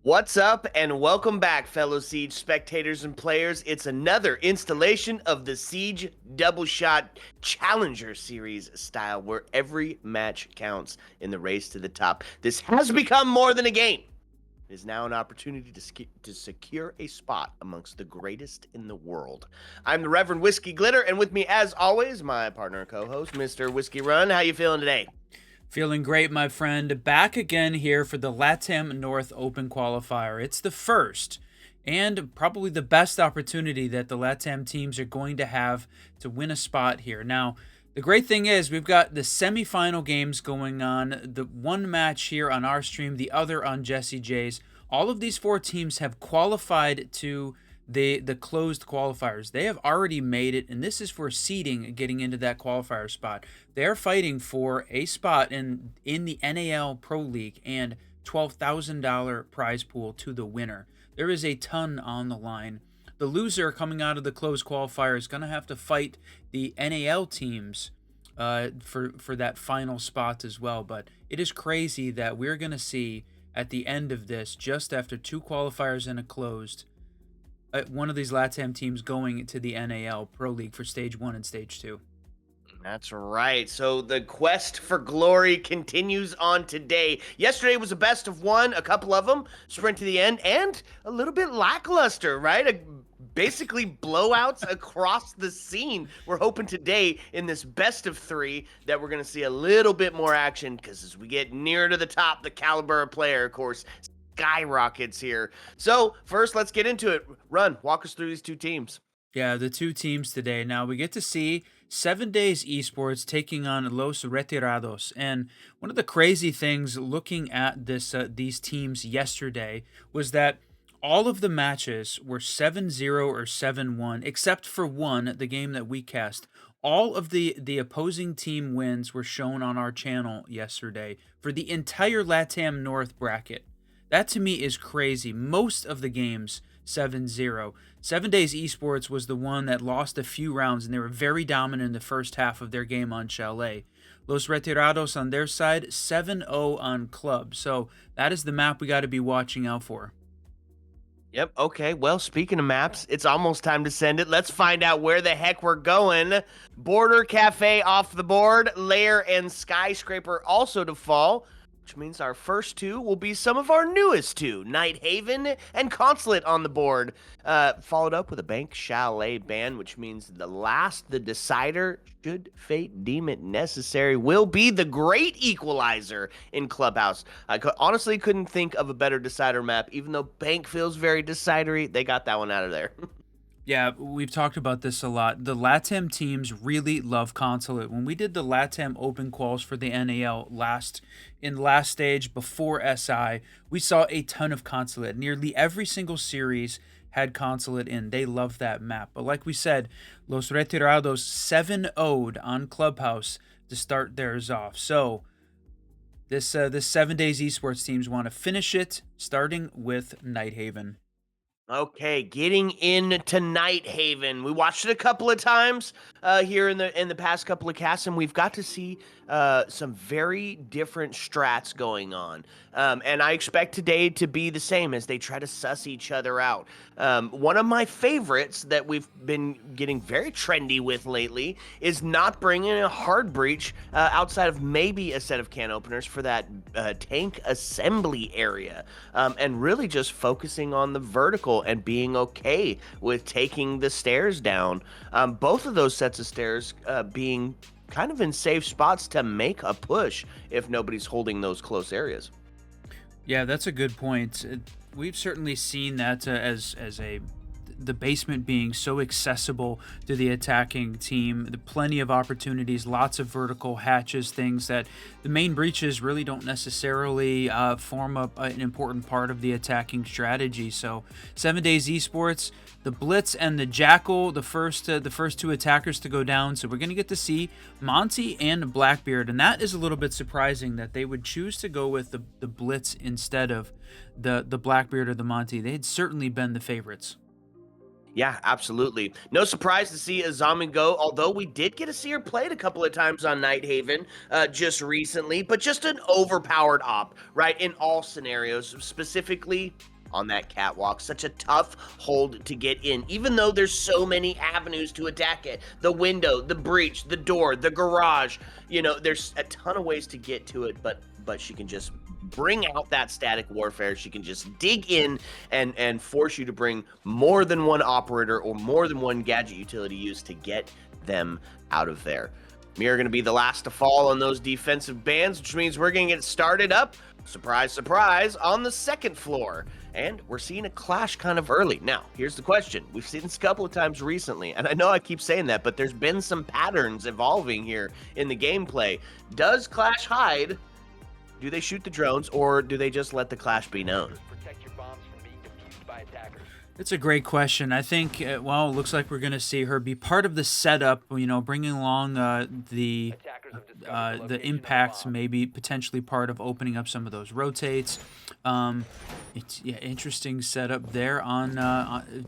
What's up, and welcome back, fellow Siege spectators and players. It's another installation of the Siege Double Shot Challenger Series style, where every match counts in the race to the top. This has become more than a game. It is now an opportunity to secure a spot amongst the greatest in the world. I'm the Reverend Whiskey Glitter, and with me, as always, my partner and co-host, Mr. Whiskey Run. How you feeling today? Feeling great, my friend. Back again here for the LATAM North Open Qualifier. It's the first and probably the best opportunity that the LATAM teams are going to have to win a spot here. Now, the great thing is we've got the semifinal games going on, the one match here on our stream, the other on Jesse J's. All of these four teams have qualified to the closed qualifiers. They have already made it, and this is for seeding getting into that qualifier spot. They're fighting for a spot in the NAL Pro League and $12,000 prize pool to the winner. There is a ton on the line. The loser coming out of the closed qualifier is going to have to fight the NAL teams for that final spot as well. But it is crazy that we're going to see at the end of this, just after two qualifiers and a closed, one of these LATAM teams going to the NAL Pro League for Stage 1 and Stage 2. That's right. So the quest for glory continues on today. Yesterday was a best of one, a couple of them, sprint to the end, and a little bit lackluster, right? Basically blowouts across the scene. We're hoping today in this best of three that we're going to see a little bit more action, because as we get nearer to the top, the caliber of player, of course, skyrockets here. So first, let's get into it. Run, walk us through these two teams. Yeah, the two teams today. Now we get to see 7 Days Esports taking on Los Retirados. And one of the crazy things looking at these teams yesterday was that all of the matches were 7-0 or 7-1, except for one, the game that we cast. All of the opposing team wins were shown on our channel yesterday for the entire LATAM North bracket. That to me is crazy. Most of the games 7-0. 7 Days Esports was the one that lost a few rounds, and they were very dominant in the first half of their game on Chalet. Los Retirados on their side, 7-0 on Club. So that is the map we got to be watching out for. Yep, okay. Well, speaking of maps, it's almost time to send it. Let's find out where the heck we're going. Border Cafe off the board. Lair and Skyscraper also to fall, which means our first two will be some of our newest two, Nighthaven and Consulate on the board, followed up with a Bank Chalet ban, which means the decider, should fate deem it necessary, will be the Great Equalizer in Clubhouse. I honestly couldn't think of a better decider map, even though Bank feels very decidery. They got that one out of there. Yeah, we've talked about this a lot. The LATAM teams really love Consulate. When we did the LATAM Open Quals for the NAL last stage before SI, we saw a ton of Consulate. Nearly every single series had Consulate in. They love that map. But like we said, Los Retirados 7-0'd on Clubhouse to start theirs off. So this 7 Days Esports teams want to finish it, starting with Nighthaven. Okay, getting into Nighthaven. We watched it a couple of times here in the past couple of casts, and we've got to see some very different strats going on. And I expect today to be the same as they try to suss each other out. One of my favorites that we've been getting very trendy with lately is not bringing a hard breach outside of maybe a set of can openers for that tank assembly area, and really just focusing on the vertical and being okay with taking the stairs down. Both of those sets of stairs being kind of in safe spots to make a push if nobody's holding those close areas. Yeah, that's a good point. We've certainly seen that the basement being so accessible to the attacking team. Plenty of opportunities, lots of vertical hatches, things that the main breaches really don't necessarily form an important part of the attacking strategy. So 7 Days Esports, the Blitz and the Jackal, the first two attackers to go down. So we're going to get to see Monty and Blackbeard, and that is a little bit surprising that they would choose to go with the Blitz instead of the Blackbeard or the Monty. They had certainly been the favorites. Yeah, absolutely. No surprise to see Azami go, although we did get to see her played a couple of times on Nighthaven just recently, but just an overpowered op, right, in all scenarios. Specifically, on that catwalk. Such a tough hold to get in, even though there's so many avenues to attack it. The window, the breach, the door, the garage. You know, there's a ton of ways to get to it, but she can just bring out that static warfare. She can just dig in and force you to bring more than one operator or more than one gadget utility use to get them out of there. We're going to be the last to fall on those defensive bans, which means we're going to get started up, surprise, surprise, on the second floor. And we're seeing a clash kind of early. Now, here's the question. We've seen this a couple of times recently, and I know I keep saying that, but there's been some patterns evolving here in the gameplay. Does Clash hide? Do they shoot the drones, or do they just let the clash be known? It's a great question. I think, well, it looks like we're going to see her be part of the setup, you know, bringing along the impacts, maybe potentially part of opening up some of those rotates. It's interesting setup there on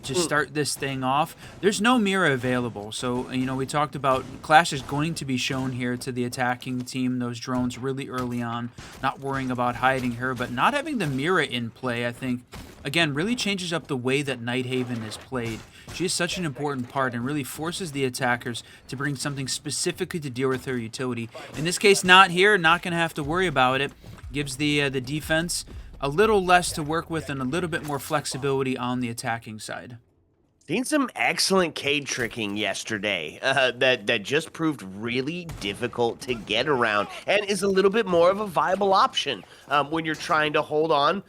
to start this thing off. There's no Mira available, so you know we talked about Clash is going to be shown here to the attacking team. Those drones really early on, not worrying about hiding her, but not having the Mira in play, I think, again, really changes up the way that Nighthaven is played. She is such an important part and really forces the attackers to bring something specifically to deal with her utility. In this case, not here, not going to have to worry about it. Gives the defense a little less to work with and a little bit more flexibility on the attacking side. Seen some excellent Cade tricking yesterday that just proved really difficult to get around and is a little bit more of a viable option when you're trying to hold on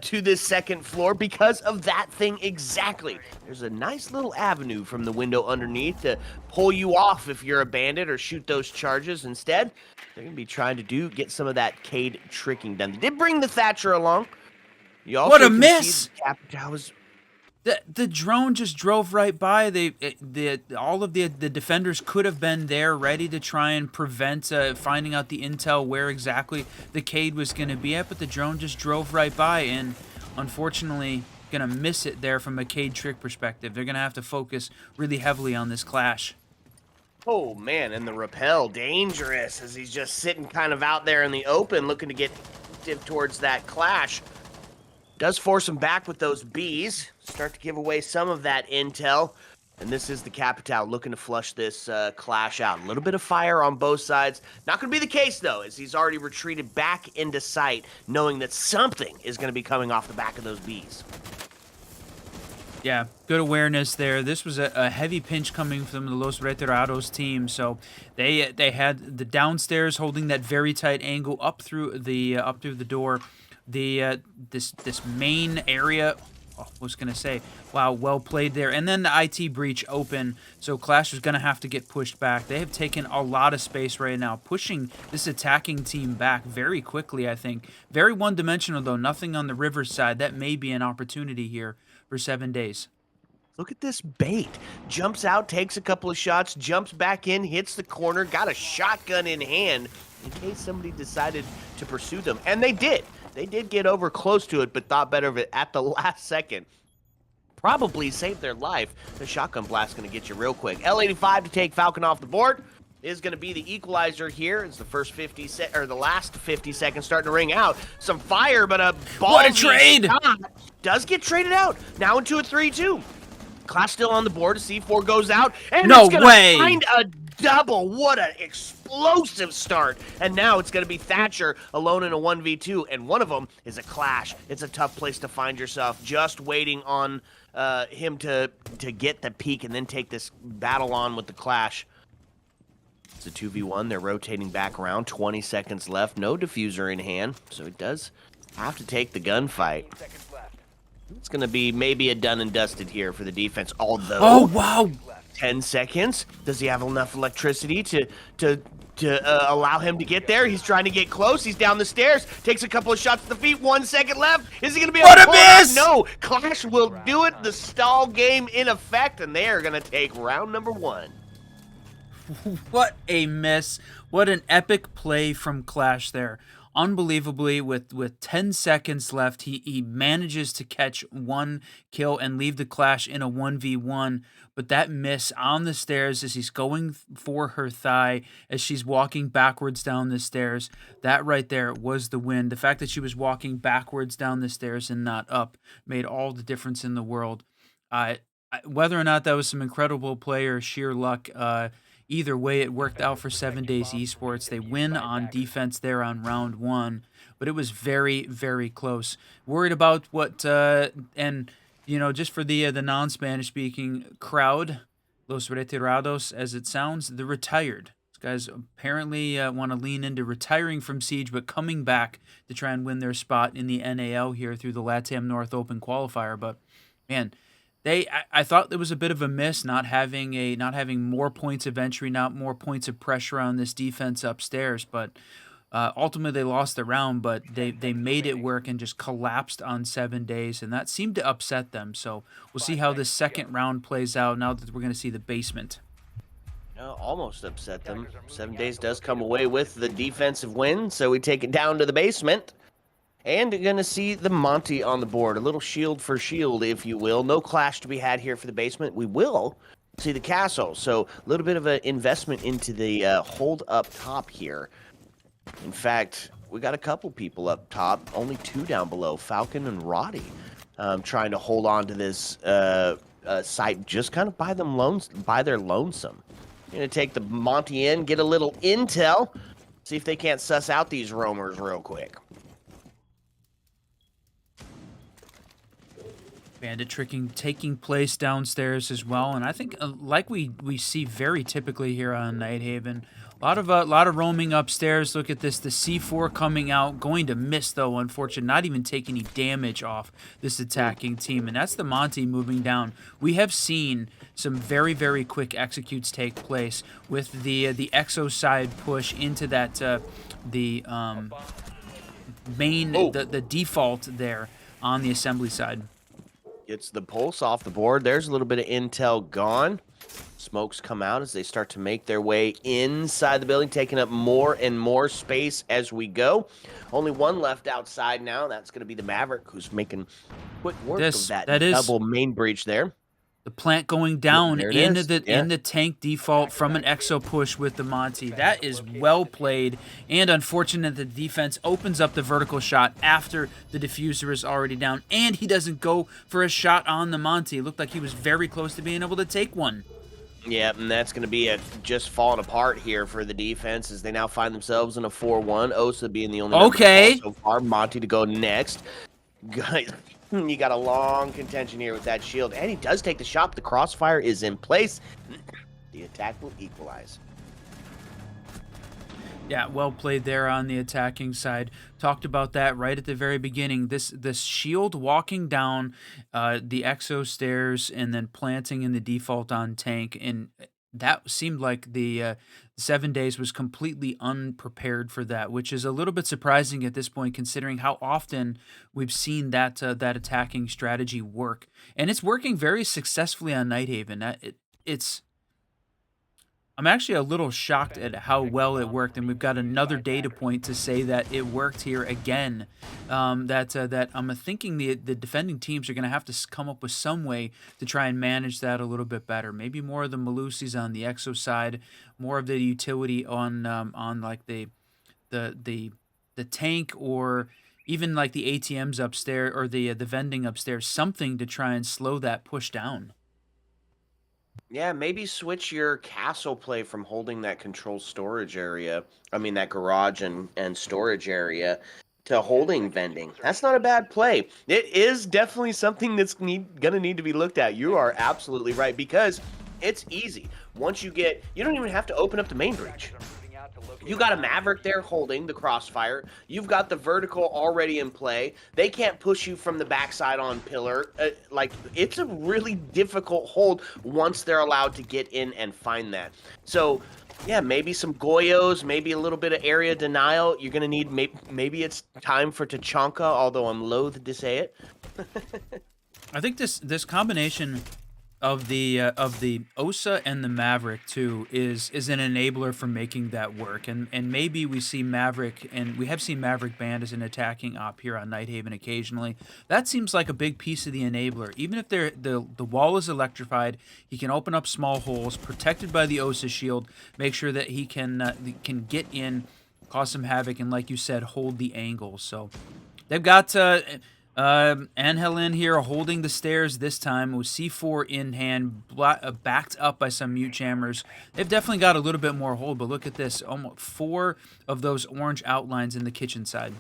to this second floor because of that thing exactly. There's a nice little avenue from the window underneath to pull you off if you're a bandit or shoot those charges. Instead, they're going to be trying to get some of that Cade tricking done. They did bring the Thatcher along. You also What a miss! The drone just drove right by. All of the defenders could have been there, ready to try and prevent finding out the intel where exactly the Cade was going to be at, but the drone just drove right by, and unfortunately, going to miss it there from a Cade trick perspective. They're going to have to focus really heavily on this clash. Oh, man, and the rappel, dangerous, as he's just sitting kind of out there in the open, looking to get towards that clash. Does force him back with those bees. Start to give away some of that intel. And this is the Capitao looking to flush this clash out. A little bit of fire on both sides. Not going to be the case, though, as he's already retreated back into sight, knowing that something is going to be coming off the back of those bees. Yeah, good awareness there. This was a heavy pinch coming from the Los Retirados team, so they had the downstairs holding that very tight angle up through the door. This main area, I was going to say, wow, well played there. And then the IT breach open, so Clash is going to have to get pushed back. They have taken a lot of space right now, pushing this attacking team back very quickly, I think. Very one-dimensional, though, nothing on the river side. That may be an opportunity here for 7 days. Look at this bait. Jumps out, takes a couple of shots, jumps back in, hits the corner, got a shotgun in hand in case somebody decided to pursue them. And they did. They did get over close to it, but thought better of it at the last second. Probably saved their life. The shotgun blast going to get you real quick. L85 to take Falcon off the board is going to be the equalizer here. It's the first the last 50 seconds starting to ring out. Some fire, but a ball. What a trade! Does get traded out. Now into a 3-2. Clash still on the board. A C4 goes out, and no it's going way. to find a double. What an explosive start. And now it's going to be Thatcher alone in a 1v2, and one of them is a Clash. It's a tough place to find yourself, just waiting on him to get the peak and then take this battle on with the Clash. It's a 2v1. They're rotating back around. 20 seconds left. No diffuser in hand, so it does have to take the gunfight. It's going to be maybe a done and dusted here for the defense, although... Oh, wow! 10 seconds. Does he have enough electricity to allow him to get there? He's trying to get close. He's down the stairs. Takes a couple of shots to the feet. 1 second left. Is he going to be able to pull it off? No. Clash will do it. The stall game in effect, and they are going to take round number 1. What a miss. What an epic play from Clash there. unbelievably, with 10 seconds left, he manages to catch one kill and leave the clash in a 1v1. But that miss on the stairs as he's going for her thigh, as she's walking backwards down the stairs, that right there was the win. The fact that she was walking backwards down the stairs and not up made all the difference in the world. Whether or not that was some incredible play or sheer luck, either way, it worked out for 7 Days Esports. They win on defense there on round one, but it was very, very close. Worried about what, and just for the non-Spanish speaking crowd, Los Retirados, as it sounds, the retired. These guys apparently want to lean into retiring from Siege, but coming back to try and win their spot in the NAL here through the LATAM North Open qualifier. But man, I thought there was a bit of a miss not having more points of entry, not more points of pressure on this defense upstairs, but ultimately they lost the round, but they made it work and just collapsed on 7 days, and that seemed to upset them. So we'll see how this second round plays out now that we're going to see the basement. Almost upset them. 7 Days does come away with the defensive win, so we take it down to the basement. And you're going to see the Monty on the board. A little shield for shield, if you will. No clash to be had here for the basement. We will see the castle. So a little bit of an investment into the hold up top here. In fact, we got a couple people up top. Only 2 down below. Falcon and Roddy trying to hold on to this site just kind of by their lonesome. Going to take the Monty in, get a little intel. See if they can't suss out these roamers real quick. Bandit tricking taking place downstairs as well, and I think like we see very typically here on Nighthaven, a lot of roaming upstairs. Look at this, the C4 coming out, going to miss though, unfortunately, not even take any damage off this attacking team, and that's the Monty moving down. We have seen some very, very quick executes take place with the EXO side push into that the default there on the assembly side. Gets the pulse off the board. There's a little bit of intel gone. Smokes come out as they start to make their way inside the building, taking up more and more space as we go. Only one left outside now. That's going to be the Maverick, who's making quick work of that double main breach there. The plant going down into the tank default from an EXO push with the Monty. That is well played, and unfortunate that the defense opens up the vertical shot after the diffuser is already down, and he doesn't go for a shot on the Monty. It looked like he was very close to being able to take one. Yeah, and that's going to be just falling apart here for the defense as they now find themselves in a 4-1. Osa being the only number so far. Monty to go next. Guys, you got a long contention here with that shield, and he does take the shot. The crossfire is in place. The attack will equalize. Yeah, well played there on the attacking side. Talked about that right at the very beginning. This shield walking down the EXO stairs and then planting in the default on tank, and that seemed like the 7 Days was completely unprepared for that, which is a little bit surprising at this point, considering how often we've seen that attacking strategy work, and it's working very successfully on Nighthaven. I'm actually a little shocked at how well it worked, and we've got another data point to say that it worked here again. That I'm thinking the defending teams are going to have to come up with some way to try and manage that a little bit better. Maybe more of the Malusis on the EXO side, more of the utility on like the tank, or even like the ATMs upstairs or the vending upstairs. Something to try and slow that push down. Yeah, maybe switch your castle play from holding that control storage area, that garage and storage area, to holding vending. That's not a bad play. It is definitely something that's gonna need to be looked at. You are absolutely right, because it's easy. Once you don't even have to open up the main breach. You got a Maverick there holding the crossfire. You've got the vertical already in play. They can't push you from the backside on pillar. It's a really difficult hold once they're allowed to get in and find that. So, yeah, maybe some Goyos, maybe a little bit of area denial. You're going to need, maybe it's time for Tachanka, although I'm loath to say it. I think this combination of the Osa and the Maverick too is an enabler for making that work, and maybe we see Maverick, and we have seen Maverick banned as an attacking op here on Nighthaven occasionally. That seems like a big piece of the enabler. Even if the wall is electrified, he can open up small holes, protected by the Osa shield. Make sure that he can get in, cause some havoc, and like you said, hold the angle. So they've got Angel in here holding the stairs this time with C4 in hand, backed up by some mute jammers. They've definitely got a little bit more hold, but look at this. Almost 4 of those orange outlines in the kitchen side.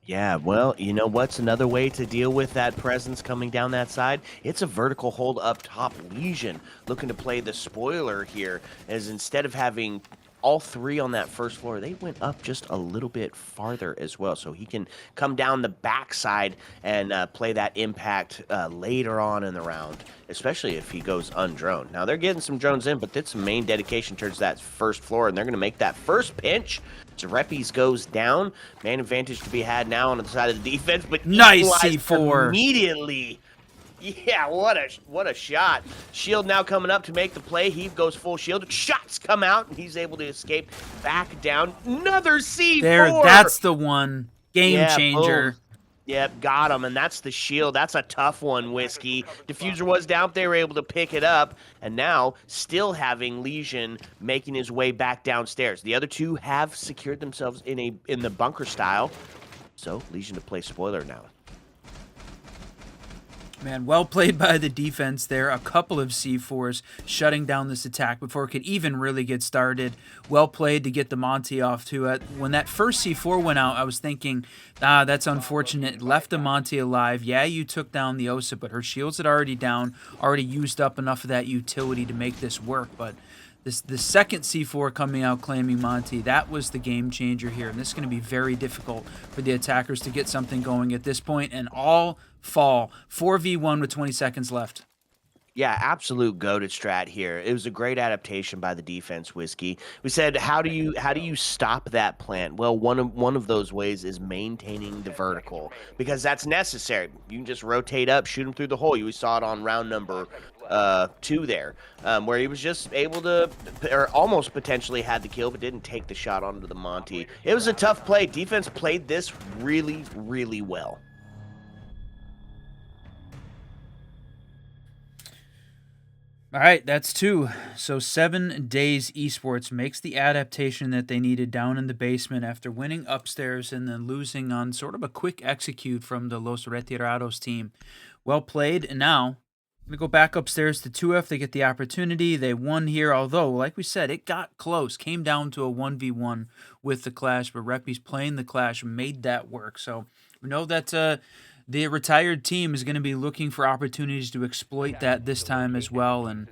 Yeah, well, you know what's another way to deal with that presence coming down that side? It's a vertical hold up top. Legion looking to play the spoiler here, as instead of having all 3 on that first floor, they went up just a little bit farther as well. So he can come down the backside and play that impact later on in the round, especially if he goes undroned. Now, they're getting some drones in, but that's main dedication towards that first floor, and they're going to make that first pinch. Reppies goes down. Man advantage to be had now on the side of the defense, but nice C4 immediately. Yeah, what a shot. Shield now coming up to make the play. He goes full shield. Shots come out, and he's able to escape back down. Another C4. There, that's the one. Game changer. Boom. Yep, got him, and that's the shield. That's a tough one, Whiskey. Diffuser was down, they were able to pick it up, and now still having Legion making his way back downstairs. The other 2 have secured themselves in the bunker style, so Legion to play spoiler now. Man, well played by the defense there. A couple of C4s shutting down this attack before it could even really get started. Well played to get the Monty off to it. When that first C4 went out, I was thinking, that's unfortunate. Left the Monty alive. Yeah, you took down the Osa, but her shields had already down, already used up enough of that utility to make this work. But the second C4 coming out claiming Monty, that was the game changer here. And this is going to be very difficult for the attackers to get something going at this point, and all fall. 4v1 with 20 seconds left. Yeah, absolute goated strat here. It was a great adaptation by the defense, Whiskey. We said, how do you stop that plant? Well, one of those ways is maintaining the vertical, because that's necessary. You can just rotate up, shoot him through the hole. You saw it on round number 2 there, where he was just able to, or almost potentially had the kill, but didn't take the shot onto the Monty. It was a tough play. Defense played this really, really well. All right, that's 2. So 7 Days Esports makes the adaptation that they needed down in the basement after winning upstairs and then losing on sort of a quick execute from the Los Retirados team. Well played. And now I'm going to go back upstairs to 2F. They get the opportunity. They won here, although, like we said, it got close. Came down to a 1v1 with the Clash, but Reppy's playing the Clash made that work. So we know that the retired team is going to be looking for opportunities to exploit that this time as well. And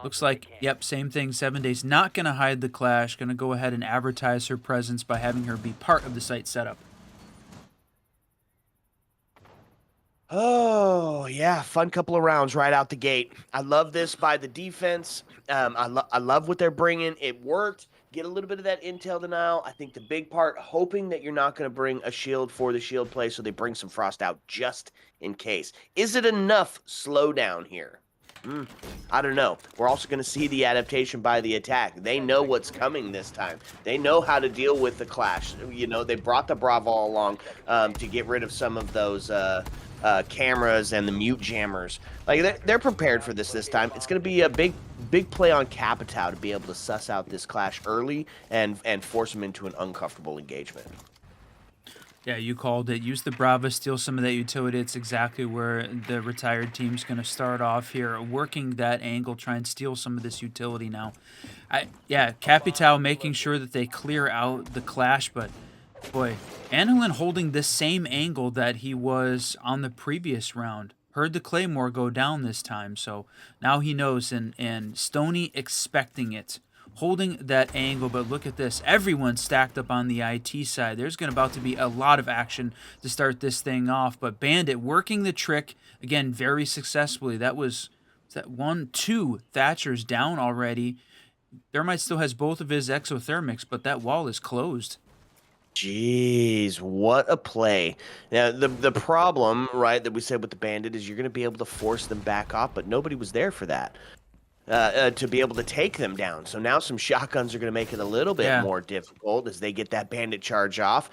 looks like, yep, same thing. 7 Days not going to hide the Clash. Going to go ahead and advertise her presence by having her be part of the site setup. Oh, yeah, fun couple of rounds right out the gate. I love this by the defense. I love what they're bringing. It worked. Get a little bit of that intel denial. I think the big part, hoping that you're not going to bring a shield for the shield play, so they bring some frost out just in case. Is it enough slowdown here? I don't know. We're also going to see the adaptation by the attack. They know what's coming this time. They know how to deal with the Clash. You know, they brought the Bravo along to get rid of some of those cameras and the mute jammers. Like, they're prepared for this time. It's going to be a big play on Capitao to be able to suss out this Clash early and force them into an uncomfortable engagement. Yeah, you called it. Use the Brava, steal some of that utility. It's exactly where the retired team's going to start off here, working that angle, try and steal some of this utility now. Yeah, Capitao making sure that they clear out the Clash, but boy, Anilin holding the same angle that he was on the previous round. Heard the Claymore go down this time, so now he knows, and Stoney expecting it. Holding that angle, but look at this. Everyone stacked up on the IT side. There's about to be a lot of action to start this thing off, but Bandit working the trick, again, very successfully. Was that 1, 2 Thatchers down already. Thermite still has both of his exothermics, but that wall is closed. Jeez, what a play. Now, the problem, right, that we said with the Bandit is you're going to be able to force them back off, but nobody was there for that. To be able to take them down. So now some shotguns are going to make it a little bit Yeah. more difficult as they get that Bandit charge off.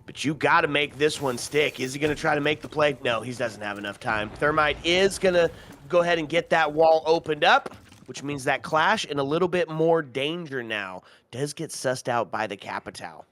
But you got to make this one stick. Is he going to try to make the play? No, he doesn't have enough time. Thermite is going to go ahead and get that wall opened up, which means that Clash in a little bit more danger now does get sussed out by the Capital.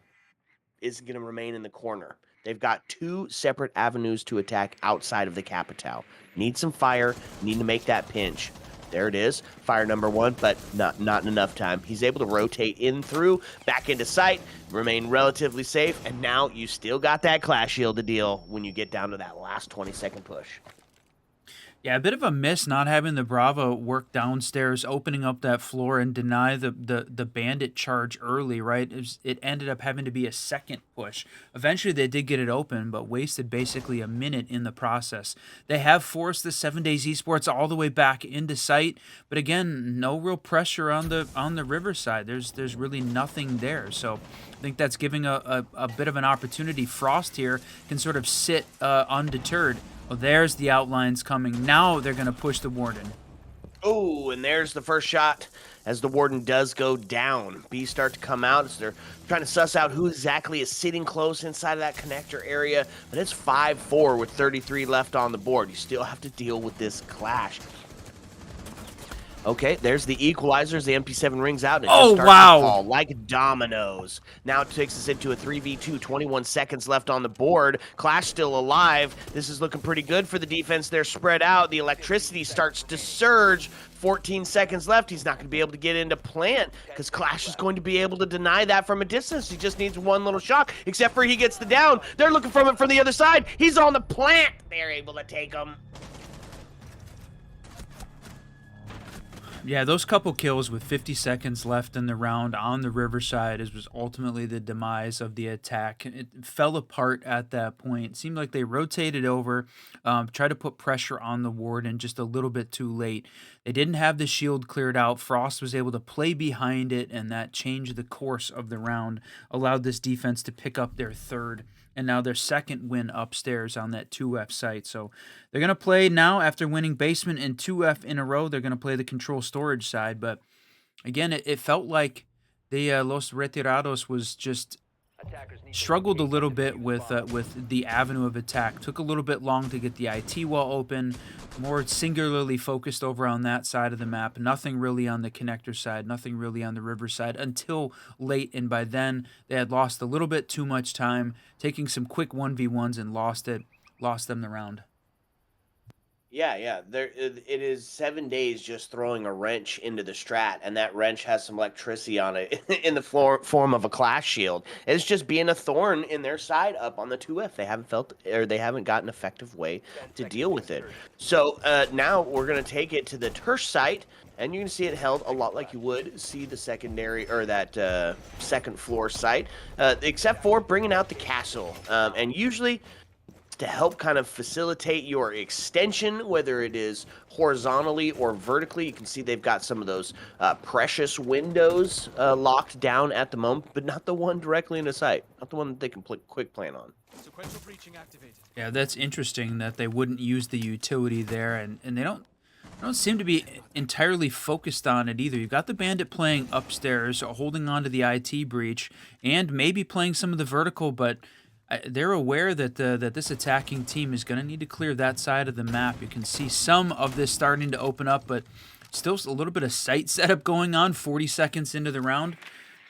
Is going to remain in the corner. They've got two separate avenues to attack outside of the Capital. Need some fire, need to make that pinch. There it is, fire number one, but not in enough time. He's able to rotate in through, back into sight, remain relatively safe, and now you still got that Clash Shield to deal when you get down to that last 20-second push. Yeah, a bit of a miss not having the Bravo work downstairs, opening up that floor and deny the Bandit charge early, right? It ended up having to be a second push. Eventually they did get it open, but wasted basically a minute in the process. They have forced the 7 Days Esports all the way back into sight, but again, no real pressure on the riverside. There's really nothing there. So I think that's giving a bit of an opportunity. Frost here can sort of sit undeterred. Well, there's the outlines coming. Now they're going to push the Warden. Oh, and there's the first shot as the Warden does go down. Bees start to come out as they're trying to suss out who exactly is sitting close inside of that connector area. But it's 5-4 with 33 left on the board. You still have to deal with this Clash. Okay, there's the equalizers. The MP7 rings out. And it just starts to fall like dominoes. Now it takes us into a 3v2. 21 seconds left on the board. Clash still alive. This is looking pretty good for the defense. They're spread out. The electricity starts to surge. 14 seconds left. He's not going to be able to get into plant because Clash is going to be able to deny that from a distance. He just needs one little shock, except for he gets the down. They're looking for him from the other side. He's on the plant. They're able to take him. Yeah, those couple kills with 50 seconds left in the round on the Riverside was ultimately the demise of the attack. It fell apart at that point. It seemed like they rotated over, tried to put pressure on the Warden just a little bit too late. They didn't have the shield cleared out. Frost was able to play behind it, and that changed the course of the round, allowed this defense to pick up their third and now their second win upstairs on that 2F site. So they're going to play now, after winning basement and 2F in a row, they're going to play the control storage side. But again, it felt like the Los Retirados was just struggled a little bit with the avenue of attack. Took a little bit long to get the IT wall open. More singularly focused over on that side of the map. Nothing really on the connector side. Nothing really on the river side until late. And by then, they had lost a little bit too much time, taking some quick 1v1s and lost them the round. Yeah. It is 7 days just throwing a wrench into the strat, and that wrench has some electricity on it in the form of a Clash shield. It's just being a thorn in their side up on the 2F. They haven't got an effective way to deal with it. So now we're gonna take it to the Tersh site, and you're gonna see it held a lot like you would see the secondary or that second floor site, except for bringing out the castle. And usually, to help kind of facilitate your extension, whether it is horizontally or vertically. You can see they've got some of those precious windows locked down at the moment, but not the one directly in the site. Not the one that they can quick plan on. Sequential breaching activated. Yeah, that's interesting that they wouldn't use the utility there, and they don't seem to be entirely focused on it either. You've got the Bandit playing upstairs, holding on to the IT breach, and maybe playing some of the vertical, but they're aware that that this attacking team is going to need to clear that side of the map. You can see some of this starting to open up, but still a little bit of site setup going on 40 seconds into the round.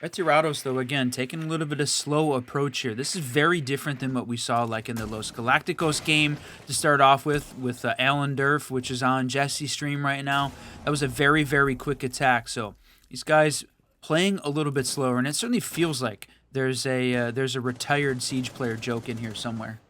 Retirados, though, again, taking a little bit of slow approach here. This is very different than what we saw like in the Los Galacticos game to start off with Alan Durf, which is on Jesse's stream right now. That was a very, very quick attack. So these guys playing a little bit slower, and it certainly feels like there's a retired Siege player joke in here somewhere.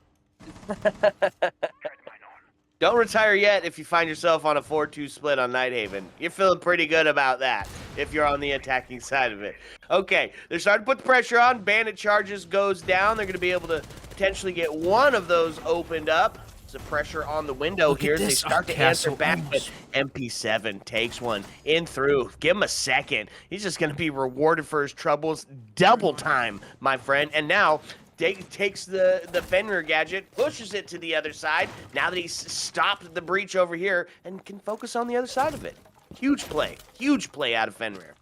Don't retire yet if you find yourself on a 4-2 split on Nighthaven. You're feeling pretty good about that if you're on the attacking side of it. Okay, they're starting to put the pressure on. Bandit charges goes down. They're going to be able to potentially get one of those opened up. The pressure on the window Look here at as they this. start to Castle answer back, almost. but MP7 takes one in through. Give him a second. He's just going to be rewarded for his troubles. Double time, my friend. And now takes the Fenrir gadget, pushes it to the other side. Now that he's stopped the breach over here and can focus on the other side of it. Huge play out of Fenrir.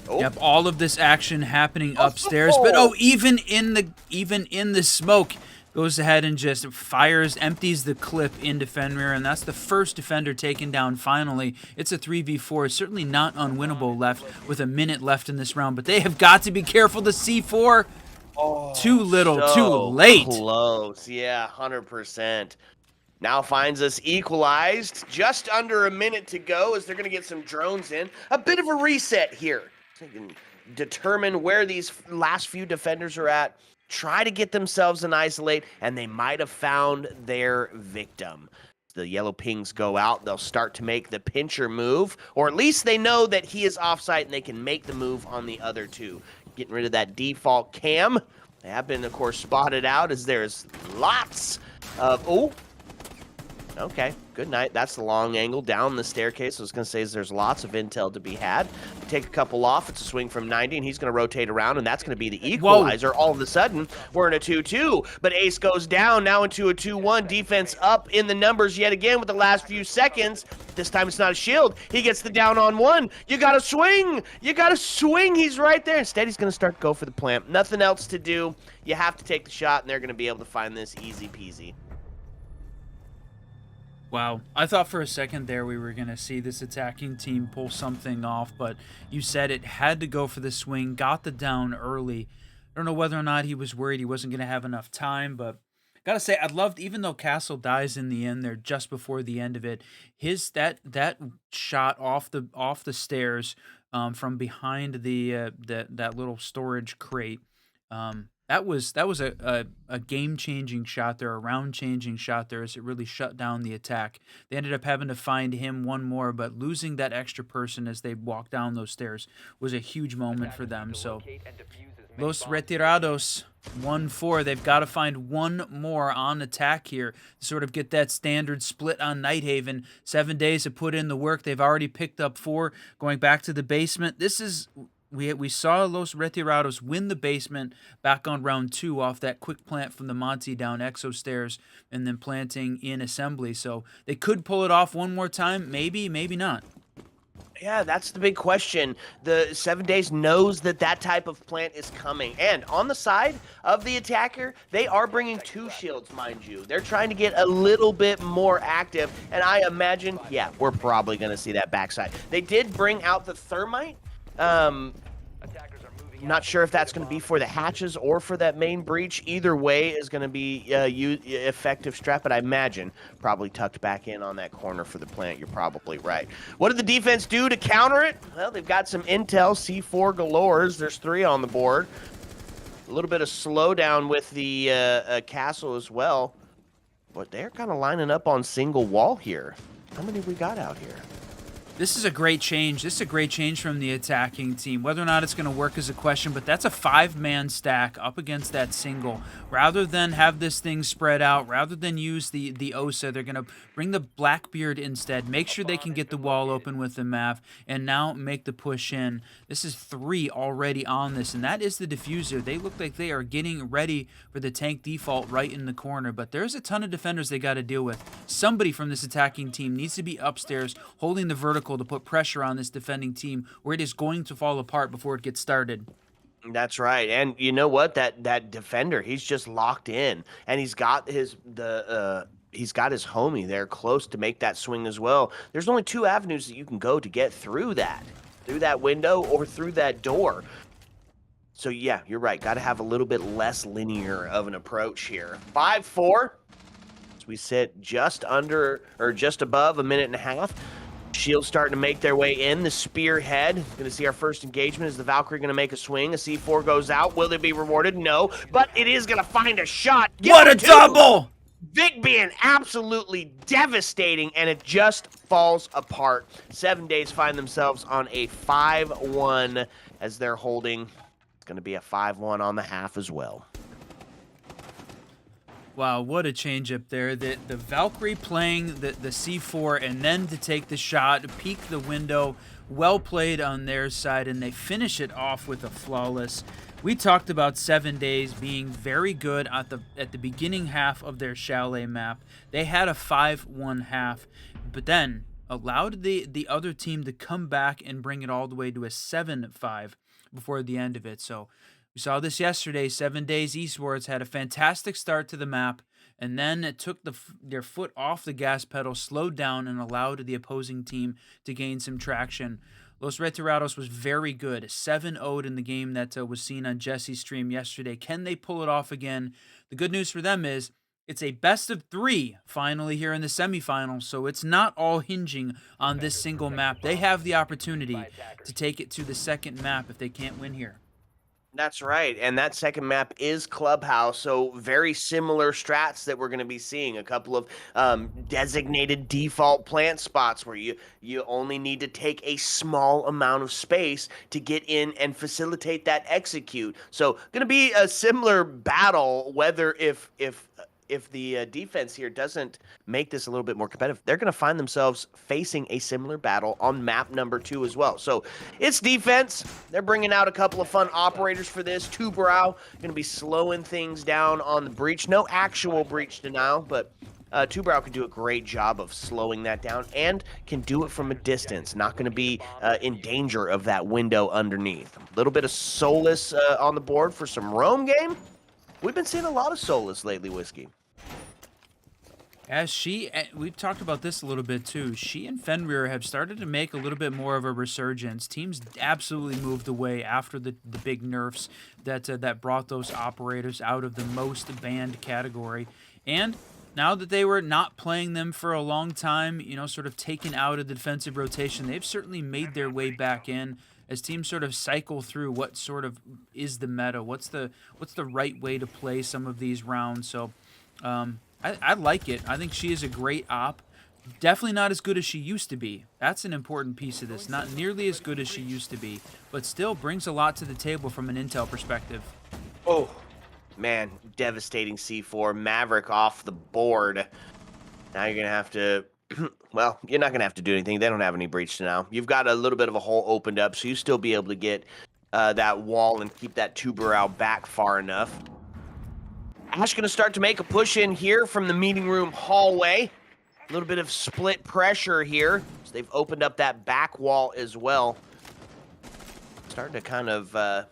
Oh. Yep, all of this action happening upstairs, but even in the smoke, goes ahead and just fires, empties the clip into Fenrir, and that's the first defender taken down finally. It's a 3v4. It's certainly not unwinnable left with a minute left in this round, but they have got to be careful. The C4, too little, So too late. Close, yeah, 100%. Now finds us equalized. Just under a minute to go as they're going to get some drones in. A bit of a reset here. So you can determine where these last few defenders are at. Try to get themselves an isolate, and they might have found their victim. The yellow pings go out. They'll start to make the pincher move, or at least they know that he is offsite and they can make the move on the other two. Getting rid of that default cam. They have been, of course, spotted out as there's lots of... Oh, okay, good night. That's the long angle down the staircase. I was going to say there's lots of intel to be had. Take a couple off. It's a swing from 90, and he's going to rotate around, and that's going to be the equalizer. Whoa. All of a sudden, we're in a 2-2, but Ace goes down now into a 2-1. Defense up in the numbers yet again with the last few seconds. This time it's not a shield. He gets the down on one. You got to swing. You got to swing. He's right there. Instead, he's going to start to go for the plant. Nothing else to do. You have to take the shot, and they're going to be able to find this easy peasy. Wow. I thought for a second there we were going to see this attacking team pull something off, but you said it had to go for the swing, got the down early. I don't know whether or not he was worried he wasn't going to have enough time, but gotta say, I loved, even though Castle dies in the end there just before the end of it, that shot off the stairs from behind that little storage crate. That was a game-changing shot there, a round-changing shot there as it really shut down the attack. They ended up having to find him one more, but losing that extra person as they walked down those stairs was a huge moment for them. So Los Retirados 1-4. They've got to find one more on attack here to sort of get that standard split on Nighthaven. 7 days to put in the work. They've already picked up 4. Going back to the basement, this is... We saw Los Retirados win the basement back on round 2 off that quick plant from the Monty down Exo stairs and then planting in assembly. So they could pull it off one more time. Maybe, maybe not. Yeah, that's the big question. The 7 days knows that type of plant is coming. And on the side of the attacker, they are bringing 2 shields, mind you. They're trying to get a little bit more active. And I imagine, yeah, we're probably going to see that backside. They did bring out the thermite. Not sure if that's going to be for the hatches or for that main breach. Either way is going to be effective strat, but I imagine probably tucked back in on that corner for the plant. You're probably right. What did the defense do to counter it? Well, they've got some intel, C4 galores. There's 3 on the board. A little bit of slowdown with the castle as well. But they're kind of lining up on single wall here. How many we got out here? This is a great change. This is a great change from the attacking team. Whether or not it's going to work is a question, but that's a 5-man stack up against that single. Rather than have this thing spread out, rather than use the OSA, they're going to bring the Blackbeard instead. Make sure they can get the wall open with the MAV, and now make the push in. This is 3 already on this, and that is the diffuser. They look like they are getting ready for the tank default right in the corner, but there's a ton of defenders they got to deal with. Somebody from this attacking team needs to be upstairs holding the vertical to put pressure on this defending team, or it is going to fall apart before it gets started. That's right. And you know what? That defender, he's just locked in, and he's got his homie there close to make that swing as well. There's only 2 avenues that you can go to get through that window or through that door. So yeah, you're right. Got to have a little bit less linear of an approach here. 5-4. So we sit just under or just above a minute and a half. Shields starting to make their way in. The spearhead. Going to see our first engagement. Is the Valkyrie going to make a swing? A C4 goes out. Will they be rewarded? No. But it is going to find a shot. What a double! Vic being absolutely devastating, and it just falls apart. 7 days find themselves on a 5-1 as they're holding. It's going to be a 5-1 on the half as well. Wow, what a change up there. The Valkyrie playing the C4 and then to take the shot, peek the window. Well played on their side, and they finish it off with a flawless. We talked about 7 days being very good at the beginning half of their chalet map. They had a 5-1 half, but then allowed the other team to come back and bring it all the way to a 7-5 before the end of it. So we saw this yesterday. 7 Days Esports had a fantastic start to the map, and then it took their foot off the gas pedal, slowed down, and allowed the opposing team to gain some traction. Los Retirados was very good, 7-0'd in the game that was seen on Jesse's stream yesterday. Can they pull it off again? The good news for them is it's a best of 3 finally here in the semifinals, so it's not all hinging on this single map. They have the opportunity to take it to the second map if they can't win here. That's right. And that second map is Clubhouse. So very similar strats that we're going to be seeing. A couple of designated default plant spots where you only need to take a small amount of space to get in and facilitate that execute. So going to be a similar battle, whether if the defense here doesn't make this a little bit more competitive, they're going to find themselves facing a similar battle on map number 2 as well. So it's defense. They're bringing out a couple of fun operators for this. Two Brow going to be slowing things down on the breach. No actual breach denial, but Two Brow can do a great job of slowing that down and can do it from a distance. Not going to be in danger of that window underneath. A little bit of Solus on the board for some roam game. We've been seeing a lot of Solus lately, Whiskey. We've talked about this a little bit too. She and Fenrir have started to make a little bit more of a resurgence. Teams absolutely moved away after the big nerfs that brought those operators out of the most banned category. And now that they were not playing them for a long time, sort of taken out of the defensive rotation, they've certainly made their way back in as teams sort of cycle through what sort of is the meta, what's the right way to play some of these rounds. So I like it. I think she is a great op. Definitely not as good as she used to be. That's an important piece of this. Not nearly as good as she used to be, but still brings a lot to the table from an intel perspective. Oh, man, devastating C4. Maverick off the board. Now you're going to have to... well, you're not going to have to do anything. They don't have any breach now. You've got a little bit of a hole opened up, so you still be able to get that wall and keep that tuber out back far enough. Ash going to start to make a push in here from the meeting room hallway. A little bit of split pressure here. So they've opened up that back wall as well. Starting to kind of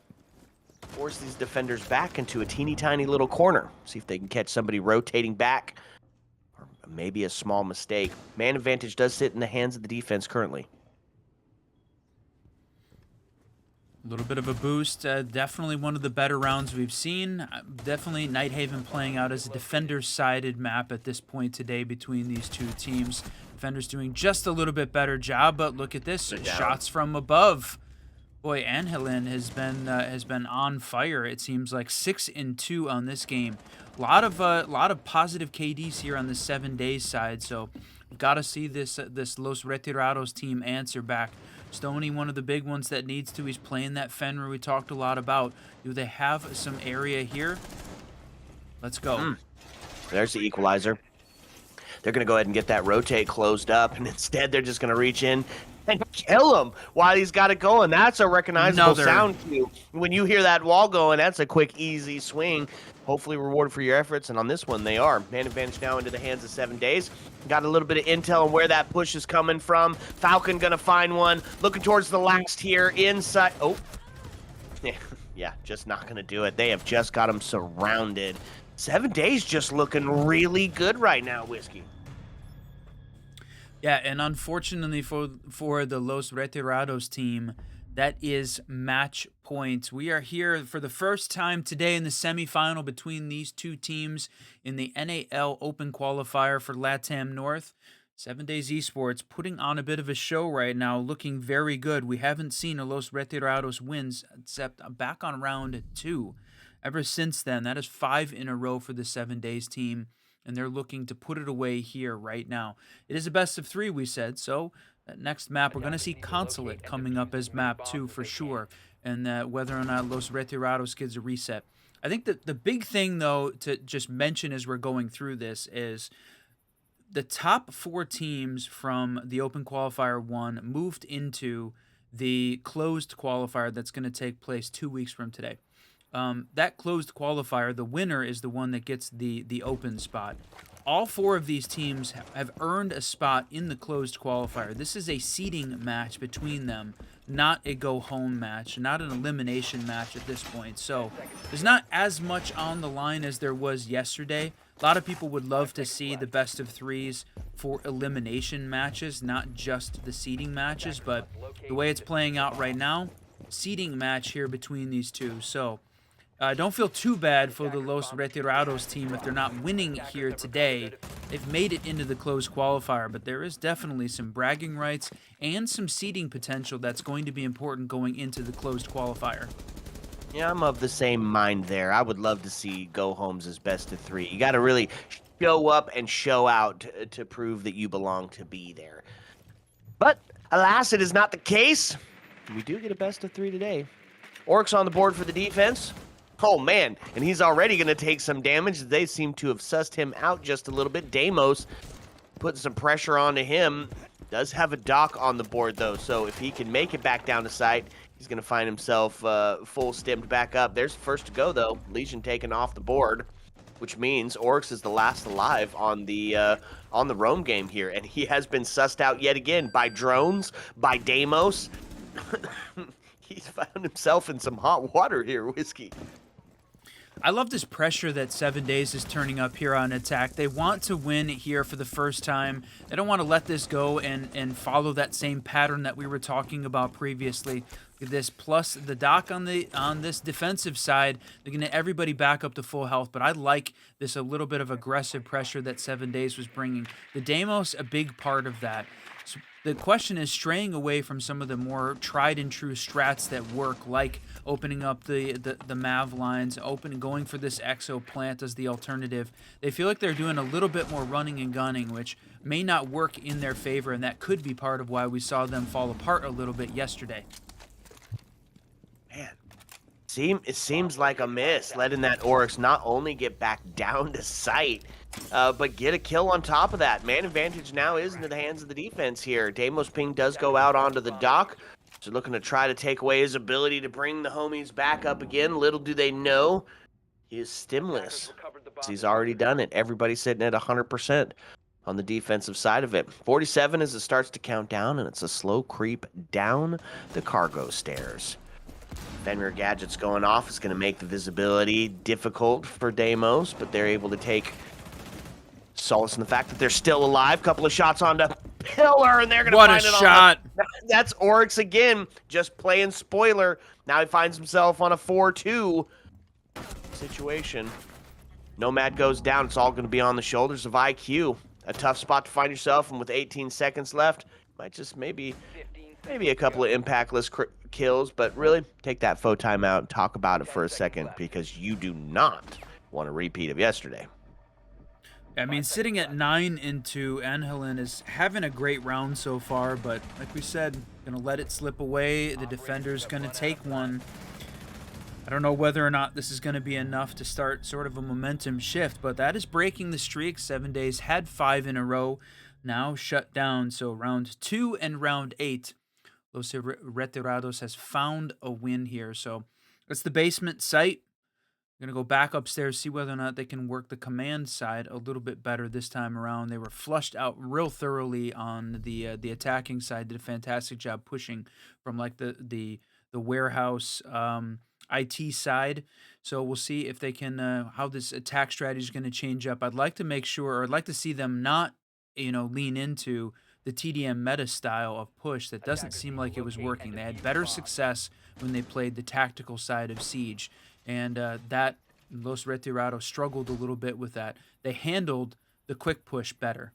force these defenders back into a teeny tiny little corner. See if they can catch somebody rotating back. Or maybe a small mistake. Man advantage does sit in the hands of the defense currently. A little bit of a boost. Definitely one of the better rounds we've seen. Definitely Nighthaven playing out as a defender-sided map at this point today between these two teams. Defenders doing just a little bit better job, but look at this. Shots from above. Boy, Anhelin has been on fire. It seems like 6-2 on this game. A lot of positive KDs here on the 7 days side. So we've got to see this Los Retirados team answer back. Stoney, one of the big ones that needs to. He's playing that Fenrir we talked a lot about. Do they have some area here? Let's go. There's the equalizer. They're going to go ahead and get that rotate closed up, and instead they're just going to reach in and kill him while he's got it going. That's a recognizable sound cue. When you hear that wall going, that's a quick, easy swing. Hopefully rewarded for your efforts, and on this one they are. Man advantage now into the hands of 7 days. Got a little bit of intel on where that push is coming from. Falcon gonna find one. Looking towards the last here inside. Oh, yeah, just not gonna do it. They have just got him surrounded. 7 days just looking really good right now, Whiskey. Yeah, and unfortunately for the Los Retirados team, that is match point. We are here for the first time today in the semifinal between these two teams in the NAL Open Qualifier for LATAM North. 7 Days Esports putting on a bit of a show right now, looking very good. We haven't seen a Los Retirados wins except back on round 2. Ever since then, that is 5 in a row for the 7 Days team, and they're looking to put it away here right now. It is a best of 3, we said, so that next map, we're going to see Consulate coming up as map 2 for sure. and that whether or not Los Retirados gets a reset. I think that the big thing, though, to just mention as we're going through this is the top 4 teams from the Open Qualifier 1 moved into the closed qualifier that's going to take place 2 weeks from today. That closed qualifier, the winner is the one that gets the open spot. All 4 of these teams have earned a spot in the closed qualifier. This is a seeding match between them, not a go-home match, not an elimination match at this point. So there's not as much on the line as there was yesterday. A lot of people would love to see the best of 3s for elimination matches, not just the seeding matches, but the way it's playing out right now, seeding match here between these two. So don't feel too bad for the Los Retirados team if they're not winning here today. They've made it into the closed qualifier, but there is definitely some bragging rights and some seeding potential that's going to be important going into the closed qualifier. Yeah, I'm of the same mind there. I would love to see go homes as best of 3. You got to really show up and show out to prove that you belong to be there. But alas, it is not the case. We do get a best of 3 today. Orcs on the board for the defense. Oh, man, and he's already going to take some damage. They seem to have sussed him out just a little bit. Deimos putting some pressure onto him. Does have a dock on the board, though, so if he can make it back down to sight, he's going to find himself full stemmed back up. There's the first to go, though. Legion taken off the board, which means Oryx is the last alive on the roam game here, and he has been sussed out yet again by drones, by Deimos. He's found himself in some hot water here, Whiskey. I love this pressure that 7 Days is turning up here on attack. They want to win here for the first time. They don't want to let this go and follow that same pattern that we were talking about previously. This plus the dock on this defensive side, they're going to everybody back up to full health, but I like this a little bit of aggressive pressure that 7 Days was bringing. The Deimos, a big part of that. So the question is straying away from some of the more tried and true strats that work, like opening up the Mav lines, going for this Exo plant as the alternative. They feel like they're doing a little bit more running and gunning, which may not work in their favor, and that could be part of why we saw them fall apart a little bit yesterday. Man, it seems like a miss, letting that Oryx not only get back down to sight, but get a kill on top of that. Man advantage now is into the hands of the defense here. Deimos Ping does go out onto the dock, so looking to try to take away his ability to bring the homies back up again. Little do they know, he is stimless. He's already done it. Everybody's sitting at 100% on the defensive side of it. 47 as it starts to count down, and it's a slow creep down the cargo stairs. Fenrir gadgets going off is going to make the visibility difficult for Deimos, but they're able to take solace in the fact that they're still alive. Couple of shots onto Pillar, and they're going to find it on. What a shot! That's Oryx again, just playing spoiler. Now he finds himself on a 4-2 situation. Nomad goes down. It's all going to be on the shoulders of IQ. A tough spot to find yourself, and with 18 seconds left, might just maybe a couple of impactless kills, but really take that faux timeout and talk about it for a second, because you do not want a repeat of yesterday. I mean, sitting at 9-2, Anhelin is having a great round so far, but like we said, gonna let it slip away. The defender's gonna take one. I don't know whether or not this is going to be enough to start sort of a momentum shift, but that is breaking the streak. 7 Days had 5 in a row, now shut down. So round 2 and round 8, Los Retirados has found a win here. So it's the basement site. I'm going to go back upstairs, see whether or not they can work the command side a little bit better this time around. They were flushed out real thoroughly on the attacking side. Did a fantastic job pushing from like the warehouse IT side. So we'll see if they can how this attack strategy is going to change up. I'd like to make sure, or I'd like to see them not lean into the TDM meta style of push. That doesn't seem like it was working. They had better success when they played the tactical side of Siege, and that Los Retirados struggled a little bit with that. They handled the quick push better.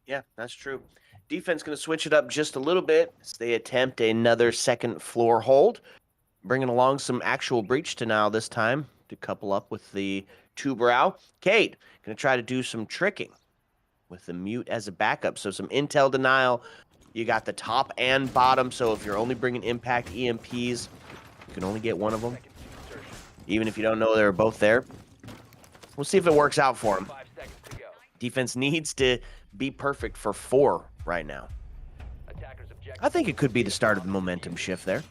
Yeah, that's true. Defense going to switch it up just a little bit as they attempt another second floor hold, bringing along some actual breach denial this time to couple up with the two brow. Kate going to try to do some tricking with the mute as a backup. So some intel denial You got the top and bottom, so if you're only bringing impact EMPs, you can only get one of them. Even if you don't know they're both there. We'll see if it works out for him. Defense needs to be perfect for 4 right now. I think it could be the start of the momentum shift there.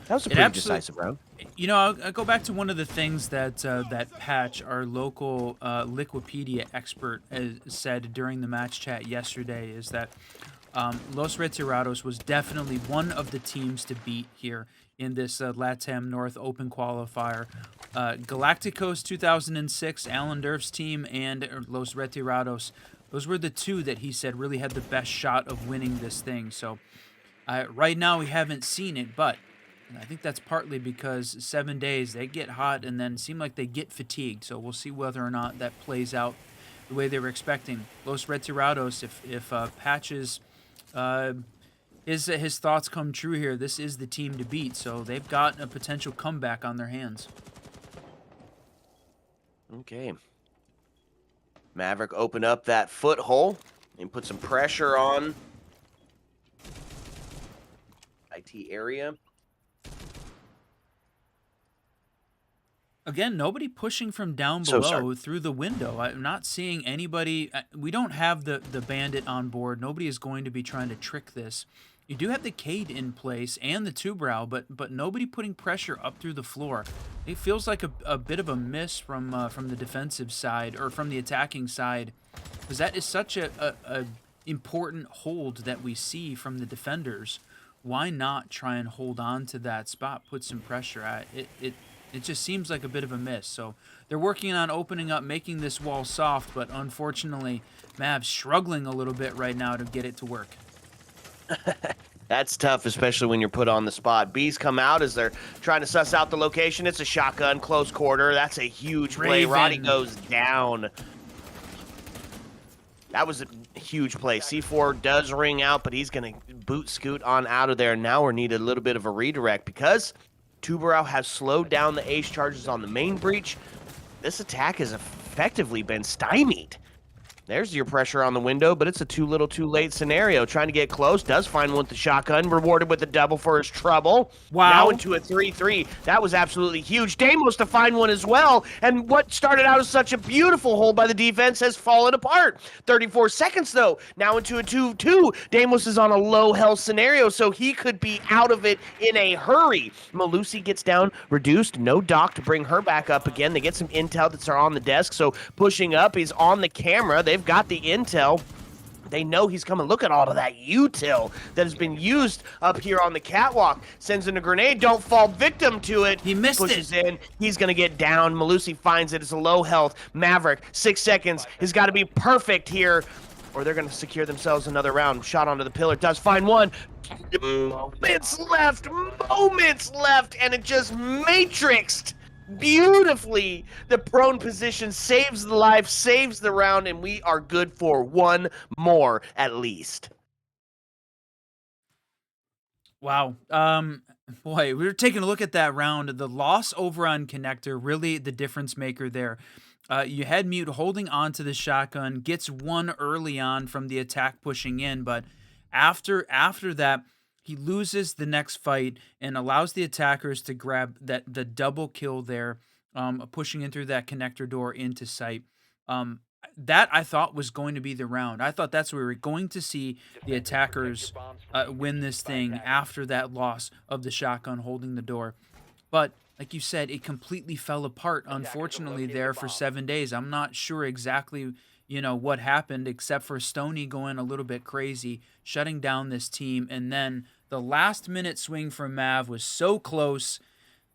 That was a pretty decisive round. You know, I'll go back to one of the things that that Patch, our local Liquipedia expert, said during the match chat yesterday, is that Los Retirados was definitely one of the teams to beat here in this LATAM North Open qualifier. Galacticos 2006, Alan Durf's team, and Los Retirados, those were the 2 that he said really had the best shot of winning this thing. So right now we haven't seen it, but I think that's partly because 7 days, they get hot and then seem like they get fatigued. So we'll see whether or not that plays out the way they were expecting. Los Retirados, if Patch's his thoughts come true here, this is the team to beat. So they've got a potential comeback on their hands. Okay. Maverick open up that foothole and put some pressure on IT area. Again, nobody pushing from down below through the window. I'm not seeing anybody. We don't have the bandit on board. Nobody is going to be trying to trick this. You do have the Cade in place and the Two-Brow, but nobody putting pressure up through the floor. It feels like a bit of a miss from the defensive side, or from the attacking side, because that is such a important hold that we see from the defenders. Why not try and hold on to that spot, put some pressure at it? It just seems like a bit of a miss. So they're working on opening up, making this wall soft, but unfortunately, Mav's struggling a little bit right now to get it to work. That's tough, especially when you're put on the spot. Bees come out as they're trying to suss out the location. It's a shotgun, close quarter. That's a huge play. Roddy goes down. That was a huge play. C4 does ring out, but he's going to boot scoot on out of there. Now we need a little bit of a redirect because Two-Brow has slowed down the ace charges on the main breach. This attack has effectively been stymied. There's your pressure on the window, but it's a too little too late scenario. Trying to get close, does find one with the shotgun, rewarded with a double for his trouble. Wow. Now into a 3-3. That was absolutely huge. Deimos to find one as well, and what started out as such a beautiful hold by the defense has fallen apart. 34 seconds, though. Now into a 2-2. Deimos is on a low health scenario, so he could be out of it in a hurry. Malusi gets down, reduced, no doc to bring her back up again. They get some intel that's on the desk, so pushing up, he's on the camera. They've got the intel. They know he's coming. Look at all of that util that has been used up here on the catwalk. Sends in a grenade. Don't fall victim to it. He missed Pushes it. in. He's going to get down. Malusi finds it. It's a low health. Maverick, 6 seconds. Has got to be perfect here, or they're going to secure themselves another round. Shot onto the pillar. Does find one. Moments left. And it just matrixed beautifully. The prone position saves the life, saves the round, and we are good for one more at least. Wow. Boy, we were taking a look at that round. The loss over on Connector, really the difference maker there. You had Mute holding on to the shotgun, gets one early on from the attack pushing in, but after that, he loses the next fight and allows the attackers to grab the double kill there, pushing in through that connector door into sight. That I thought was going to be the round. I thought that's where we were going to see the attackers win this thing after that loss of the shotgun holding the door. But like you said, it completely fell apart, unfortunately, there for 7 days. I'm not sure exactly what happened, except for Stoney going a little bit crazy, shutting down this team, and then the last minute swing from Mav was so close.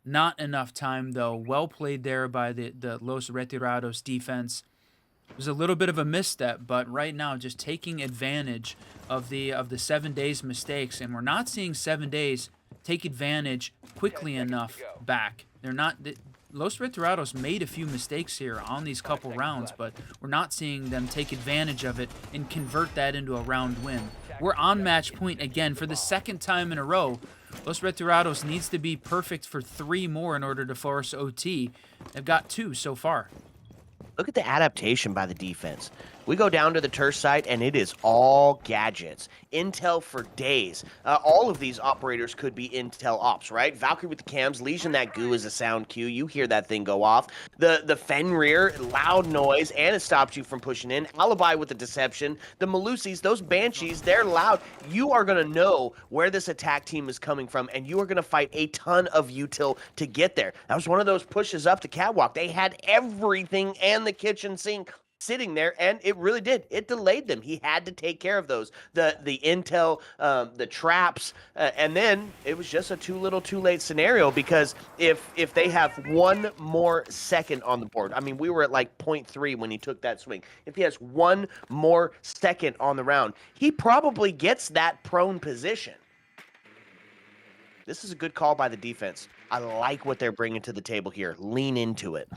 Not enough time, though. Well played there by the Los Retirados defense. It was a little bit of a misstep, but right now just taking advantage of the 7 days mistakes, and we're not seeing 7 days take advantage quickly enough back. They're not. Los Retirados made a few mistakes here on these couple rounds, but we're not seeing them take advantage of it and convert that into a round win. We're on match point again for the second time in a row. Los Retirados needs to be perfect for 3 more in order to force OT. They've got 2 so far. Look at the adaptation by the defense. We go down to the turf site, and it is all gadgets. Intel for days. All of these operators could be Intel ops, right? Valkyrie with the cams, Legion that goo is a sound cue. You hear that thing go off. The Fenrir, loud noise, and it stops you from pushing in. Alibi with the deception. The Malusis, those Banshees, they're loud. You are going to know where this attack team is coming from, and you are going to fight a ton of util to get there. That was one of those pushes up to catwalk. They had everything and the kitchen sink sitting there, and it really did. It delayed them. He had to take care of those. The intel, the traps, and then it was just a too little, too late scenario because if they have one more second on the board, I mean, we were at like 0.3 when he took that swing. If he has one more second on the round, he probably gets that prone position. This is a good call by the defense. I like what they're bringing to the table here. Lean into it.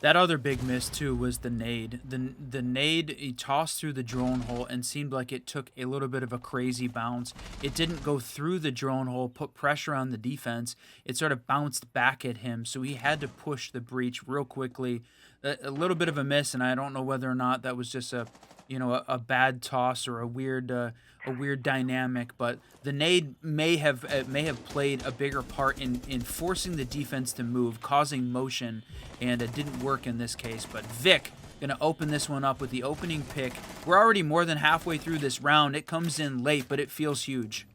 That other big miss, too, was the nade. The nade, he tossed through the drone hole and seemed like it took a little bit of a crazy bounce. It didn't go through the drone hole, put pressure on the defense. It sort of bounced back at him, so he had to push the breach real quickly. A little bit of a miss, and I don't know whether or not that was just a bad toss or a weird dynamic, but the nade may have played a bigger part in forcing the defense to move, causing motion, and it didn't work in this case. But Vic gonna open this one up with the opening pick. We're already more than halfway through this round. It comes in late, but it feels huge.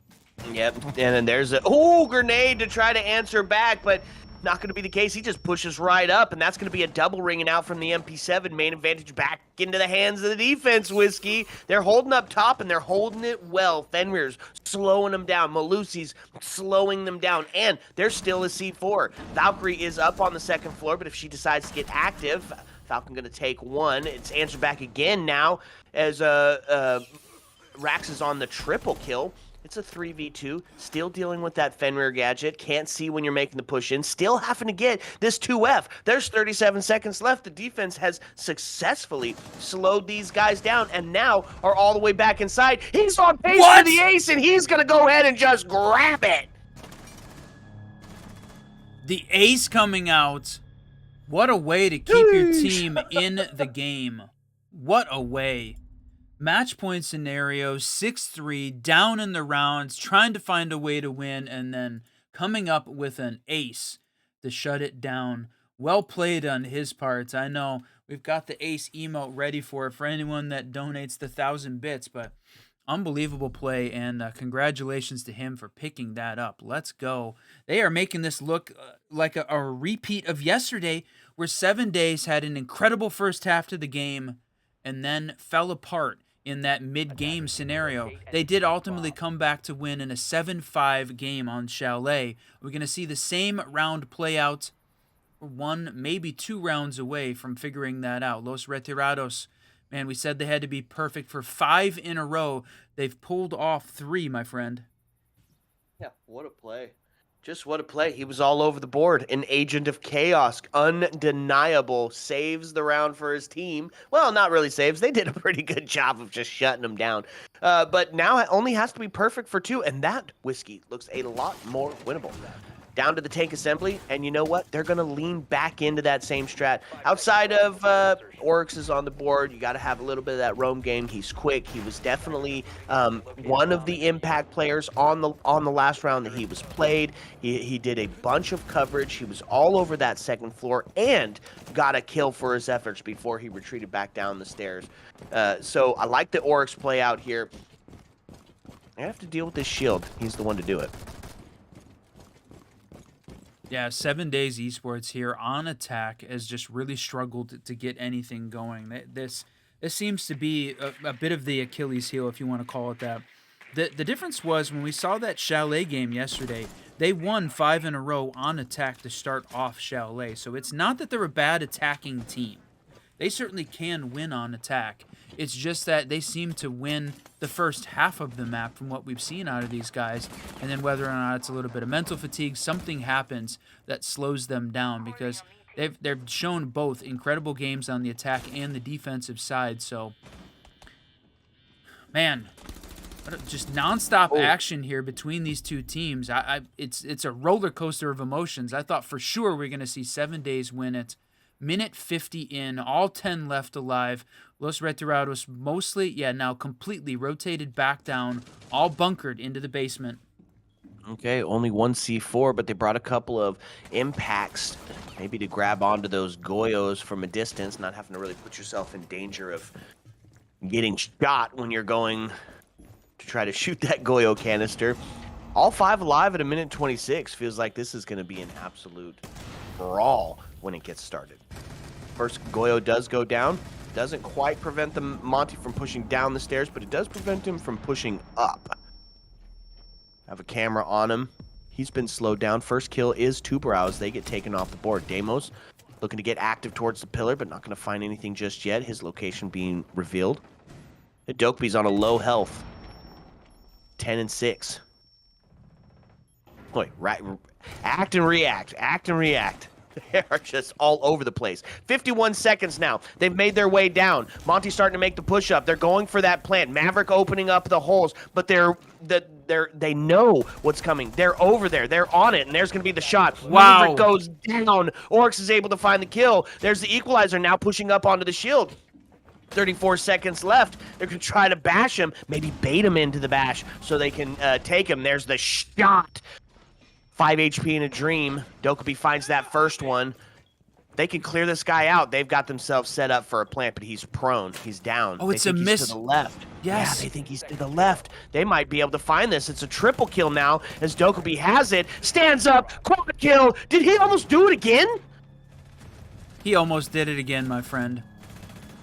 Yep, and then there's a grenade to try to answer back, but not going to be the case. He just pushes right up, and that's going to be a double ringing out from the MP7. Main advantage back into the hands of the defense, Whiskey. They're holding up top, and they're holding it well. Fenrir's slowing them down. Malusi's slowing them down, and there's still a C4. Valkyrie is up on the second floor, but if she decides to get active, Falcon going to take one. It's answered back again now as Rax is on the triple kill. It's a 3v2, still dealing with that Fenrir gadget. Can't see when you're making the push in. Still having to get this 2F. There's 37 seconds left. The defense has successfully slowed these guys down and now are all the way back inside. He's on pace for the ace, and he's going to go ahead and just grab it. The ace coming out. What a way to keep your team in the game. What a way. Match point scenario, 6-3, down in the rounds, trying to find a way to win, and then coming up with an ace to shut it down. Well played on his parts. I know we've got the ace emote ready for anyone that donates the 1,000 bits, but unbelievable play, and congratulations to him for picking that up. Let's go. They are making this look like a repeat of yesterday, where 7 Days had an incredible first half to the game and then fell apart in that mid-game scenario. They did ultimately come back to win in a 7-5 game on Chalet. We're going to see the same round play out. One, maybe 2 rounds away from figuring that out. Los Retirados, man, we said they had to be perfect for 5 in a row. They've pulled off 3, my friend. Yeah, what a play. Just what a play. He was all over the board. An agent of chaos. Undeniable. Saves the round for his team. Well, not really saves. They did a pretty good job of just shutting him down. But now it only has to be perfect for 2, and that Whiskey looks a lot more winnable. Down to the tank assembly, and you know what? They're going to lean back into that same strat. Outside of Oryx is on the board, you got to have a little bit of that roam game. He's quick. He was definitely one of the impact players on the last round that he was played. He did a bunch of coverage. He was all over that second floor and got a kill for his efforts before he retreated back down the stairs. So I like the Oryx play out here. I have to deal with this shield. He's the one to do it. Yeah, 7 Days Esports here on attack has just really struggled to get anything going. This seems to be a bit of the Achilles heel, if you want to call it that. The difference was when we saw that Chalet game yesterday, they won 5 in a row on attack to start off Chalet. So it's not that they're a bad attacking team. They certainly can win on attack. It's just that they seem to win the first half of the map from what we've seen out of these guys. And then whether or not it's a little bit of mental fatigue, something happens that slows them down because they've shown both incredible games on the attack and the defensive side. So, man, just nonstop action here between these two teams. It's a roller coaster of emotions. I thought for sure we're going to see 7 Days win it. Minute 50 in, all 10 left alive. Los Retirados mostly, now completely rotated back down, all bunkered into the basement. Okay, only one C4, but they brought a couple of impacts, maybe to grab onto those Goyos from a distance, not having to really put yourself in danger of getting shot when you're going to try to shoot that Goyo canister. All 5 alive at a minute 26. Feels like this is going to be an absolute brawl when it gets started. First Goyo does go down. Doesn't quite prevent the Monty from pushing down the stairs, but it does prevent him from pushing up. Have a camera on him. He's been slowed down. First kill is Tuberows. They get taken off the board. Demos looking to get active towards the pillar, but not going to find anything just yet. His location being revealed. Dokby's on a low health. 10 and 6. Wait, right, act and react. Act and react. They are just all over the place. 51 seconds now. They've made their way down. Monty's starting to make the push-up. They're going for that plant. Maverick opening up the holes, but they know what's coming. They're over there. They're on it, and there's going to be the shot. Wow. Maverick goes down. Oryx is able to find the kill. There's the equalizer now pushing up onto the shield. 34 seconds left. They're going to try to bash him, maybe bait him into the bash so they can take him. There's the shot. 5 HP in a dream. Dokby finds that first one. They can clear this guy out. They've got themselves set up for a plant, but he's prone. He's down. Oh, it's a miss. He's to the left. Yes. Yeah, they think he's to the left. They might be able to find this. It's a triple kill now as Dokby has it. Stands up. Quad kill. Did he almost do it again? He almost did it again, my friend.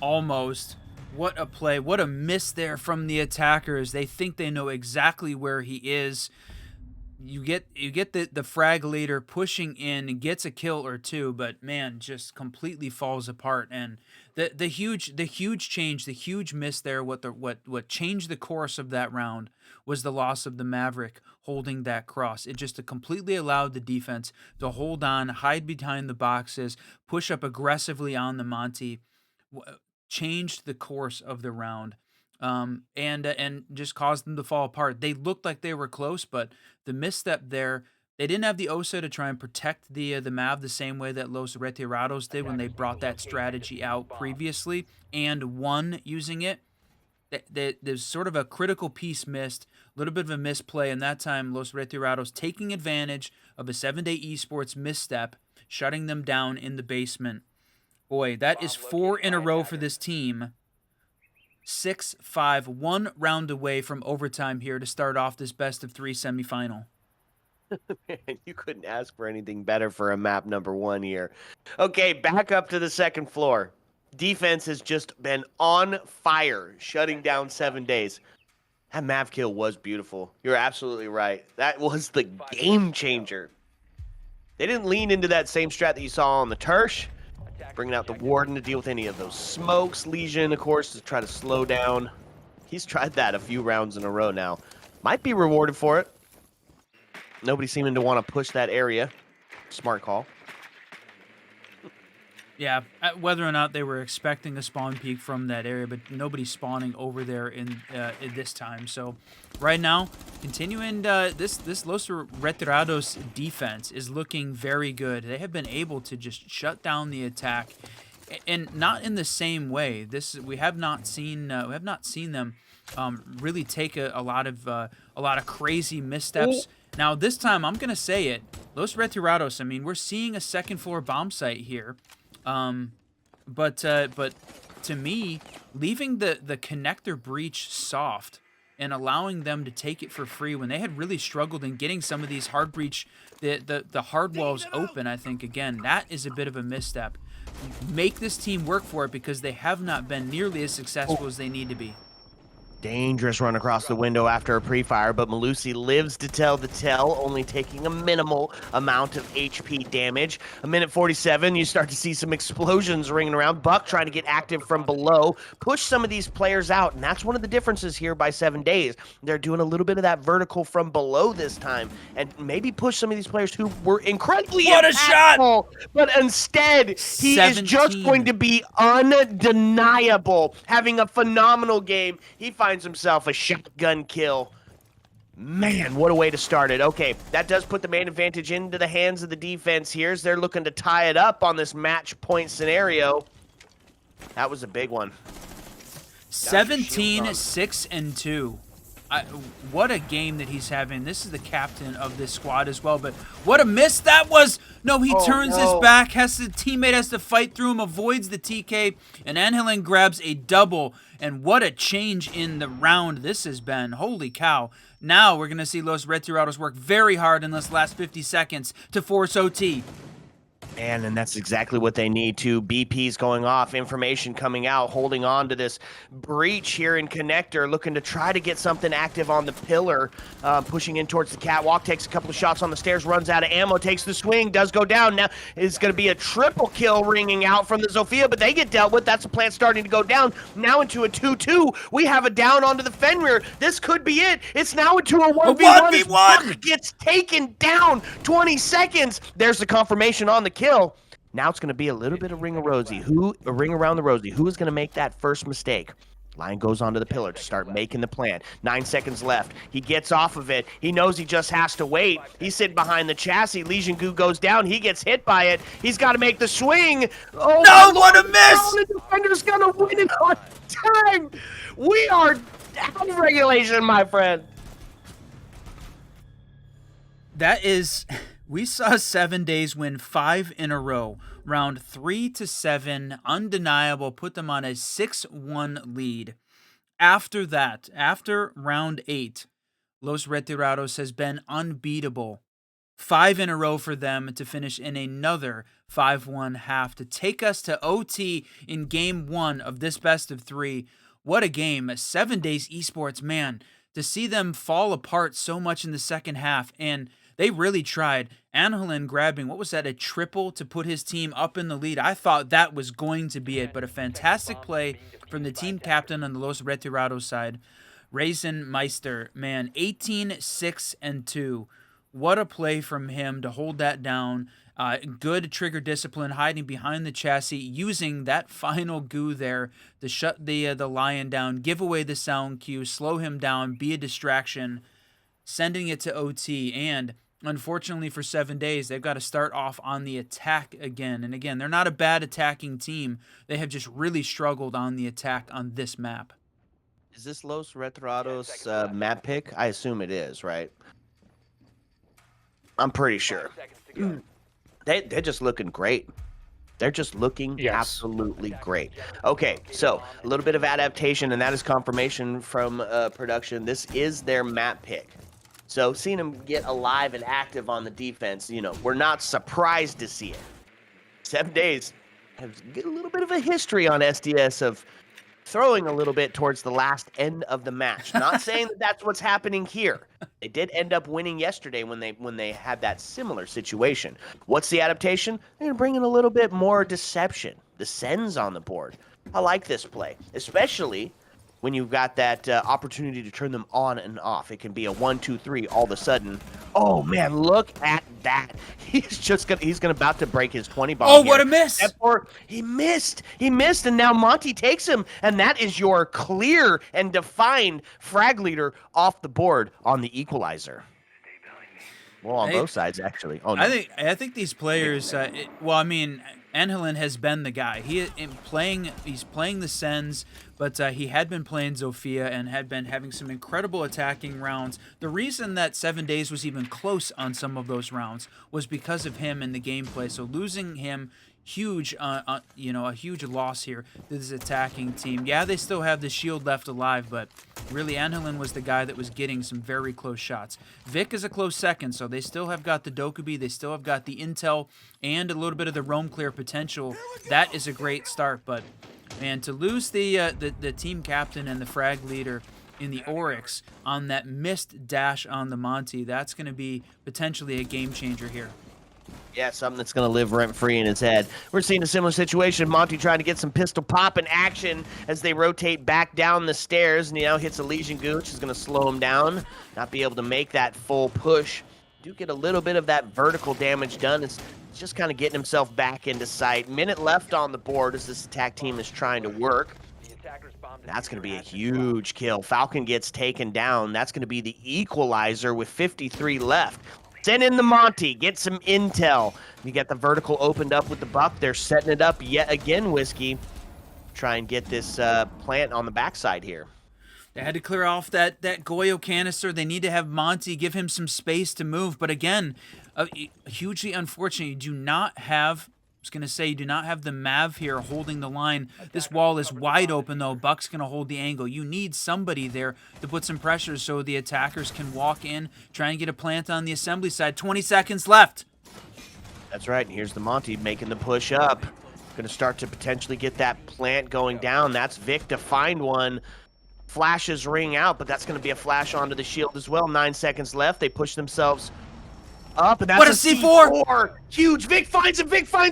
Almost. What a play. What a miss there from the attackers. They think they know exactly where he is. You get the frag leader pushing in and gets a kill or two, but man, just completely falls apart. And the huge change, the huge miss there, what changed the course of that round was the loss of the Maverick holding that cross. It just completely allowed the defense to hold on, hide behind the boxes, push up aggressively on the Monty, changed the course of the round. And just caused them to fall apart. They looked like they were close, but the misstep there, they didn't have the OSA to try and protect the Mav the same way that Los Retirados did when they brought that strategy out previously and won using it. There's sort of a critical piece missed, a little bit of a misplay, and that time Los Retirados taking advantage of a 7-day Esports misstep, shutting them down in the basement. Boy, that is 4 in a row for this team. 6-5, 1 round away from overtime here to start off this best-of-3 semifinal. Man, you couldn't ask for anything better for a map number 1 here. Okay, back up to the second floor. Defense has just been on fire, shutting down 7 days. That Mav kill was beautiful. You're absolutely right. That was the game changer. They didn't lean into that same strat that you saw on the Tersh. Bringing out the Warden to deal with any of those smokes. Legion, of course, to try to slow down. He's tried that a few rounds in a row now. Might be rewarded for it. Nobody seeming to want to push that area. Smart call. Yeah, whether or not they were expecting a spawn peak from that area, but nobody's spawning over there in this time. So right now, continuing this Los Retirados defense is looking very good. They have been able to just shut down the attack, and not in the same way. We have not seen them really take a lot of crazy missteps. Now this time, I'm gonna say it, Los Retirados. I mean, we're seeing a second floor bomb site here. But to me, leaving the connector breach soft and allowing them to take it for free when they had really struggled in getting some of these hard breach, the hard walls open, I think, again, that is a bit of a misstep. Make this team work for it because they have not been nearly as successful as they need to be. Dangerous run across the window after a pre-fire, but Malusi lives to tell the tale, only taking a minimal amount of HP damage. A minute 47, you start to see some explosions ringing around. Buck trying to get active from below, push some of these players out, and that's one of the differences here by 7 days. They're doing a little bit of that vertical from below this time, and maybe push some of these players who were incredibly What a shot! But instead, he 17. is just going to be undeniable, having a phenomenal game. He finds himself a shotgun kill. Man, what a way to start it. Okay, that does put the main advantage into the hands of the defense here as they're looking to tie it up on this match point scenario. That was a big one. 17, 6, and 2. What a game that he's having. This is the captain of this squad as well, but what a miss that was. No, he turns his back, teammate has to fight through him, avoids the TK, and Anhelen grabs a double, and what a change in the round this has been. Holy cow. Now we're going to see Los Retirados work very hard in this last 50 seconds to force OT. Man, and that's exactly what they need to. BP's going off, information coming out, holding on to this breach here in connector, looking to try to get something active on the pillar, pushing in towards the catwalk, takes a couple of shots on the stairs, runs out of ammo, takes the swing, does go down. Now it's going to be a triple kill ringing out from the Zofia, but they get dealt with. That's the plant starting to go down. Now into a 2-2. We have a down onto the Fenrir. This could be it. It's now into a 1v1. Buck gets taken down. 20 seconds. There's the confirmation on the kill. Now it's going to be a little bit of ring around the rosy. Who is going to make that first mistake? Lion goes onto the pillar to start making the plan. 9 seconds left. He gets off of it. He knows he just has to wait. He's sitting behind the chassis. Legion Goo goes down. He gets hit by it. He's got to make the swing. Oh, no, what a miss! The defender's going to win it on time. We are out of regulation, my friend. That is... We saw 7 days win 5 in a row. Round 3 to 7, undeniable, put them on a 6-1 lead. After that, after round 8, Los Retirados has been unbeatable. 5 in a row for them to finish in another 5-1 half to take us to OT in game 1 of this best of 3. What a game. 7 days esports, man. To see them fall apart so much in the second half, and they really tried. Anhelen grabbing, what was that, a triple to put his team up in the lead. I thought that was going to be it, but a fantastic play from the team captain on the Los Retirados side. Raisin Meister, man, 18, 6, and 2. What a play from him to hold that down. Good trigger discipline, hiding behind the chassis, using that final goo there to shut the Lion down, give away the sound cue, slow him down, be a distraction, sending it to OT, and unfortunately for 7 days, they've got to start off on the attack again. And again, they're not a bad attacking team. They have just really struggled on the attack on this map. Is this Los Retirados map pick? I assume it is, right? I'm pretty sure. They're just looking great. They're just looking absolutely great. Okay, so a little bit of adaptation, and that is confirmation from production. This is their map pick. So seeing them get alive and active on the defense, you know, we're not surprised to see it. 7 days has a little bit of a history on SDS of throwing a little bit towards the last end of the match. Not saying that that's what's happening here. They did end up winning yesterday when they had that similar situation. What's the adaptation? They're going to bring in a little bit more deception. The Sens on the board. I like this play, especially when you've got that opportunity to turn them on and off. It can be a 1, 2, 3 all of a sudden. Oh man, look at that. He's about to break his 20 bomb. Oh, what a miss. He missed, and now Monty takes him, and that is your clear and defined frag leader off the board on the equalizer. Well, on both sides, actually. Oh, no. I think these players. Anhelen has been the guy. He's playing the Sens, but he had been playing Zofia and had been having some incredible attacking rounds. The reason that 7 days was even close on some of those rounds was because of him in the gameplay. So losing him, huge, a huge loss here to this attacking team. Yeah, they still have the shield left alive, but really Anhelen was the guy that was getting some very close shots. Vic is a close second, so they still have got the Dokubi, they still have got the intel and a little bit of the roam clear potential. That is a great start, but man, to lose the team captain and the frag leader in the Oryx on that missed dash on the Monty, that's going to be potentially a game changer here. Yeah, something that's going to live rent-free in his head. We're seeing a similar situation. Monty trying to get some pistol pop in action as they rotate back down the stairs. And he now hits a Legion Goo, which is going to slow him down, not be able to make that full push. Do get a little bit of that vertical damage done. It's just kind of getting himself back into sight. Minute left on the board as this attack team is trying to work. That's going to be a huge kill. Falcon gets taken down. That's going to be the equalizer with 53 left. Send in the Monty. Get some intel. You get the vertical opened up with the buck. They're setting it up yet again, Whiskey. Try and get this plant on the backside here. They had to clear off that Goyo canister. They need to have Monty give him some space to move. But again, hugely unfortunate. You do not have, I was going to say, you do not have the Mav here holding the line. This wall is wide open, though. Buck's going to hold the angle. You need somebody there to put some pressure so the attackers can walk in, try and get a plant on the assembly side. 20 seconds left. That's right. And here's the Monty making the push up. Going to start to potentially get that plant going down. That's Vic to find one. Flashes ring out, but that's going to be a flash onto the shield as well. 9 seconds left. They push themselves up, and that's what a C4! Huge. Vic finds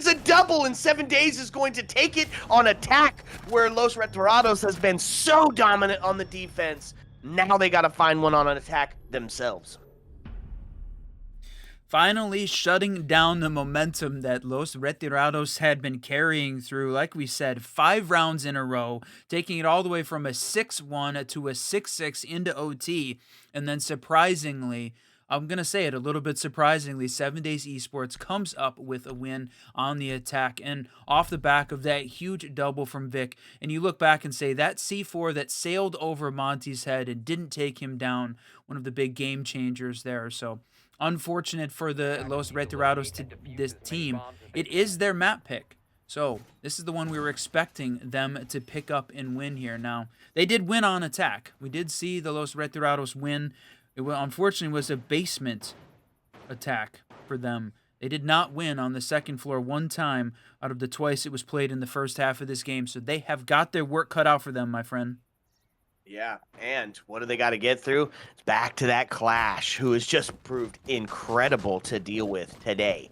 a double, and 7 days is going to take it on attack, where Los Retirados has been so dominant on the defense. Now they got to find one on an attack themselves. Finally shutting down the momentum that Los Retirados had been carrying through, like we said, 5 rounds in a row, taking it all the way from a 6-1 to a 6-6 into OT, and then surprisingly, I'm going to say it a little bit surprisingly, 7 Days Esports comes up with a win on the attack, and off the back of that huge double from Vic, and you look back and say that C4 that sailed over Monty's head and didn't take him down, one of the big game changers there, so unfortunate for the Los Retirados this team. It is their map pick. So this is the one we were expecting them to pick up and win here. Now, they did win on attack. We did see the Los Retirados win. It unfortunately was a basement attack for them. They did not win on the second floor one time out of the twice it was played in the first half of this game. So they have got their work cut out for them, my friend. Yeah, and what do they got to get through? It's back to that Clash, who has just proved incredible to deal with today.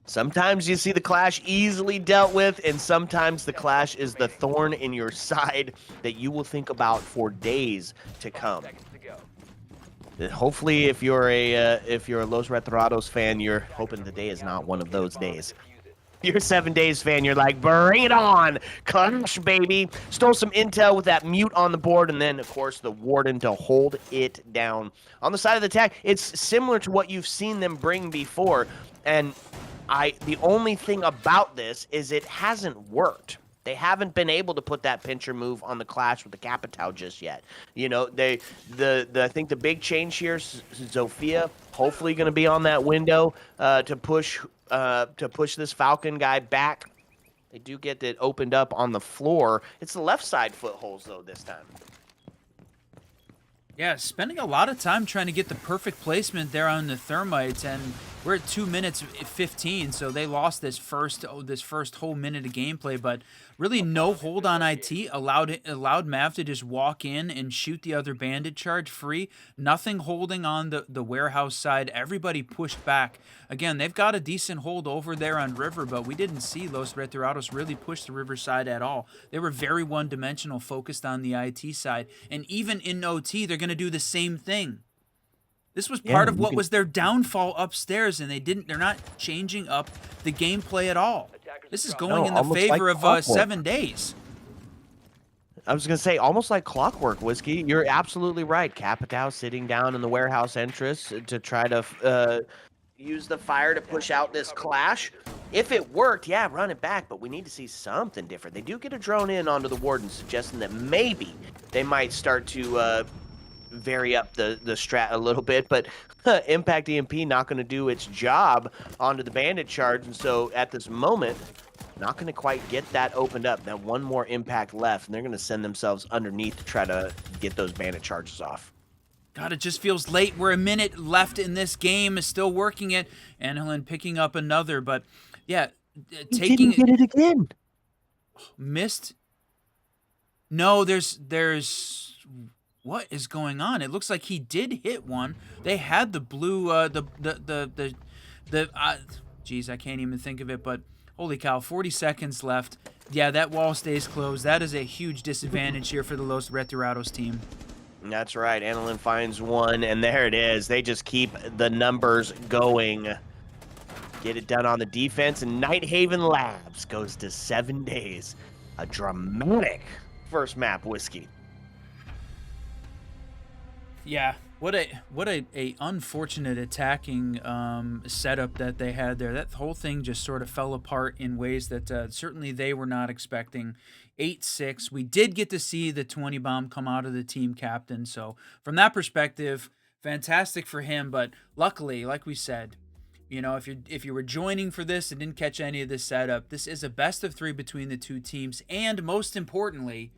Sometimes you see the Clash easily dealt with, and sometimes the Clash is the thorn in your side that you will think about for days to come. Hopefully, if you're a Los Retirados fan, you're hoping the day is not one of those days. You're a 7 Days fan, you're like, bring it on, Clash, baby. Stole some intel with that mute on the board, and then, of course, the Warden to hold it down. On the side of the attack, it's similar to what you've seen them bring before, and the only thing about this is it hasn't worked. They haven't been able to put that pincher move on the Clash with the Capitao just yet. You know, I think the big change here is Zofia, hopefully going to be on that window to push this Falcon guy back. They do get it opened up on the floor. It's the left side footholds, though, this time. Yeah, spending a lot of time trying to get the perfect placement there on the Thermites, and we're at 2 minutes 15, so they lost this first whole minute of gameplay, but really no hold on IT, allowed Mav to just walk in and shoot the other bandit charge free, nothing holding on the warehouse side, everybody pushed back. Again, they've got a decent hold over there on River, but we didn't see Los Retirados really push the River side at all. They were very one-dimensional, focused on the IT side, and even in OT, they're going to do the same thing. This was part of what was their downfall upstairs, and they're not changing up the gameplay at all. This is going in the favor of 7 Days. I was going to say, almost like clockwork, Whiskey. You're absolutely right. Capitao sitting down in the warehouse entrance to try to use the fire to push out this Clash. If it worked, yeah, run it back, but we need to see something different. They do get a drone in onto the Warden, suggesting that maybe they might start to vary up the strat a little bit, but Impact EMP not going to do its job onto the bandit charge, and so at this moment, not going to quite get that opened up. Now one more impact left, and they're going to send themselves underneath to try to get those bandit charges off. God, it just feels late. We're a minute left in this game, is still working it, and Helen picking up another, but yeah, taking didn't get it again. Missed. No, there's what is going on? It looks like he did hit one. They had the blue, geez, I can't even think of it, but holy cow, 40 seconds left. Yeah, that wall stays closed. That is a huge disadvantage here for the Los Retirados team. That's right. Annalyn finds one, and there it is. They just keep the numbers going. Get it done on the defense, and Nighthaven Labs goes to 7 days. A dramatic first map, Whiskey. Yeah, what a unfortunate attacking setup that they had there. That whole thing just sort of fell apart in ways that certainly they were not expecting. 8-6. We did get to see the 20 bomb come out of the team captain, so from that perspective, fantastic for him. But luckily, like we said, if you were joining for this and didn't catch any of this setup, this is a best of 3 between the two teams, and most importantly,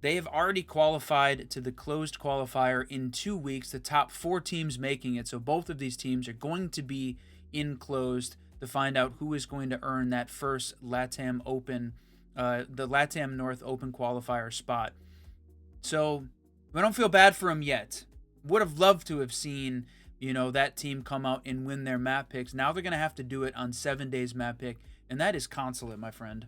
they have already qualified to the closed qualifier in 2 weeks, the top 4 teams making it. So both of these teams are going to be in closed to find out who is going to earn that first LATAM Open, the LATAM North Open qualifier spot. So I don't feel bad for them yet. Would have loved to have seen, that team come out and win their map picks. Now they're going to have to do it on 7 days map pick, and that is Consulate, my friend.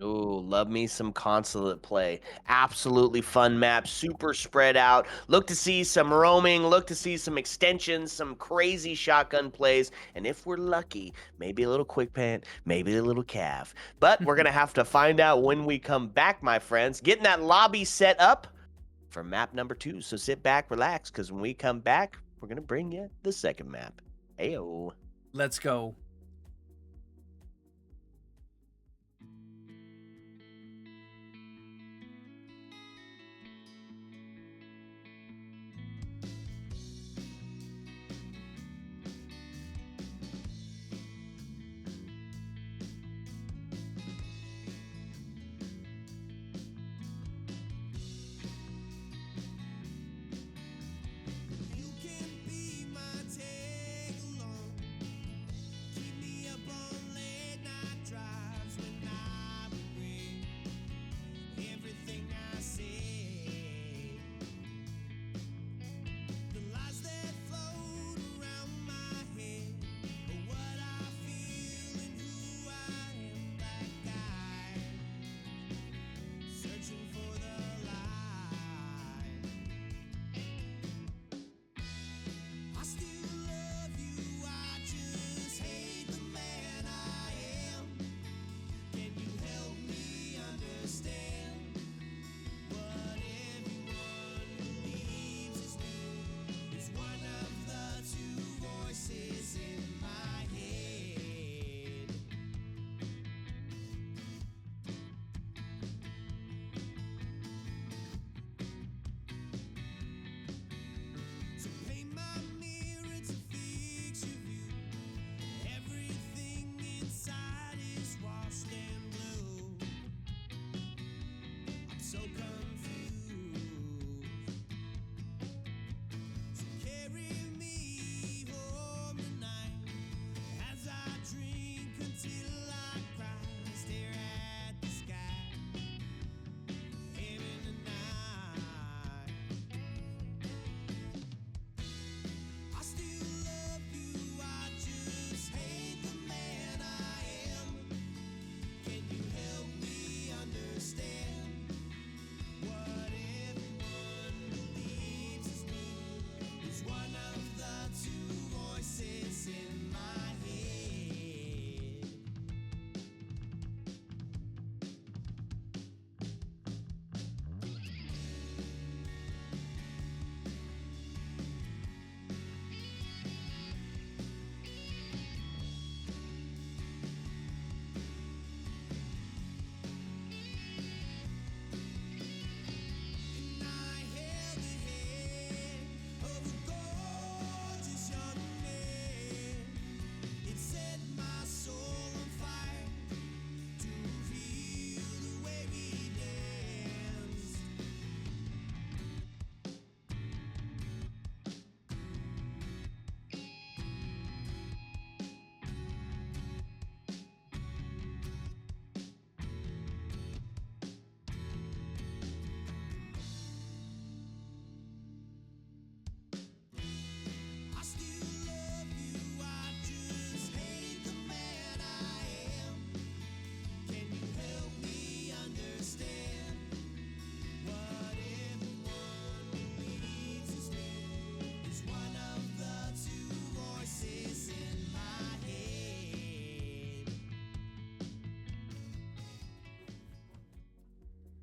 Ooh, love me some Consulate play. Absolutely fun map, super spread out. Look to see some roaming, look to see some extensions, some crazy shotgun plays, and if we're lucky, maybe a little quick pant, maybe a little calf. But we're going to have to find out when we come back, my friends. Getting that lobby set up for map number 2. So sit back, relax, because when we come back, we're going to bring you the second map. Ayo. Let's go.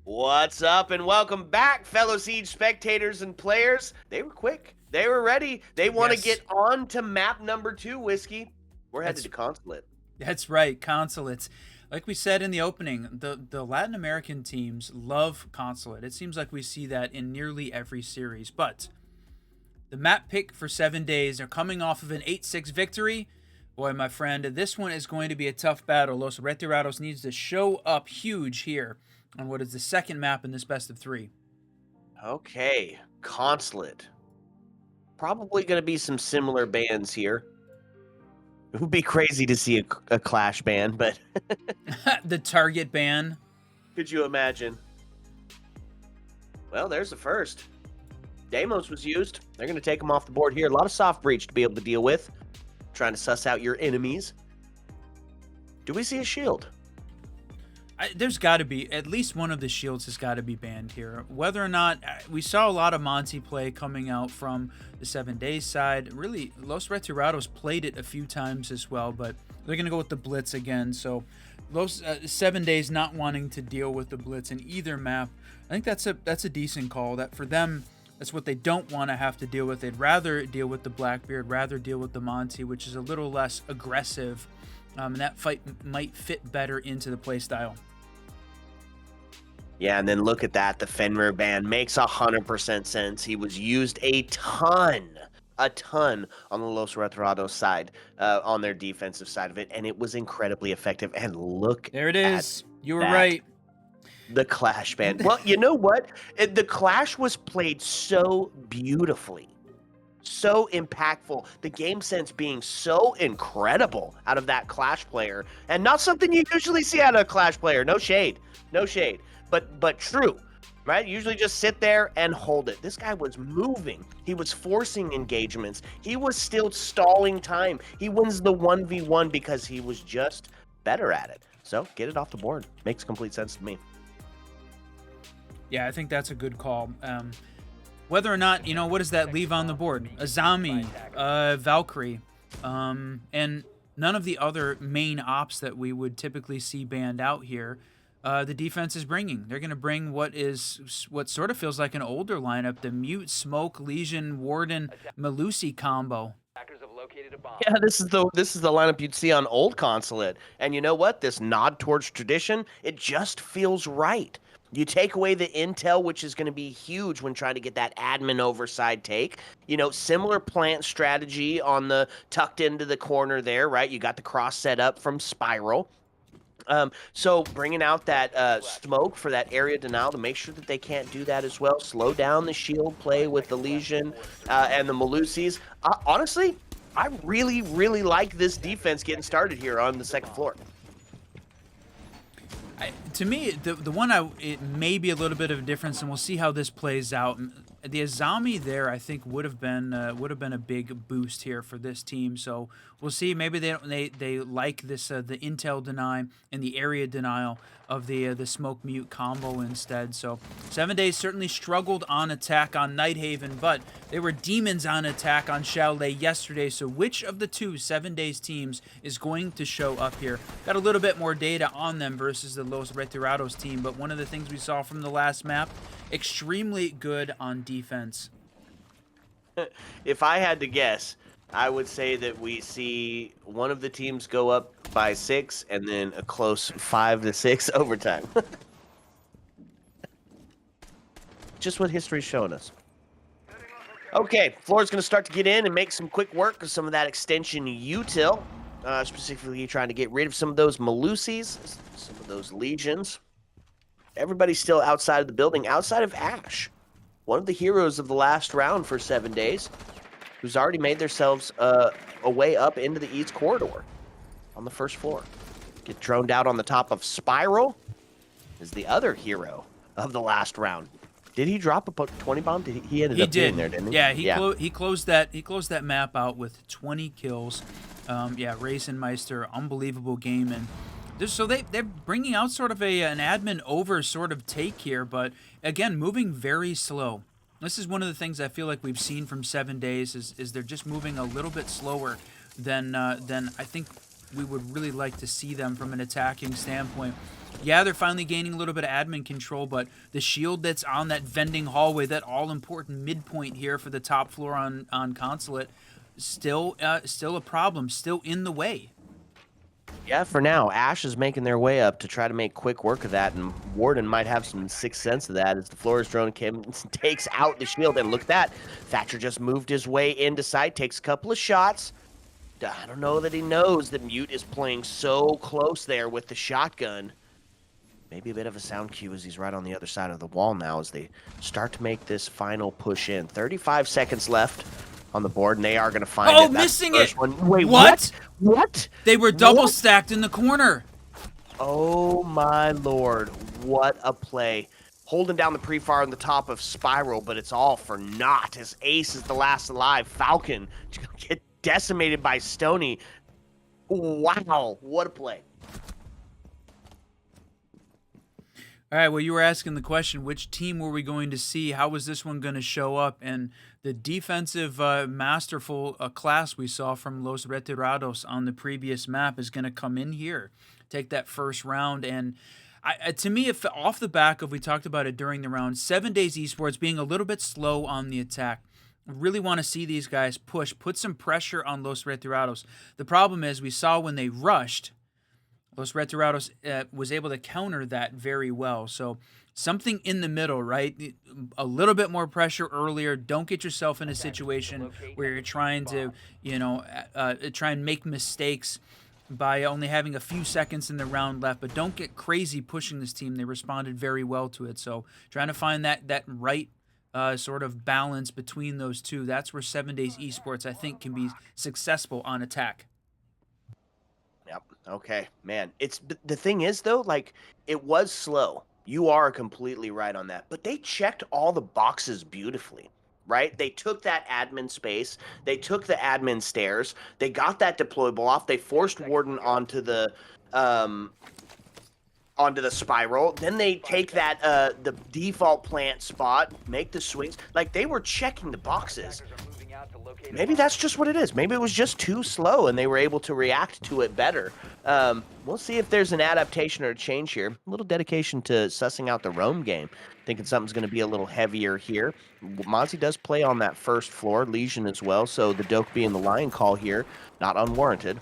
What's up, and welcome back, fellow Siege spectators and players. They were quick. They were ready. They want to get on to map number 2, Whiskey. We're headed to Consulate. That's right, Consulates. Like we said in the opening, the Latin American teams love Consulate. It seems like we see that in nearly every series. But the map pick for 7 days, they're coming off of an 8-6 victory. Boy, my friend, this one is going to be a tough battle. Los Retirados needs to show up huge here on what is the second map in this best of 3. Okay, Consulate. Probably going to be some similar bands here. It would be crazy to see a Clash ban, but... The target ban. Could you imagine? Well, there's the first. Deimos was used. They're going to take them off the board here. A lot of soft breach to be able to deal with. Trying to suss out your enemies. Do we see a shield? There's got to be, at least one of the shields has got to be banned here. Whether or not, we saw a lot of Monty play coming out from the 7 Days side. Really, Los Retirados played it a few times as well, but they're going to go with the Blitz again. So Los 7 Days not wanting to deal with the Blitz in either map. I think that's a decent call. That for them, that's what they don't want to have to deal with. They'd rather deal with the Blackbeard, rather deal with the Monty, which is a little less aggressive. And that fight might fit better into the playstyle. Yeah, and then look at that. The Fenrir ban makes 100% sense. He was used a ton on the Los Retirados side, on their defensive side of it, and it was incredibly effective. And look, there it is. You were right. The Clash ban. Well, you know what? The Clash was played so beautifully, so impactful. The game sense being so incredible out of that Clash player, and not something you usually see out of a Clash player. No shade, but true, right? Usually just sit there and hold it. This guy was moving. He was forcing engagements. He was still stalling time. He wins the 1v1 because he was just better at it. So get it off the board. Makes complete sense to me. Yeah, I think that's a good call. Whether or not, what does that leave on the board? Azami, Valkyrie, and none of the other main ops that we would typically see banned out here. The defense is bringing. They're going to bring what sort of feels like an older lineup, the Mute, Smoke, Legion, Warden, Melusi combo. Yeah, this is the lineup you'd see on old Consulate. And you know what? This nod towards tradition, it just feels right. You take away the intel, which is going to be huge when trying to get that admin overside take. Similar plant strategy on the tucked into the corner there, right? You got the cross set up from Spiral. So bringing out that smoke for that area denial to make sure that they can't do that as well. Slow down the shield play with the Legion and the Melusis. Honestly, I really, really like this defense getting started here on the second floor. To me, the one it may be a little bit of a difference, and we'll see how this plays out. The Azami there, I think, would have been a big boost here for this team. So we'll see. Maybe they like this the intel deny and the area denial of the smoke mute combo instead. So 7 Days certainly struggled on attack on Nighthaven, but they were demons on attack on Chalet yesterday. So which of the two 7 Days teams is going to show up here? Got a little bit more data on them versus the Los Retirados team, but one of the things we saw from the last map, extremely good on defense. If I had to guess, I would say that we see one of the teams go up by 6 and then a close 5-6 overtime. Just what history's showing us. Okay, Floor's going to start to get in and make some quick work of some of that extension util. Specifically trying to get rid of some of those Melusis, some of those Legions. Everybody's still outside of the building, outside of Ash, one of the heroes of the last round for 7 Days, who's already made themselves a way up into the East Corridor on the first floor. Get droned out on the top of Spiral is the other hero of the last round. Did he drop a 20 bomb? He ended up being there, didn't he? Yeah, he closed that map out with 20 kills. Raisinmeister, unbelievable game, and so they're bringing out sort of an admin over sort of take here, but again, moving very slow. This is one of the things I feel like we've seen from 7 Days is they're just moving a little bit slower than I think we would really like to see them from an attacking standpoint. Yeah, they're finally gaining a little bit of admin control, but the shield that's on that vending hallway, that all-important midpoint here for the top floor on Consulate, still a problem, still in the way. Yeah, for now, Ash is making their way up to try to make quick work of that, and Warden might have some sixth sense of that as the Flores drone takes out the shield. And look at that. Thatcher just moved his way into sight, takes a couple of shots. I don't know that he knows that Mute is playing so close there with the shotgun. Maybe a bit of a sound cue as he's right on the other side of the wall now as they start to make this final push in. 35 seconds left on the board, and they are going to find it. Oh, missing it! Wait, what? What? They were double stacked in the corner. Oh, my Lord. What a play. Holding down the pre-fire on the top of Spiral, but it's all for naught as Ace is the last alive. Falcon get decimated by Stony. Wow, what a play. All right, well, you were asking the question, which team were we going to see? How was this one going to show up? And the defensive masterful class we saw from Los Retirados on the previous map is going to come in here, take that first round. And to me, if off the back of, we talked about it during the round, 7 Days Esports being a little bit slow on the attack. I really want to see these guys push, put some pressure on Los Retirados. The problem is we saw when they rushed, Los Retirados was able to counter that very well. So something in the middle, right? A little bit more pressure earlier. Don't get yourself in a situation where you're trying to, try and make mistakes by only having a few seconds in the round left. But don't get crazy pushing this team. They responded very well to it. So trying to find that right sort of balance between those two. That's where 7 Days Esports, I think, can be successful on attack. Yep. Okay, man. The thing is though, like, it was slow. You are completely right on that. But they checked all the boxes beautifully, right? They took that admin space, they took the admin stairs, they got that deployable off, they forced Warden onto the spiral. Then they take that the default plant spot, make the swings. Like, they were checking the boxes. Maybe that's just what it is. Maybe it was just too slow and they were able to react to it better. We'll see if there's an adaptation or a change here. A little dedication to sussing out the roam game. Thinking something's going to be a little heavier here. Mozzie does play on that first floor, Legion as well, so the Doke being the line call here, not unwarranted.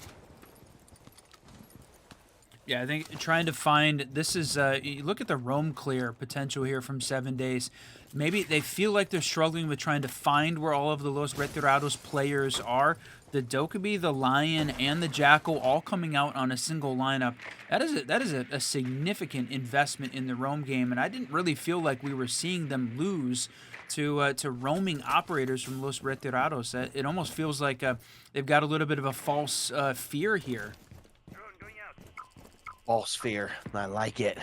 Yeah, I think trying to find, this is, you look at the roam clear potential here from 7 Days. Maybe they feel like they're struggling with trying to find where all of the Los Retirados players are. The Dokkaebi, the Lion, and the Jackal all coming out on a single lineup. That is a significant investment in the roam game, and I didn't really feel like we were seeing them lose to roaming operators from Los Retirados. It almost feels like they've got a little bit of a false fear here. False fear. I like it.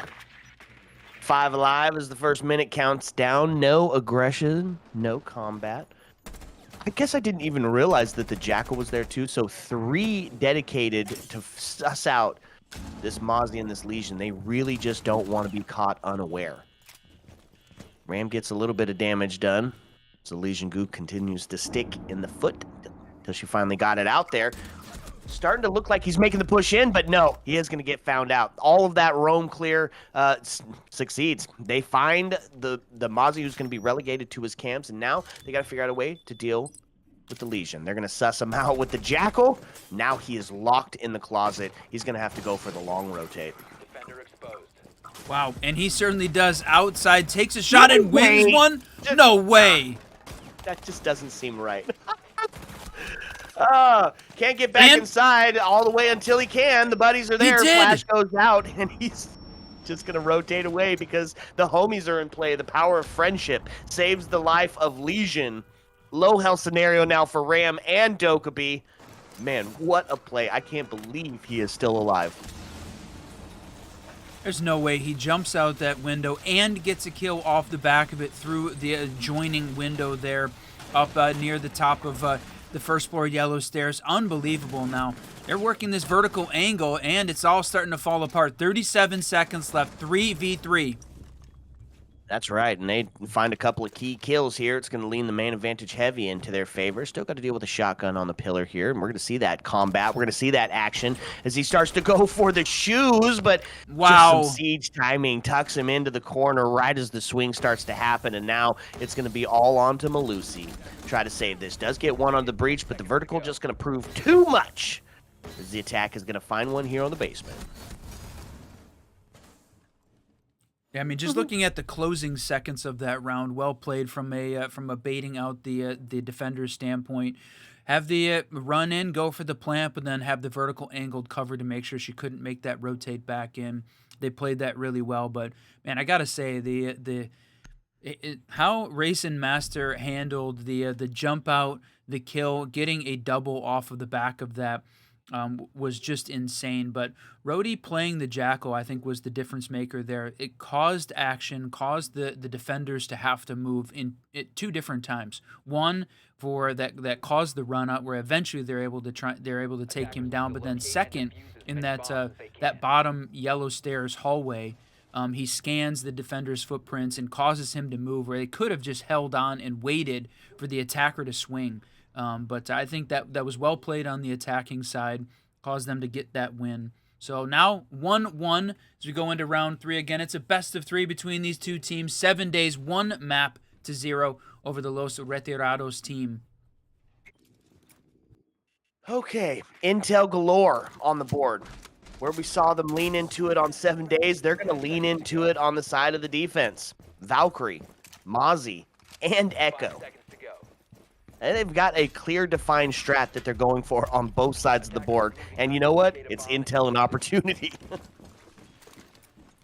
5 alive as the first minute counts down. No aggression, no combat. I guess I didn't even realize that the Jackal was there too. So 3 dedicated to suss out this Mozzie and this Legion. They really just don't want to be caught unaware. Ram gets a little bit of damage done. So Legion Goop continues to stick in the foot until she finally got it out there. Starting to look like he's making the push in, but no, he is going to get found out. All of that roam clear succeeds. They find the Mozzie who's going to be relegated to his camps, and now they got to figure out a way to deal with the Legion. They're going to suss him out with the Jackal. Now he is locked in the closet. He's going to have to go for the long rotate. Wow, and he certainly does. Outside, takes a shot and wins one? No way. That just doesn't seem right. Can't get back inside all the way until he can. The buddies are there. Flash goes out, and he's just going to rotate away because the homies are in play. The power of friendship saves the life of Legion. Low health scenario now for Ram and Dokkaebi. Man, what a play. I can't believe he is still alive. There's no way he jumps out that window and gets a kill off the back of it through the adjoining window there up near the top of the first floor yellow stairs. Unbelievable. Now they're working this vertical angle and it's all starting to fall apart. 37 seconds left. 3v3. That's right, and they find a couple of key kills here. It's going to lean the man advantage heavy into their favor. Still got to deal with a shotgun on the pillar here, and we're going to see that combat. We're going to see that action as he starts to go for the shoes, but just some Wow. siege timing tucks him into the corner right as the swing starts to happen, and now it's going to be all on to Malusi. Try to save this. Does get one on the breach, but the vertical just going to prove too much as the attack is going to find one here on the basement. Yeah, I mean, just looking at the closing seconds of that round, well played from a baiting out the defender's standpoint. Have the run in, go for the plant, but then have the vertical angled cover to make sure she couldn't make that rotate back in. They played that really well, but man, I gotta say how Racing Master handled the jump out, the kill, getting a double off of the back of that. Was just insane. But Rhodey playing the Jackal, I think, was the difference maker there. It caused action, caused the defenders to have to move in at two different times. One for that caused the run up, where eventually they're able to take him down. But then second, in that bottom yellow stairs hallway. He scans the defender's footprints and causes him to move, where they could have just held on and waited for the attacker to swing. But I think that was well played on the attacking side, caused them to get that win. So now 1-1 as we go into round 3 again. It's a best of 3 between these two teams. 7 days, 1 map to 0 over the Los Retirados team. Okay, intel galore on the board. Where we saw them lean into it on 7 days, they're going to lean into it on the side of the defense. Valkyrie, Mozzie, and Echo. And they've got a clear, defined strat that they're going for on both sides of the board. And you know what? It's intel and opportunity.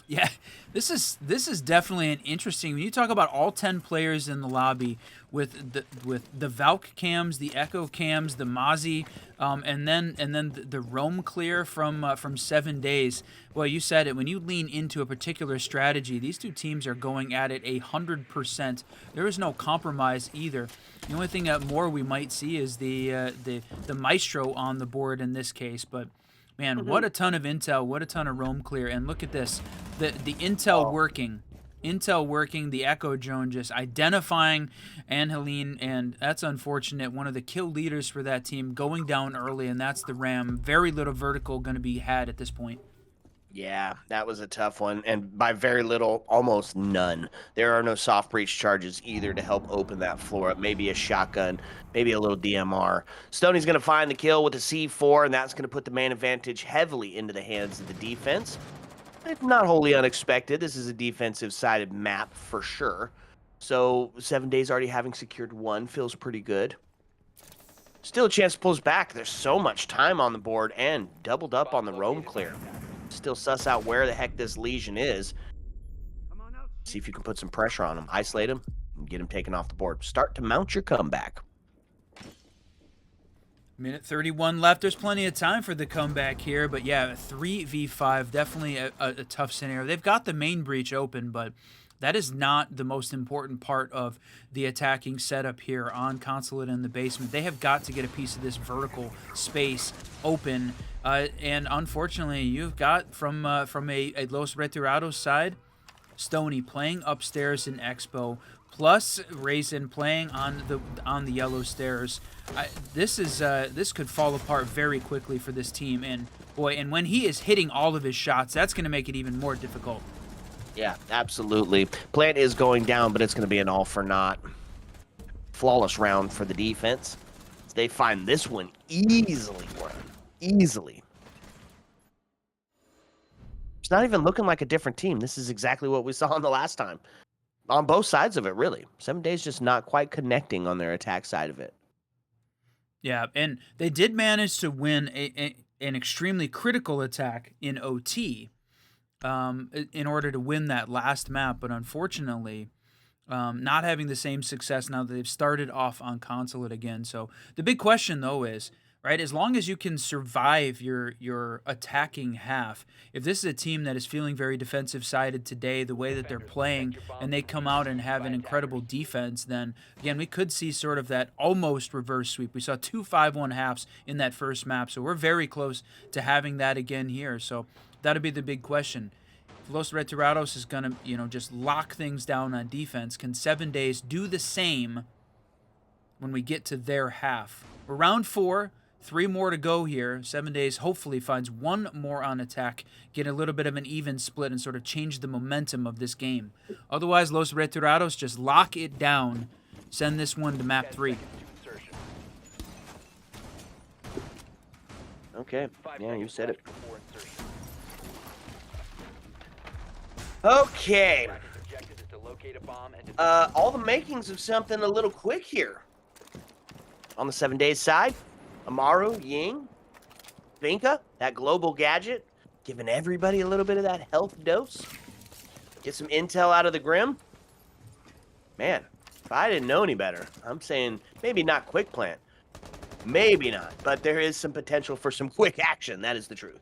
Yeah, this is definitely an interesting. When you talk about all 10 players in the lobby with the Valk cams, the Echo cams, the Mozzie, and then the roam clear from 7 days. Well, you said it. When you lean into a particular strategy, these two teams are going at it 100%. There is no compromise either. The only thing more we might see is the Maestro on the board in this case, but. Man, what a ton of intel, what a ton of roam clear, and look at this, the intel working, the Echo drone just identifying Angeline, and that's unfortunate. One of the kill leaders for that team going down early, and that's the Ram. Very little vertical going to be had at this point. Yeah, that was a tough one, and by very little, almost none. There are no soft breach charges either to help open that floor up. Maybe a shotgun, maybe a little DMR. Stoney's going to find the kill with a C4, and that's going to put the man advantage heavily into the hands of the defense. It's not wholly unexpected. This is a defensive-sided map for sure. So 7 days already having secured one feels pretty good. Still a chance to pull us back. There's so much time on the board and doubled up on the roam clear. Still suss out where the heck this Legion is. See if you can put some pressure on him. Isolate him and get him taken off the board. Start to mount your comeback. Minute 31 left. There's plenty of time for the comeback here, but yeah, 3v5, definitely a tough scenario. They've got the main breach open, but that is not the most important part of the attacking setup here on Consulate in the basement. They have got to get a piece of this vertical space open, and unfortunately, you've got from a Los Retirados side, Stoney playing upstairs in Expo, plus Raisin playing on the yellow stairs. This could fall apart very quickly for this team, and boy, and when he is hitting all of his shots, that's going to make it even more difficult. Yeah, absolutely. Plant is going down, but it's going to be an all for naught. Flawless round for the defense. They find this one easily, easily. It's not even looking like a different team. This is exactly what we saw on the last time. On both sides of it, really. 7 days just not quite connecting on their attack side of it. Yeah, and they did manage to win an extremely critical attack in OT. In order to win that last map, but unfortunately, not having the same success now that they've started off on Consulate again. So the big question, though, is, right, as long as you can survive your attacking half, if this is a team that is feeling very defensive-sided today, the way that they're playing, and they come out and have an incredible defense, then, again, we could see sort of that almost reverse sweep. We saw 2 5-1 halves in that first map, so we're very close to having that again here. So that'll be the big question. Los Retirados is going to, just lock things down on defense, can 7 Days do the same when we get to their half? We're round 4, 3 more to go here. 7 Days hopefully finds one more on attack, get a little bit of an even split and sort of change the momentum of this game. Otherwise, Los Retirados just lock it down, send this one to map 3. Okay, yeah, you said it. Okay. All the makings of something a little quick here. On the 7 Days side, Amaru, Ying, Vinka, that global gadget, giving everybody a little bit of that health dose. Get some intel out of the Grim. Man, if I didn't know any better, I'm saying maybe not quick plant. Maybe not, but there is some potential for some quick action. That is the truth.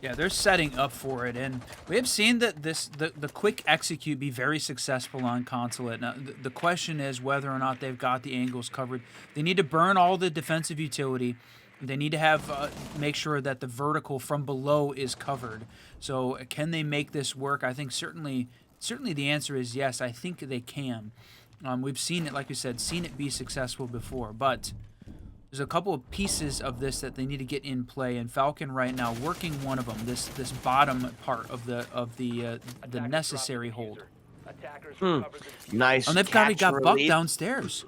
Yeah, they're setting up for it, and we have seen that the quick execute be very successful on Consulate. Now, the question is whether or not they've got the angles covered. They need to burn all the defensive utility. They need to have make sure that the vertical from below is covered. So, can they make this work? I think certainly the answer is yes. I think they can. We've seen it, like you said, seen it be successful before, but there's a couple of pieces of this that they need to get in play, and Falcon right now working one of them. This bottom part of the necessary hold. Nice. And they've got Buck downstairs.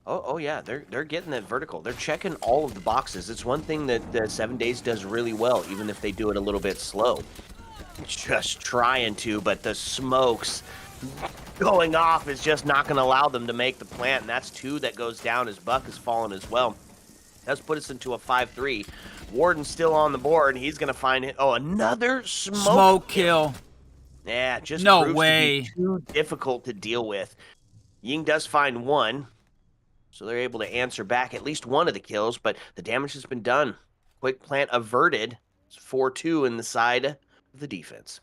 Oh yeah, they're getting that vertical. They're checking all of the boxes. It's one thing that the 7 Days does really well, even if they do it a little bit slow. Just trying to, but the smokes going off is just not going to allow them to make the plant, and that's 2 that goes down as Buck has fallen as well. That's put us into a 5-3. Warden's still on the board, and he's going to find it. Oh, another smoke kill. Yeah, just no way. To be too difficult to deal with. Ying does find 1, so they're able to answer back at least one of the kills, but the damage has been done. Quick plant averted. It's 4-2 in the side of the defense.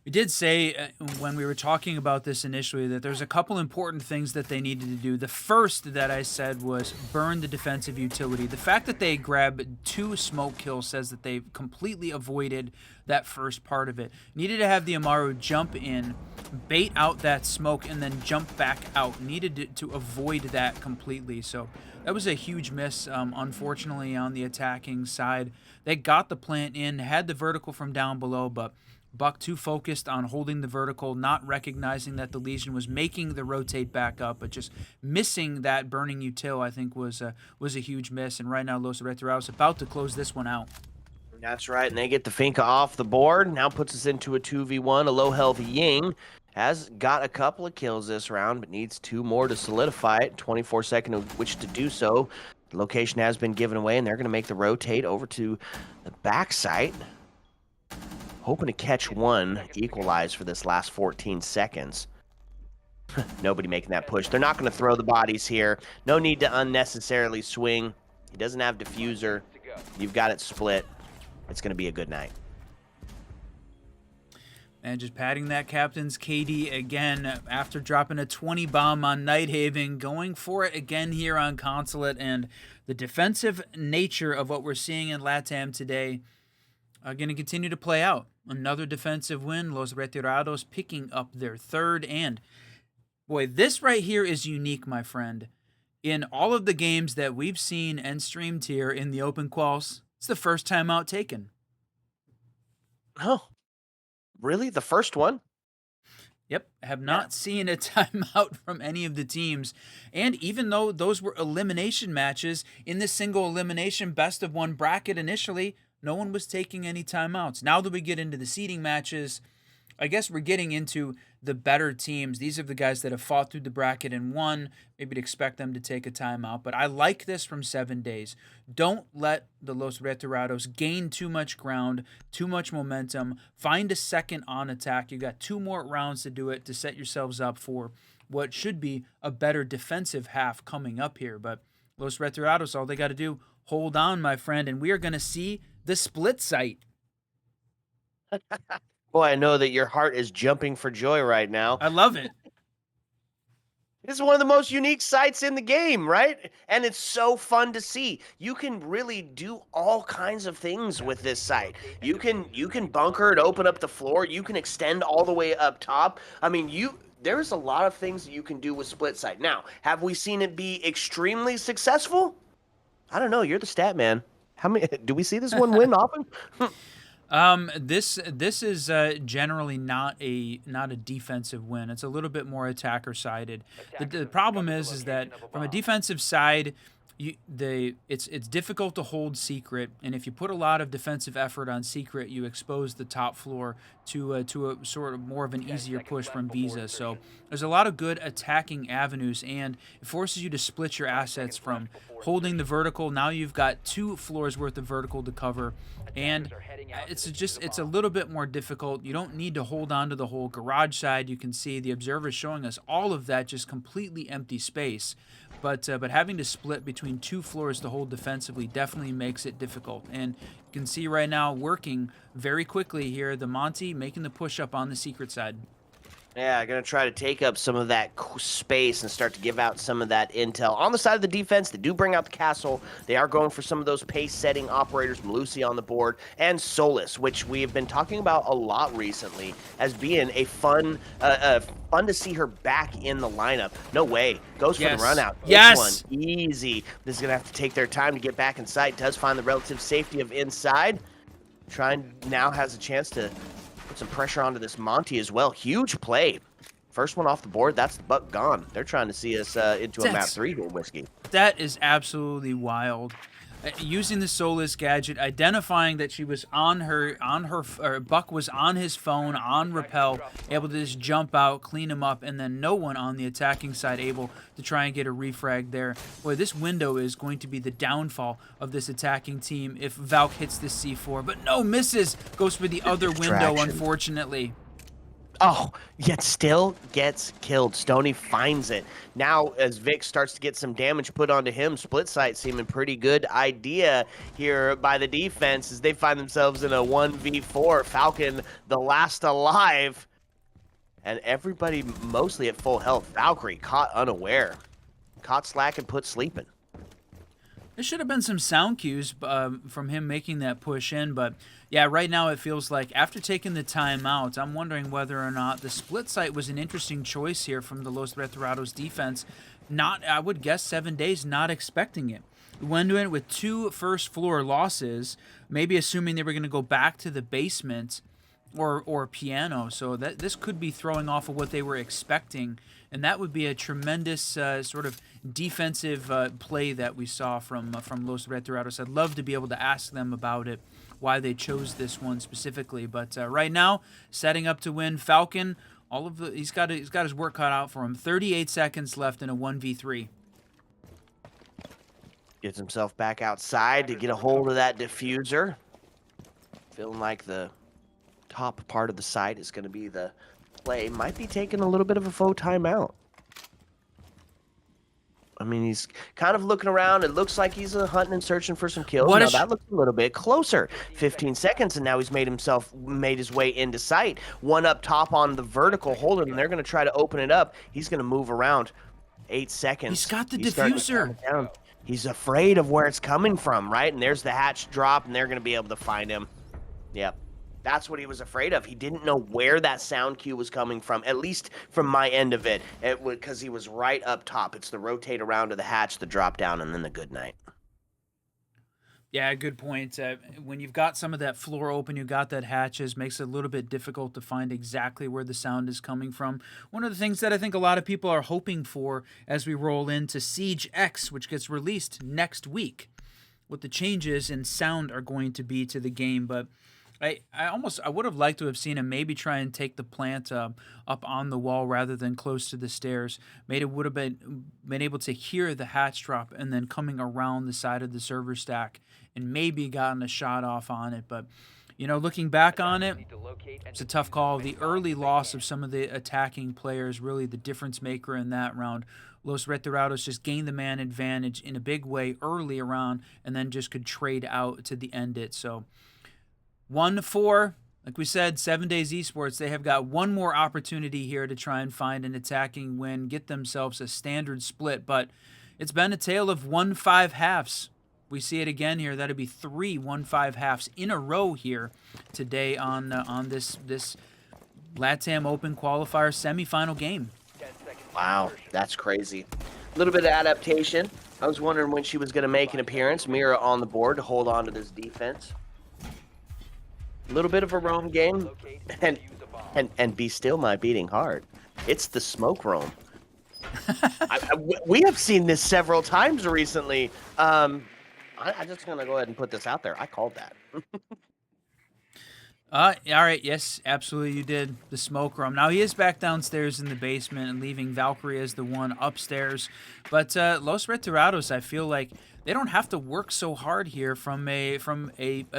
We did say when we were talking about this initially that there's a couple important things that they needed to do. The first that I said was burn the defensive utility. The fact that they grabbed 2 smoke kills says that they completely avoided that first part of it. Needed to have the Amaru jump in, bait out that smoke, and then jump back out. Needed to avoid that completely. So that was a huge miss, unfortunately, on the attacking side. They got the plant in, had the vertical from down below, but Buck too focused on holding the vertical, not recognizing that the Legion was making the rotate back up, but just missing that burning util, I think, was a huge miss. And right now, Los Retirados about to close this one out. That's right, and they get the Finka off the board. Now puts us into a 2v1. A low-health Ying has got a couple of kills this round, but needs 2 more to solidify it. 24 seconds of which to do so. The location has been given away, and they're going to make the rotate over to the backside. Hoping to catch 1 equalize for this last 14 seconds. Nobody making that push. They're not going to throw the bodies here. No need to unnecessarily swing. He doesn't have diffuser. You've got it split. It's going to be a good night. And just patting that captain's KD again after dropping a 20 bomb on Nighthaven, going for it again here on Consulate, and the defensive nature of what we're seeing in LATAM today are going to continue to play out. Another defensive win, Los Retirados picking up their 3rd, and boy, this right here is unique, my friend. In all of the games that we've seen and streamed here in the open quals, it's the first timeout taken. Oh, really? The first one? Yep, have not seen a timeout from any of the teams. And even though those were elimination matches in the single elimination best of 1 bracket initially, no one was taking any timeouts. Now that we get into the seeding matches, I guess we're getting into the better teams. These are the guys that have fought through the bracket and won. Maybe to expect them to take a timeout. But I like this from 7 Days. Don't let the Los Retirados gain too much ground, too much momentum. Find a second on attack. You got 2 more rounds to do it to set yourselves up for what should be a better defensive half coming up here. But Los Retirados, all they got to do, hold on, my friend, and we are going to see the split site. Boy, I know that your heart is jumping for joy right now. I love it. This is one of the most unique sites in the game, right? And it's so fun to see. You can really do all kinds of things with this site. You can bunker it, open up the floor, you can extend all the way up top. I mean, there's a lot of things that you can do with split site. Now, have we seen it be extremely successful? I don't know. You're the stat man. How many do we see this one win often? This is generally not a defensive win. It's a little bit more attacker sided. The problem is that from a defensive side, it's difficult to hold secret, and if you put a lot of defensive effort on secret, you expose the top floor to a sort of more of an easier push from Visa. So there's a lot of good attacking avenues, and it forces you to split your assets from holding the vertical. Now you've got 2 floors worth of vertical to cover, and it's a little bit more difficult. You don't need to hold on to the whole garage side. You can see the observers showing us all of that just completely empty space. But having to split between 2 floors to hold defensively definitely makes it difficult. And you can see right now working very quickly here, the Monty making the push up on the secret side. Yeah, going to try to take up some of that space and start to give out some of that intel. On the side of the defense, they do bring out the castle. They are going for some of those pace-setting operators, Malusi on the board, and Solus, which we have been talking about a lot recently as being a fun to see her back in the lineup. No way. Goes for the run out. Yes. One, easy. This is going to have to take their time to get back inside. Does find the relative safety of inside. Now has a chance to put some pressure onto this Monty as well. Huge play. First one off the board. That's the buck gone. They're trying to see us into a map 3 here, Whiskey. That is absolutely wild. Using the Solus gadget, identifying that she was or Buck was on his phone, on rappel, able to just jump out, clean him up, and then no one on the attacking side able to try and get a refrag there. Boy, this window is going to be the downfall of this attacking team if Valk hits the C4, but no, misses, goes for the other window, unfortunately. Oh, yet still gets killed. Stoney finds it. Now, as Vic starts to get some damage put onto him, split sight seeming pretty good idea here by the defense as they find themselves in a 1v4. Falcon, the last alive. And everybody mostly at full health. Valkyrie caught unaware. Caught slack and put sleeping. There should have been some sound cues from him making that push in, but yeah, right now it feels like after taking the time out, I'm wondering whether or not the split site was an interesting choice here from the Los Retirados defense. Not, I would guess 7 days, not expecting it. We went in with 2 first floor losses, maybe assuming they were going to go back to the basement or piano, so that this could be throwing off of what they were expecting, and that would be a tremendous sort of defensive play that we saw from Los Retirados. I'd love to be able to ask them about it, why they chose this one specifically, but right now, setting up to win. Falcon, he's got his work cut out for him. 38 seconds left in a 1v3. Gets himself back outside to get a hold of that diffuser. Feeling like the top part of the site is going to be the play. Might be taking a little bit of a faux timeout. I mean, he's kind of looking around. It looks like he's hunting and searching for some kills. Now that looks a little bit closer. 15 seconds, and now he's made his way into sight. One up top on the vertical holder, and they're going to try to open it up. He's going to move around. 8 seconds. He's got the diffuser. He's afraid of where it's coming from, right? And there's the hatch drop, and they're going to be able to find him. Yep. That's what he was afraid of. He didn't know where that sound cue was coming from, at least from my end of it, because he was right up top. It's the rotate around to the hatch, the drop down, and then the good night. Yeah, good point. When you've got some of that floor open, you got that hatches, makes it a little bit difficult to find exactly where the sound is coming from. One of the things that I think a lot of people are hoping for as we roll into Siege X, which gets released next week, what the changes in sound are going to be to the game, but I would have liked to have seen him maybe try and take the plant up on the wall rather than close to the stairs. Would have been able to hear the hatch drop and then coming around the side of the server stack and maybe gotten a shot off on it. But looking back on it, it's a tough call. The early loss of some of the attacking players really the difference maker in that round. Los Retirados just gained the man advantage in a big way early around and then just could trade out to the end it. So 1-4, Like we said, 7 Days Esports, they have got one more opportunity here to try and find an attacking win, get themselves a standard split, but it's been a tale of 1-5 halves. We see it again here. That'd be 3 1-5 halves in a row here today on this LATAM Open qualifier semifinal game. Wow, that's crazy. A little bit of adaptation. I was wondering when she was going to make an appearance. Mira on the board to hold on to this defense. A little bit of a roam game, and be still my beating heart. It's the smoke roam. We have seen this several times recently. I'm just going to go ahead and put this out there. I called that. All right, yes, absolutely you did. The smoke room. Now he is back downstairs in the basement and leaving Valkyrie as the one upstairs. But Los Retirados, I feel like they don't have to work so hard here from a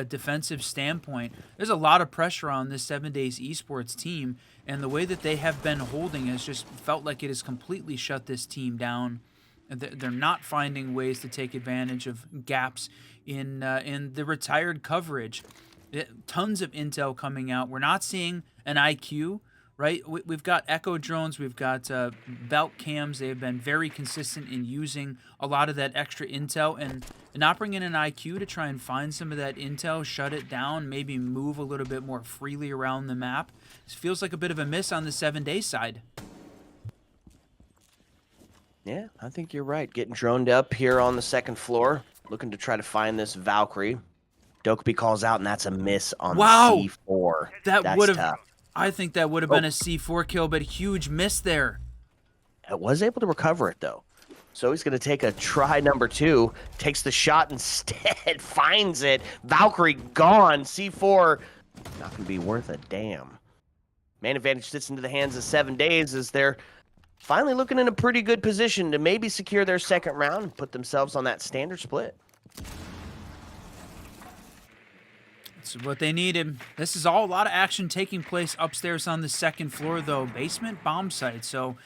defensive standpoint. There's a lot of pressure on this 7 Days Esports team, and the way that they have been holding has just felt like it has completely shut this team down. They're not finding ways to take advantage of gaps in the retired coverage. Tons of intel coming out. We're not seeing an IQ, right? We've got echo drones. We've got belt cams. They've been very consistent in using a lot of that extra intel and not bringing an IQ to try and find some of that intel, shut it down, maybe move a little bit more freely around the map. This feels like a bit of a miss on the 7 Day side. Yeah, I think you're right. Getting droned up here on the second floor, looking to try to find this Valkyrie. Dokkaebi calls out, and that's a miss on C4. That would have, tough. I think that would have been a C4 kill, but huge miss there. It was able to recover it, though. So he's going to take a try number 2, takes the shot instead, finds it. Valkyrie gone. C4 not going to be worth a damn. Man advantage sits into the hands of 7 Days as they're finally looking in a pretty good position to maybe secure their second round and put themselves on that standard split. That's what they needed. This is all a lot of action taking place upstairs on the second floor, though. Basement bomb site. So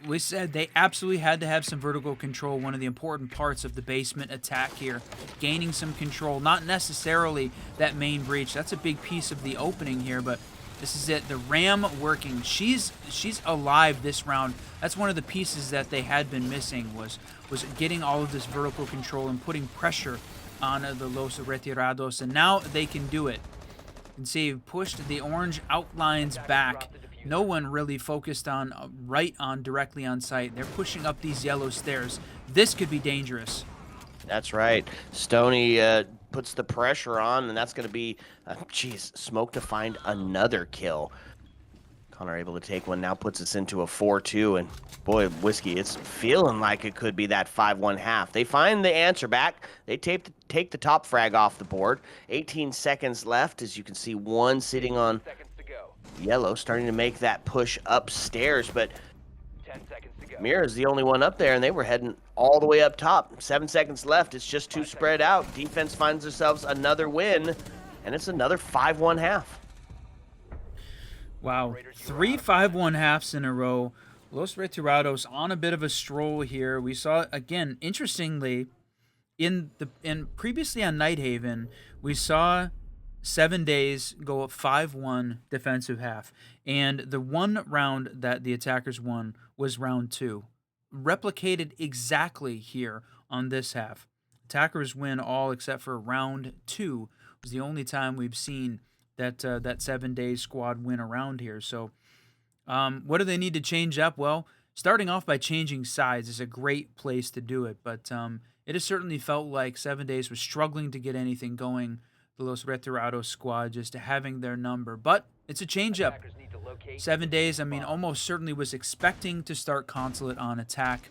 we said they absolutely had to have some vertical control. One of the important parts of the basement attack here. Gaining some control. Not necessarily that main breach. That's a big piece of the opening here, but this is it. The Ram working. She's alive this round. That's one of the pieces that they had been missing was getting all of this vertical control and putting pressure on the Los Retirados, and now they can do it. You can see pushed the orange outlines back. No one really focused on directly on site. They're pushing up these yellow stairs. This could be dangerous. That's right. Stoney puts the pressure on, and that's going to be, smoke to find another kill. Connor able to take one, now puts us into a 4-2, and boy, Whiskey, it's feeling like it could be that 5-1 half. They find the answer back. They take the top frag off the board. 18 seconds left, as you can see one sitting on yellow, starting to make that push upstairs, but 10 seconds to go. Mira's the only one up there, and they were heading all the way up top. 7 seconds left. It's just too spread out. Defense finds themselves another win, and it's another 5-1 half. Wow, 3 5-1 halves in a row. Los Retirados on a bit of a stroll here. We saw again, interestingly, in previously on Nighthaven, we saw 7 Days go up 5-1 defensive half, and the one round that the attackers won was round 2. Replicated exactly here on this half. Attackers win all except for round 2. It was the only time we've seen that 7 Days squad win around here. So what do they need to change up? Well, starting off by changing sides is a great place to do it, but it has certainly felt like 7 Days was struggling to get anything going, the Los Retirados squad, just having their number. But it's a change-up. 7 Days, I mean, almost certainly was expecting to start Consulate on attack.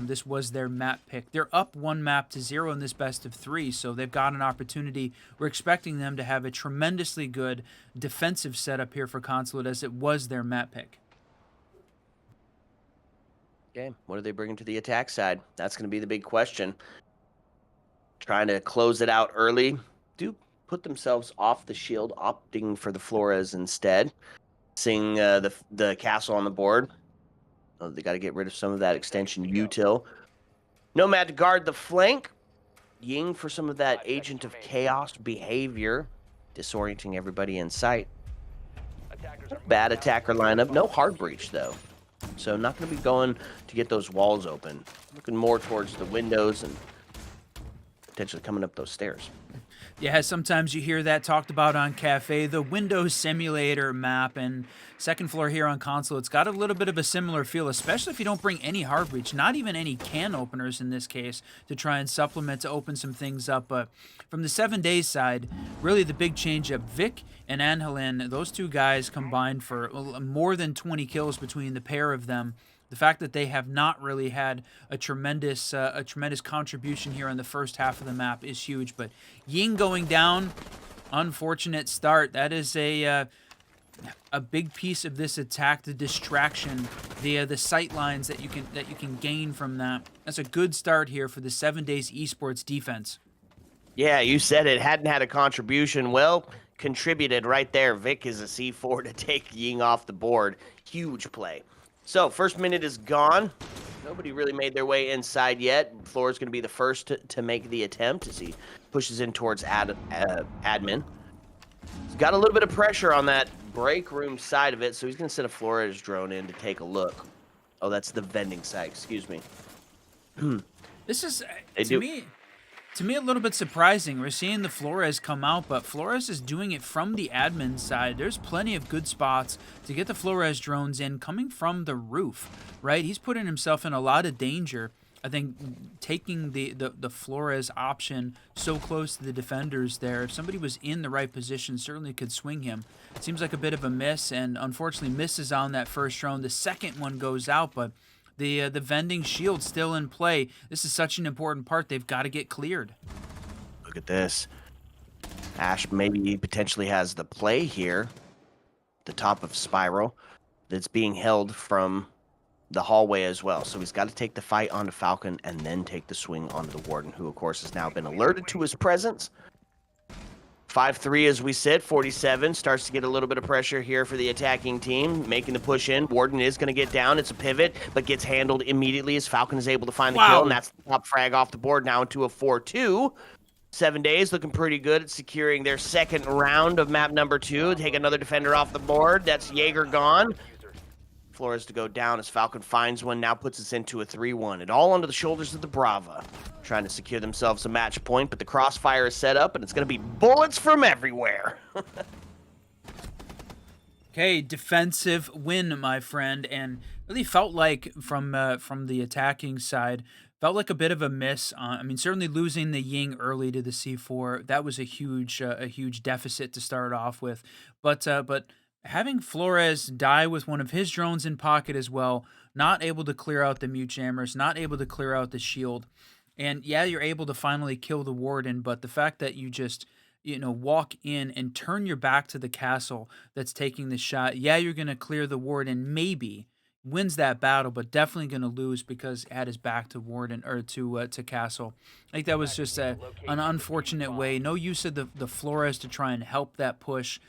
This was their map pick. They're up 1 map to 0 in this best of 3, so they've got an opportunity. We're expecting them to have a tremendously good defensive setup here for Consulate, as it was their map pick. Okay, what are they bringing to the attack side? That's going to be the big question. Trying to close it out early. Do put themselves off the shield, opting for the Flores instead. Seeing the castle on the board. Oh, they got to get rid of some of that extension util. Nomad to guard the flank. Ying for some of that agent of chaos behavior, disorienting everybody in sight. Bad attacker lineup. No hard breach, though. So not going to be going to get those walls open. Looking more towards the windows and potentially coming up those stairs. Yeah, sometimes you hear that talked about on Cafe, the Windows Simulator map, and second floor here on Consulate. It's got a little bit of a similar feel, especially if you don't bring any hard breach, not even any can openers in this case, to try and supplement to open some things up. But from the 7 days side, really the big change up, Vic and Angelin, those two guys combined for more than 20 kills between the pair of them. The fact that they have not really had a tremendous contribution here in the first half of the map is huge. But Ying going down, unfortunate start. That is a big piece of this attack, the distraction, the sight lines that you can gain from that. That's a good start here for the 7 days esports defense. Yeah, you said it. Hadn't had a contribution. Well, contributed right there. Vic is a C4 to take Ying off the board. Huge play. So, first minute is gone. Nobody really made their way inside yet. Floor is going to be the first to make the attempt as he pushes in towards admin. He's got a little bit of pressure on that break room side of it, so he's going to send a Flores drone in to take a look. Oh, that's the vending side. Excuse me. This is, to me, a little bit surprising. We're seeing the Flores come out, but Flores is doing it from the admin side. There's plenty of good spots to get the Flores drones in coming from the roof, right? He's putting himself in a lot of danger. I think taking the Flores option so close to the defenders there, if somebody was in the right position, certainly could swing him. It seems like a bit of a miss, and unfortunately misses on that first drone. The second one goes out, but the vending shield still in play. This is such an important part. They've got to get cleared. Look at this. Ash maybe potentially has the play here. The top of Spiral that's being held from the hallway as well. So he's got to take the fight onto Falcon and then take the swing onto the Warden, who of course has now been alerted to his presence. 5-3 as we sit. 47 starts to get a little bit of pressure here for the attacking team, making the push in. Warden is going to get down. It's a pivot, but gets handled immediately as Falcon is able to find the kill, and that's the top frag off the board now into a 4-2. 7 days looking pretty good at securing their second round of map number 2. Take another defender off the board. That's Jaeger gone. Flores to go down as Falcon finds one, now puts us into a 3-1. It all under the shoulders of the Brava, trying to secure themselves a match point, but the crossfire is set up, and it's going to be bullets from everywhere. Okay, defensive win, my friend, and really felt like from the attacking side, felt like a bit of a miss. I mean, certainly losing the Ying early to the C4, that was a huge deficit to start off with, but having Flores die with one of his drones in pocket as well, not able to clear out the mute jammers, not able to clear out the shield. And yeah, you're able to finally kill the Warden, but the fact that you just, walk in and turn your back to the castle that's taking the shot, yeah, you're going to clear the Warden, maybe wins that battle, but definitely going to lose because it had his back to Warden or to castle. I think that was just an unfortunate way. No use of the Flores to try and help that push.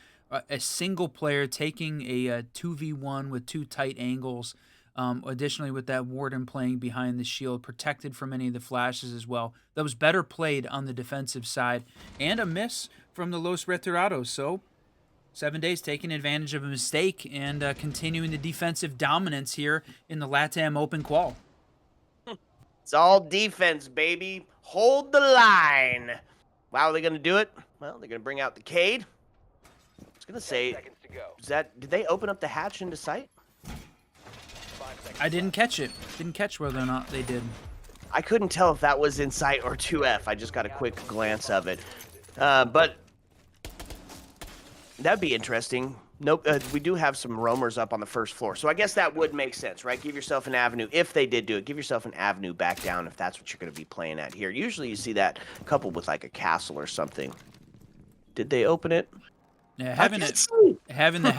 A single player taking a 2v1 with two tight angles. Additionally, with that Warden playing behind the shield, protected from any of the flashes as well. That was better played on the defensive side. And a miss from the Los Retirados. So, 7 days taking advantage of a mistake and continuing the defensive dominance here in the LATAM Open Qual. It's all defense, baby. Hold the line. How are they going to do it? Well, they're going to bring out the Cade. I was gonna say, did they open up the hatch into sight? I didn't catch it. Didn't catch whether or not they did. I couldn't tell if that was in sight or 2F. I just got a quick glance of it. But that'd be interesting. Nope, we do have some roamers up on the first floor. So I guess that would make sense, right? Give yourself an avenue. If they did do it, give yourself an avenue back down if that's what you're going to be playing at here. Usually you see that coupled with like a castle or something. Did they open it? Yeah, having the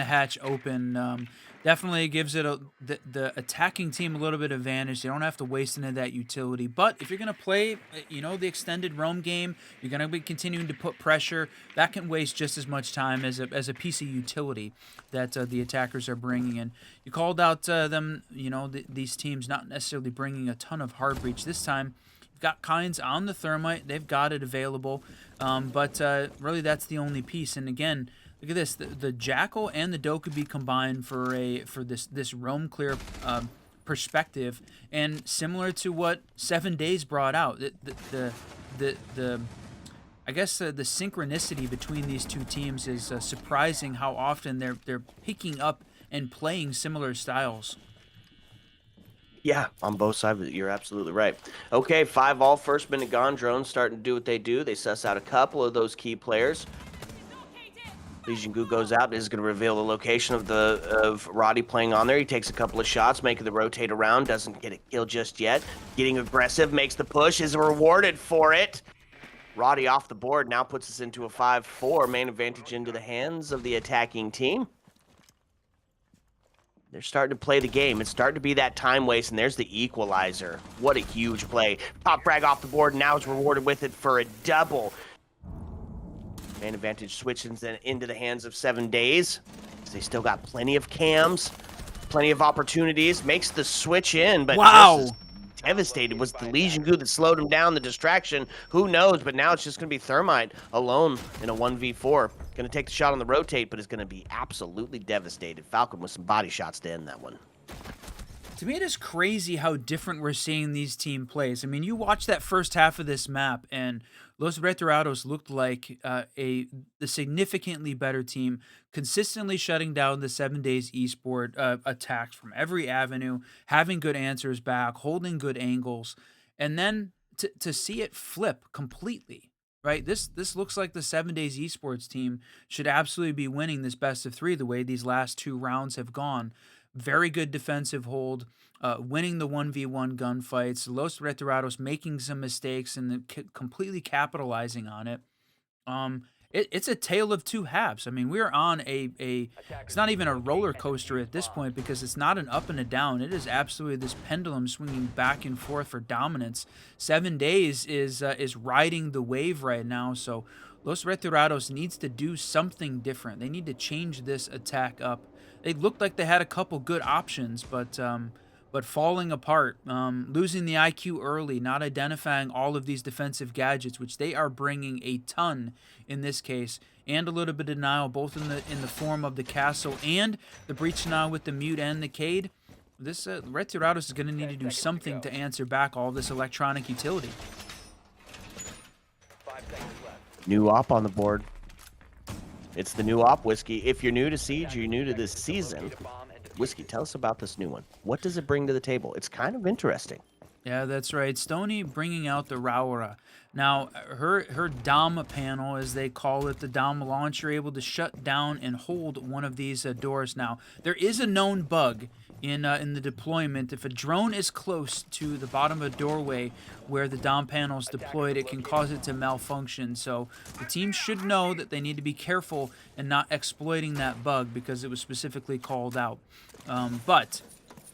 hatch open definitely gives it the attacking team a little bit of advantage. They don't have to waste any of that utility. But if you're gonna play, the extended roam game, you're gonna be continuing to put pressure. That can waste just as much time as a piece of utility that the attackers are bringing in. You called out them, these teams not necessarily bringing a ton of hard breach this time. Got Kynes on the thermite. They've got it available. But really that's the only piece. And again, Look at this. The Jackal and the Dokkaebi combined for this roam clear perspective, and similar to what 7 Days brought out. The I guess the synchronicity between these two teams is surprising. How often they're picking up and playing similar styles. Yeah, on both sides, you're absolutely right. Okay, 5-all, first minute gone. Drones starting to do what they do. They suss out a couple of those key players. Legion Gu goes out. This is going to reveal the location of Roddy playing on there. He takes a couple of shots, making the rotate around. Doesn't get a kill just yet. Getting aggressive, makes the push, is rewarded for it. Roddy off the board, now puts us into a 5-4. Main advantage into the hands of the attacking team. They're starting to play the game. It's starting to be that time waste, and there's the equalizer. What a huge play. Top frag off the board, now is rewarded with it for a double. Man advantage switches into the hands of 7 Days. They still got plenty of cams, plenty of opportunities. Makes the switch in, but wow. just as devastated was the Legion Gu that slowed him down, the distraction. Who knows, but now it's just going to be Thermite alone in a 1v4. Going to take the shot on the rotate, but is going to be absolutely devastated. Falcon with some body shots to end that one. To me, it is crazy how different we're seeing these team plays. I mean, you watch that first half of this map, and Los Retirados looked like the significantly better team, consistently shutting down the 7 Days esport attacks from every avenue, having good answers back, holding good angles, and then to see it flip completely. Right, this looks like the 7 Days esports team should absolutely be winning this best of 3 the way these last 2 rounds have gone. Very good defensive hold, winning the 1v1 gunfights. Los Retirados making some mistakes and then completely capitalizing on it. It's a tale of 2 halves. I mean, we're on it's not even a roller coaster at this point, because it's not an up and a down. It is absolutely this pendulum swinging back and forth for dominance. 7 Days is riding the wave right now, so Los Retirados needs to do something different. They need to change this attack up. They looked like they had a couple good options, but falling apart, losing the IQ early, not identifying all of these defensive gadgets, which they are bringing a ton in this case, and a little bit of denial, both in the form of the castle and the breach denial with the mute and the Cade. This Retirados is going to need to do something to answer back all this electronic utility. 5 seconds left. New op on the board. It's the new op, Whiskey. If you're new to Siege, you're new to this season. Whiskey, tell us about this new one. What does it bring to the table? It's kind of interesting. Yeah, that's right. Stony bringing out the Raura. Now, her Dom panel, as they call it, the Dom launcher, able to shut down and hold one of these doors. Now, there is a known bug in the deployment. If a drone is close to the bottom of a doorway where the Dom panel is deployed, it can cause it to malfunction. So the team should know that they need to be careful and not exploiting that bug, because it was specifically called out. But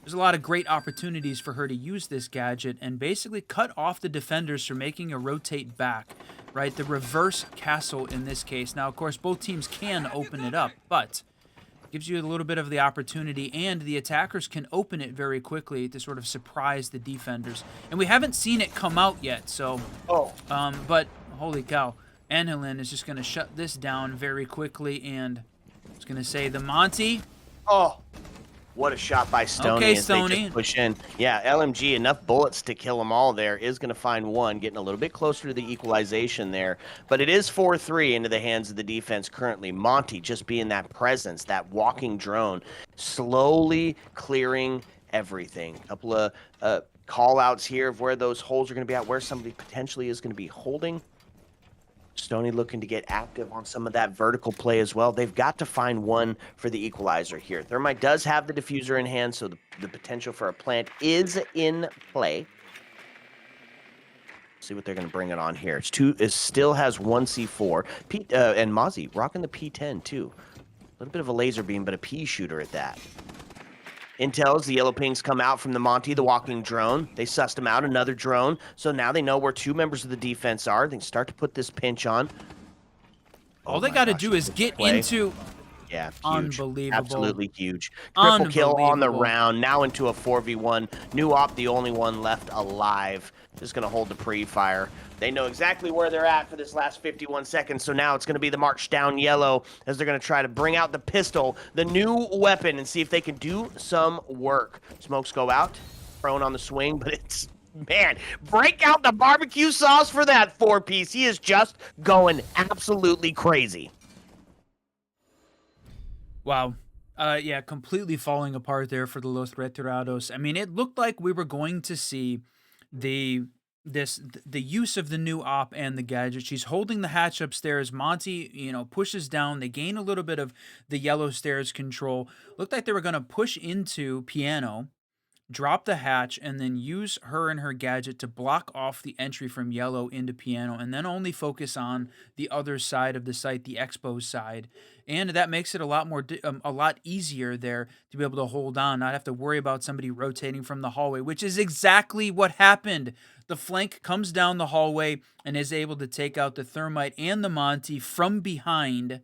there's a lot of great opportunities for her to use this gadget and basically cut off the defenders from making a rotate back, right? The reverse castle in this case. Now, of course, both teams can open it up, but gives you a little bit of the opportunity, and the attackers can open it very quickly to sort of surprise the defenders. And we haven't seen it come out yet, so... but, holy cow, Anhelin is just going to shut this down very quickly, and I was going to say the Monty... Oh, what a shot by Stoney. Okay, as Stoney. They just push in. Yeah, LMG, enough bullets to kill them all there. Is going to find one, getting a little bit closer to the equalization there. But it is 4-3 into the hands of the defense currently. Monty just being that presence, that walking drone, slowly clearing everything. A couple of call-outs here of where those holes are going to be at, where somebody potentially is going to be holding. Stoney looking to get active on some of that vertical play as well. They've got to find one for the equalizer here. Thermite does have the diffuser in hand, so the potential for a plant is in play. See what they're going to bring it on here. It still has 1 C4. And Mozzie rocking the P10 too. A little bit of a laser beam, but a pea shooter at that. Intels, the yellow pings come out from the Monty, the walking drone. They sussed him out, another drone. So now they know where 2 members of the defense are. They can start to put this pinch on. All they got to do is get into... Yeah, huge. Unbelievable. Absolutely huge. Triple kill on the Unbelievable. round, now into a 4v1. New op, the only one left alive. Just going to hold the pre-fire. They know exactly where they're at for this last 51 seconds, so now it's going to be the march down yellow as they're going to try to bring out the pistol, the new weapon, and see if they can do some work. Smokes go out, prone on the swing, but it's, man, break out the barbecue sauce for that 4-piece. He is just going absolutely crazy. Wow. Yeah, completely falling apart there for the Los Retirados. I mean, it looked like we were going to see the the use of the new op and the gadget. She's holding the hatch upstairs. Monty, pushes down. They gain a little bit of the yellow stairs control. Looked like they were going to push into piano, drop the hatch, and then use her and her gadget to block off the entry from yellow into piano, and then only focus on the other side of the site, the expo side. And that makes it a lot more a lot easier there to be able to hold on, not have to worry about somebody rotating from the hallway, which is exactly what happened. The flank comes down the hallway and is able to take out the thermite and the Monty from behind,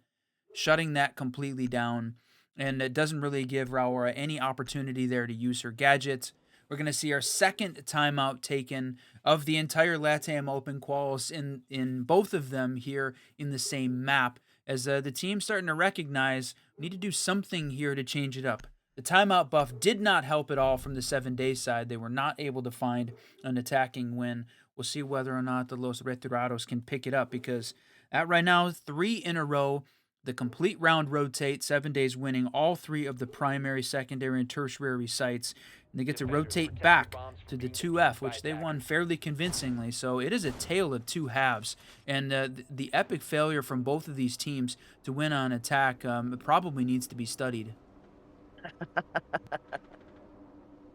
shutting that completely down. And it doesn't really give Raura any opportunity there to use her gadget. We're going to see our second timeout taken of the entire LATAM Open quals in both of them here in the same map, as the team's starting to recognize we need to do something here to change it up. The timeout buff did not help at all from the 7-day side. They were not able to find an attacking win. We'll see whether or not the Los Retirados can pick it up, because at right now, 3 in a row, the complete round rotate, 7 days winning all 3 of the primary, secondary, and tertiary sites. And they get to rotate back to the 2F, which they won fairly convincingly. So it is a tale of two halves. And the epic failure from both of these teams to win on attack probably needs to be studied.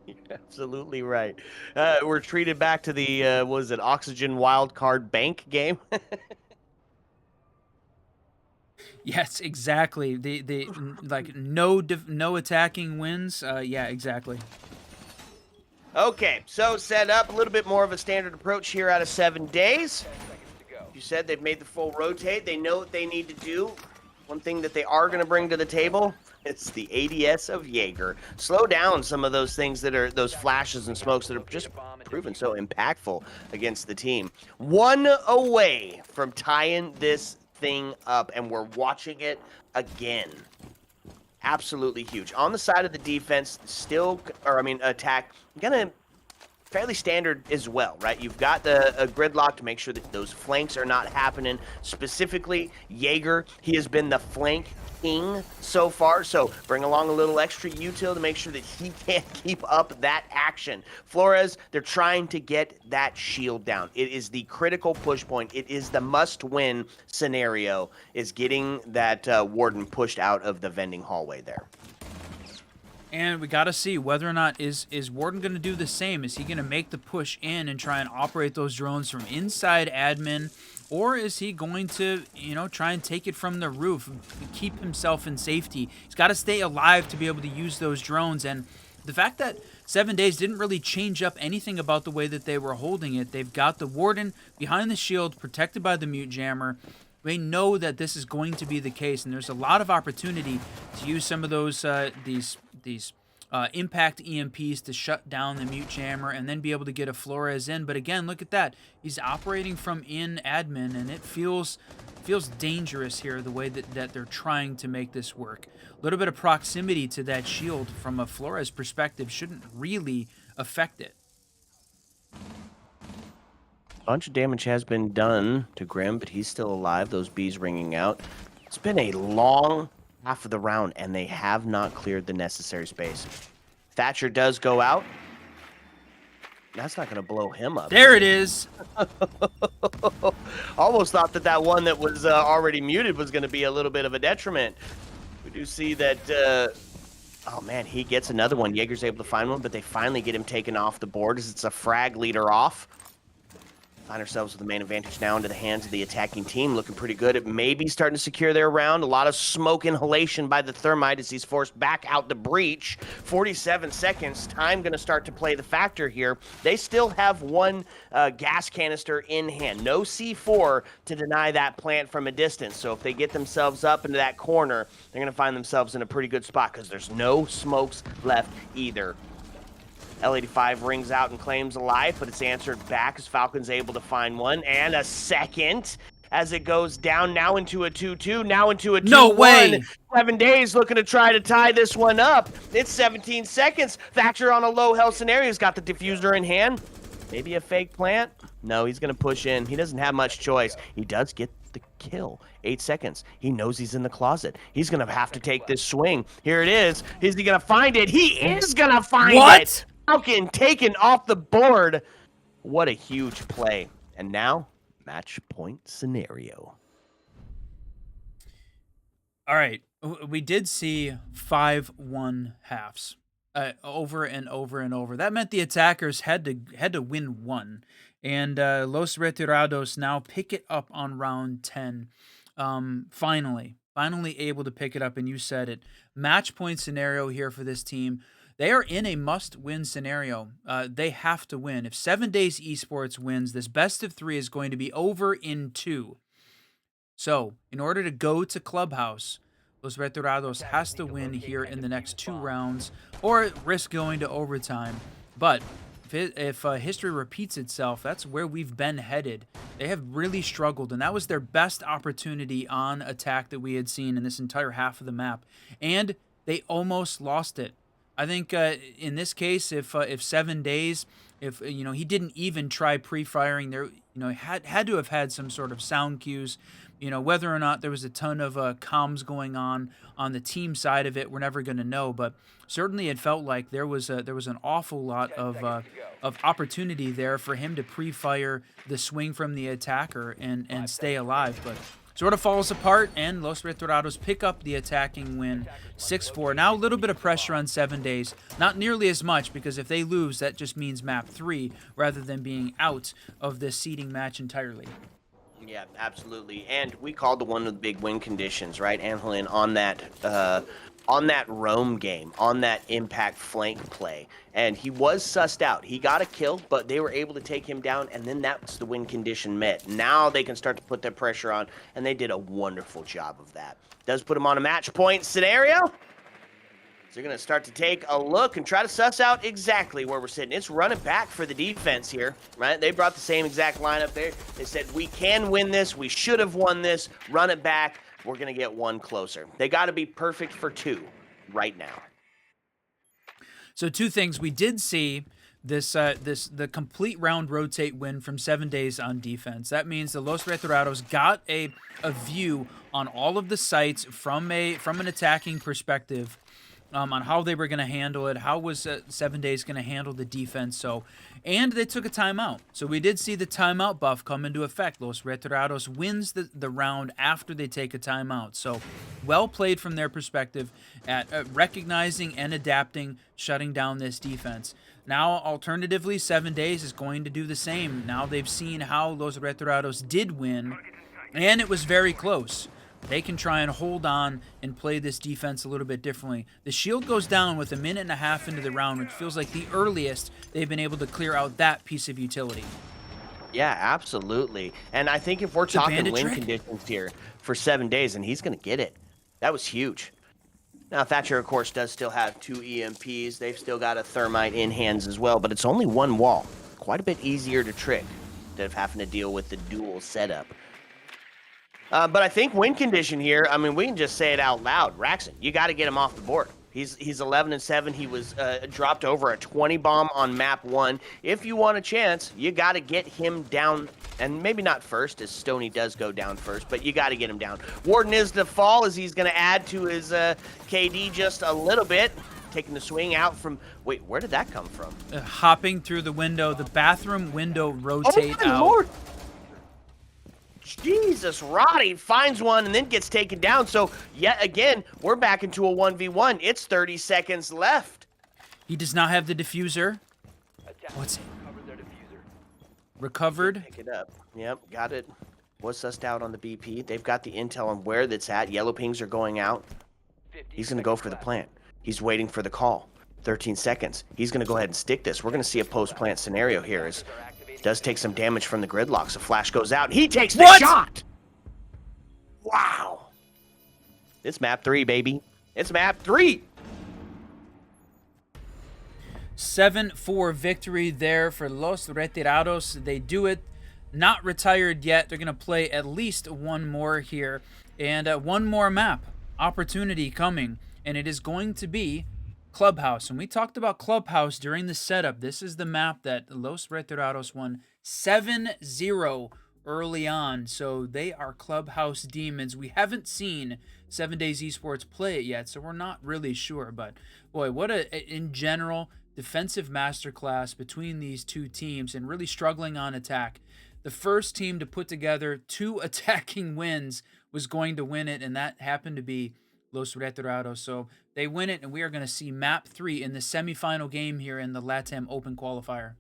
You're absolutely right. We're treated back to the, was it Oxygen Wildcard Bank game? Yes, exactly. The like no attacking wins. Yeah, exactly. Okay, so set up a little bit more of a standard approach here out of 7 days. 10 seconds to go. You said they've made the full rotate. They know what they need to do. One thing that they are going to bring to the table is the ADS of Jaeger. Slow down some of those things that are those flashes and smokes that are just proven so impactful against the team. 1 away from tying this thing up, and we're watching it again. Absolutely huge. On the side of the defense, attack, gonna fairly standard as well, right? You've got the gridlock to make sure that those flanks are not happening. Specifically, Jaeger, he has been the flank king so far, so bring along a little extra util to make sure that he can't keep up that action. Flores, they're trying to get that shield down. It is the critical push point. It is the must-win scenario, is getting that warden pushed out of the vending hallway there. And we got to see whether or not is Warden going to do the same. Is he going to make the push in and try and operate those drones from inside admin, or is he going to, try and take it from the roof, keep himself in safety? He's got to stay alive to be able to use those drones. And the fact that 7 days didn't really change up anything about the way that they were holding it. They've got the Warden behind the shield, protected by the mute jammer. They know that this is going to be the case, and there's a lot of opportunity to use some of those these impact EMPs to shut down the mute jammer and then be able to get a Flores in. But again, look at that. He's operating from in admin, and it feels dangerous here, the way that they're trying to make this work. A little bit of proximity to that shield from a Flores perspective shouldn't really affect it. Bunch of damage has been done to Grim, but he's still alive. Those bees ringing out. It's been a long half of the round, and they have not cleared the necessary space. Thatcher does go out. That's not going to blow him up. There it is. Almost thought that one that was already muted was going to be a little bit of a detriment. We do see that... oh, man, he gets another one. Jaeger's able to find one, but they finally get him taken off the board as it's a frag leader off. Find ourselves with the main advantage now into the hands of the attacking team. Looking pretty good. It may be starting to secure their round. A lot of smoke inhalation by the Thermite as he's forced back out the breach. 47 seconds. Time going to start to play the factor here. They still have one gas canister in hand. No C4 to deny that plant from a distance. So if they get themselves up into that corner, they're going to find themselves in a pretty good spot because there's no smokes left either. L85 rings out and claims a life, but it's answered back as Falcon's able to find one. And a second as it goes down now into a 2-2, now into a 2-1. No way! 7 days looking to try to tie this one up. It's 17 seconds. Thatcher on a low health scenario. He's got the diffuser in hand. Maybe a fake plant? No, he's going to push in. He doesn't have much choice. He does get the kill. 8 seconds. He knows he's in the closet. He's going to have to take this swing. Here it is. Is he going to find it? He is going to find it. Falcon taken off the board. What a huge play. And now, match point scenario. All right. We did see 5-1 halves over and over and over. That meant the attackers had to win one. And Los Retirados now pick it up on round 10. Finally able to pick it up. And you said it. Match point scenario here for this team. They are in a must-win scenario. They have to win. If 7 Days Esports wins, this best of 3 is going to be over in 2. So, in order to go to Clubhouse, Los Retirados has to win here in the next 2 rounds, or risk going to overtime. But if history repeats itself, that's where we've been headed. They have really struggled, and that was their best opportunity on attack that we had seen in this entire half of the map. And they almost lost it. I think in this case, if 7 days, if he didn't even try pre-firing, there had to have had some sort of sound cues. Whether or not there was a ton of comms going on the team side of it, we're never going to know. But certainly, it felt like there was an awful lot of opportunity there for him to pre-fire the swing from the attacker and stay alive. But sort of falls apart, and Los Retirados pick up the attacking win 6-4. Now a little bit of pressure on 7 days. Not nearly as much, because if they lose, that just means map 3 rather than being out of this seeding match entirely. Yeah, absolutely. And we called the one of the big win conditions, right, Angelin, on that roam game, on that impact flank play. And he was sussed out. He got a kill, but they were able to take him down, and then that's the win condition met. Now they can start to put their pressure on, and they did a wonderful job of that. Does put him on a match point scenario. So they're going to start to take a look and try to suss out exactly where we're sitting. It's running back for the defense here, right? They brought the same exact lineup there. They said, we can win this. We should have won this. Run it back. We're going to get one closer. They got to be perfect for 2 right now. So 2 things. We did see the complete round rotate win from 7 days on defense. That means the Los Retirados got a view on all of the sites from an attacking perspective, on how they were going to handle it, how was 7 days going to handle the defense. And they took a timeout. So we did see the timeout buff come into effect. Los Retirados wins the round after they take a timeout. So well played from their perspective at recognizing and adapting, shutting down this defense. Now, alternatively, 7 days is going to do the same. Now they've seen how Los Retirados did win, and it was very close. They can try and hold on and play this defense a little bit differently. The shield goes down with 1.5 minutes into the round, which feels like the earliest they've been able to clear out that piece of utility. Yeah, absolutely. And I think if we're talking win conditions here for 7 days, and he's going to get it. That was huge. Now, Thatcher, of course, does still have 2 EMPs. They've still got a Thermite in hands as well, but it's only 1 wall. Quite a bit easier to trick instead of having to deal with the dual setup. But I think win condition here, I mean, we can just say it out loud. Raxon, you got to get him off the board. He's 11-7. He was dropped over a 20 bomb on map 1. If you want a chance, you got to get him down, and maybe not first, as Stoney does go down first, but you got to get him down. Warden is to fall as he's going to add to his KD just a little bit. Taking the swing out from, wait, where did that come from? Hopping through the window, the bathroom window rotate oh my out. Lord. Jesus, Roddy finds one and then gets taken down. So, yet again, we're back into a 1v1. It's 30 seconds left. He does not have the diffuser. What's Recovered. Pick it up. Yep, got it. Was sussed out on the BP. They've got the intel on where that's at. Yellow pings are going out. 15 He's going to go seconds for the left. plant. He's waiting for the call. 13 seconds. He's going to go ahead and stick this. We're going to see a post-plant scenario here. As does take some damage from the gridlocks. A flash goes out. He takes the What? shot. Wow. It's map 3, baby. It's map 3. 7-4 victory there for Los Retirados. They do it. Not retired yet. They're going to play at least one more here. And one more map opportunity coming. And it is going to be Clubhouse. And we talked about Clubhouse during the setup. This is the map that Los Retirados won 7-0 early on. So they are Clubhouse demons. We haven't seen 7 Days Esports play it yet, so we're not really sure. But boy, what in general defensive masterclass between these two teams, and really struggling on attack. The first team to put together 2 attacking wins was going to win it, and that happened to be Los Retirados. So they win it, and we are going to see map 3 in the semifinal game here in the LATAM Open Qualifier.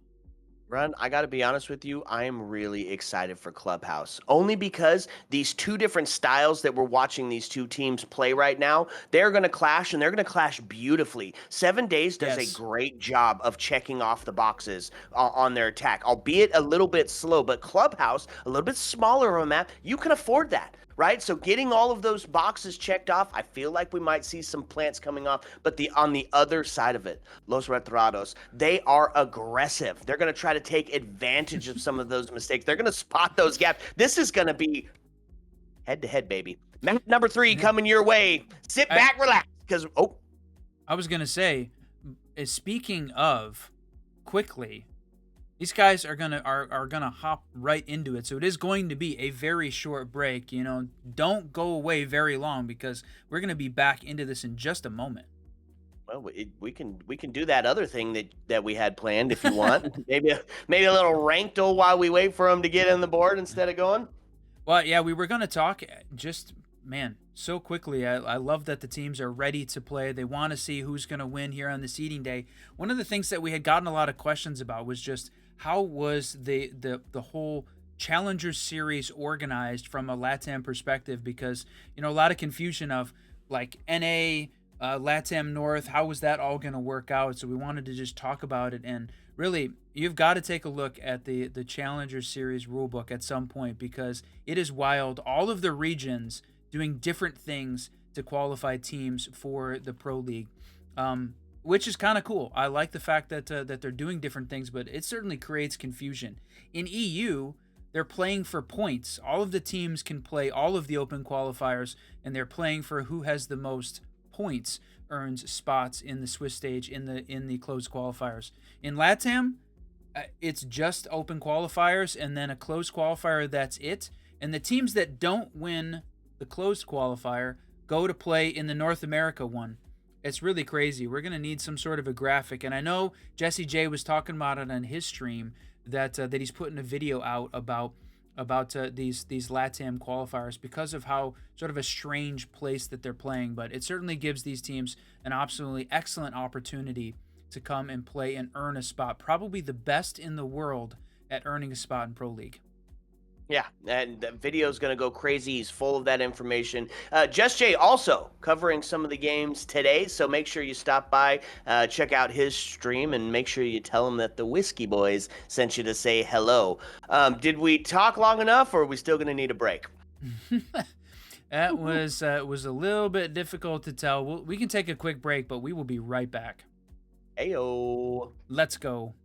Run, I got to be honest with you, I am really excited for Clubhouse. Only because these 2 different styles that we're watching these 2 teams play right now, they're going to clash, and they're going to clash beautifully. 7 Days does Yes. a great job of checking off the boxes on their attack, albeit a little bit slow, but Clubhouse, a little bit smaller of a map, you can afford that. Right, so getting all of those boxes checked off, I feel like we might see some plants coming off. But on the other side of it, Los Retirados, they are aggressive. They're going to try to take advantage of some of those mistakes. They're going to spot those gaps. This is going to be head-to-head, baby. Map number 3 coming your way. Sit back, relax, because I was going to say, speaking of quickly, these guys are gonna hop right into it. So it is going to be a very short break. You know, don't go away very long, because we're gonna be back into this in just a moment. well, we can do that other thing that we had planned if you want. maybe a little ranked while we wait for them to get in the board instead of going. Well, yeah, we were gonna talk just so quickly. I love that the teams are ready to play. They want to see who's gonna win here on the seeding day. One of the things that we had gotten a lot of questions about was just how was the whole Challenger Series organized from a LATAM perspective, because, you know, a lot of confusion of like NA, LATAM North, how was that all going to work out? So we wanted to just talk about it, and really, you've got to take a look at the Challenger Series rulebook at some point, because it is wild. All of the regions doing different things to qualify teams for the Pro League. Which is kind of cool. I like the fact that they're doing different things, but it certainly creates confusion. In EU, they're playing for points. All of the teams can play all of the open qualifiers, and they're playing for who has the most points earns spots in the Swiss stage in the closed qualifiers. In LATAM, it's just open qualifiers and then a closed qualifier. That's it. And the teams that don't win the closed qualifier go to play in the North America one. It's really crazy. We're going to need some sort of a graphic. And I know Jesse J was talking about it on his stream, that he's putting a video out about these LATAM qualifiers, because of how sort of a strange place that they're playing. But it certainly gives these teams an absolutely excellent opportunity to come and play and earn a spot. Probably the best in the world at earning a spot in Pro League. Yeah, and the video's going to go crazy. He's full of that information. Just Jay also covering some of the games today, so make sure you stop by, check out his stream, and make sure you tell him that the Whiskey Boys sent you to say hello. Did we talk long enough, or are we still going to need a break? That was a little bit difficult to tell. We can take a quick break, but we will be right back. Ayo. Let's go.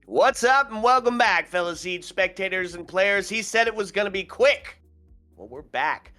What's up and welcome back, fellow Siege spectators and players. He said it was going to be quick. Well, we're back.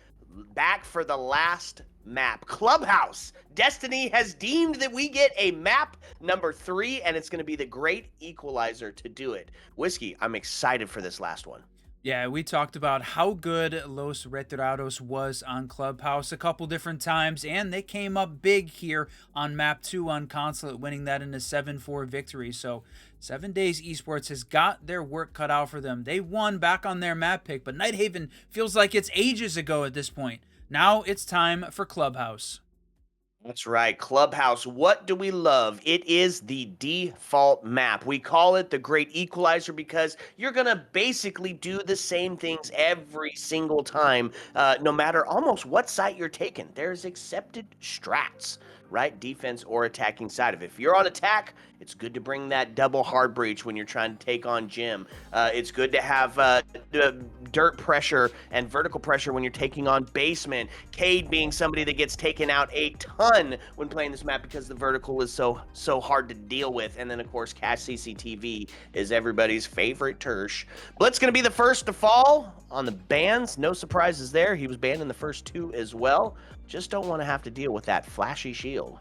Back for the last map. Clubhouse. Destiny has deemed that we get a map number 3, and it's going to be the Great Equalizer to do it. Whiskey, I'm excited for this last one. Yeah, we talked about how good Los Retirados was on Clubhouse a couple different times, and they came up big here on map 2 on Consulate, winning that in a 7-4 victory. So 7 Days Esports has got their work cut out for them. They won back on their map pick, but Nighthaven feels like it's ages ago at this point. Now it's time for Clubhouse. That's right, Clubhouse. What do we love? It is the default map. We call it the Great Equalizer because you're going to basically do the same things every single time, no matter almost what site you're taking. There's accepted strats, right? Defense or attacking side of it. If you're on attack, it's good to bring that double hard breach when you're trying to take on Jim. It's good to have dirt pressure and vertical pressure when you're taking on basement. Cade being somebody that gets taken out a ton when playing this map because the vertical is so hard to deal with. And then, of course, Cache CCTV is everybody's favorite tersh. Blitz going to be the first to fall on the bans. No surprises there. He was banned in the first 2 as well. Just don't want to have to deal with that flashy shield.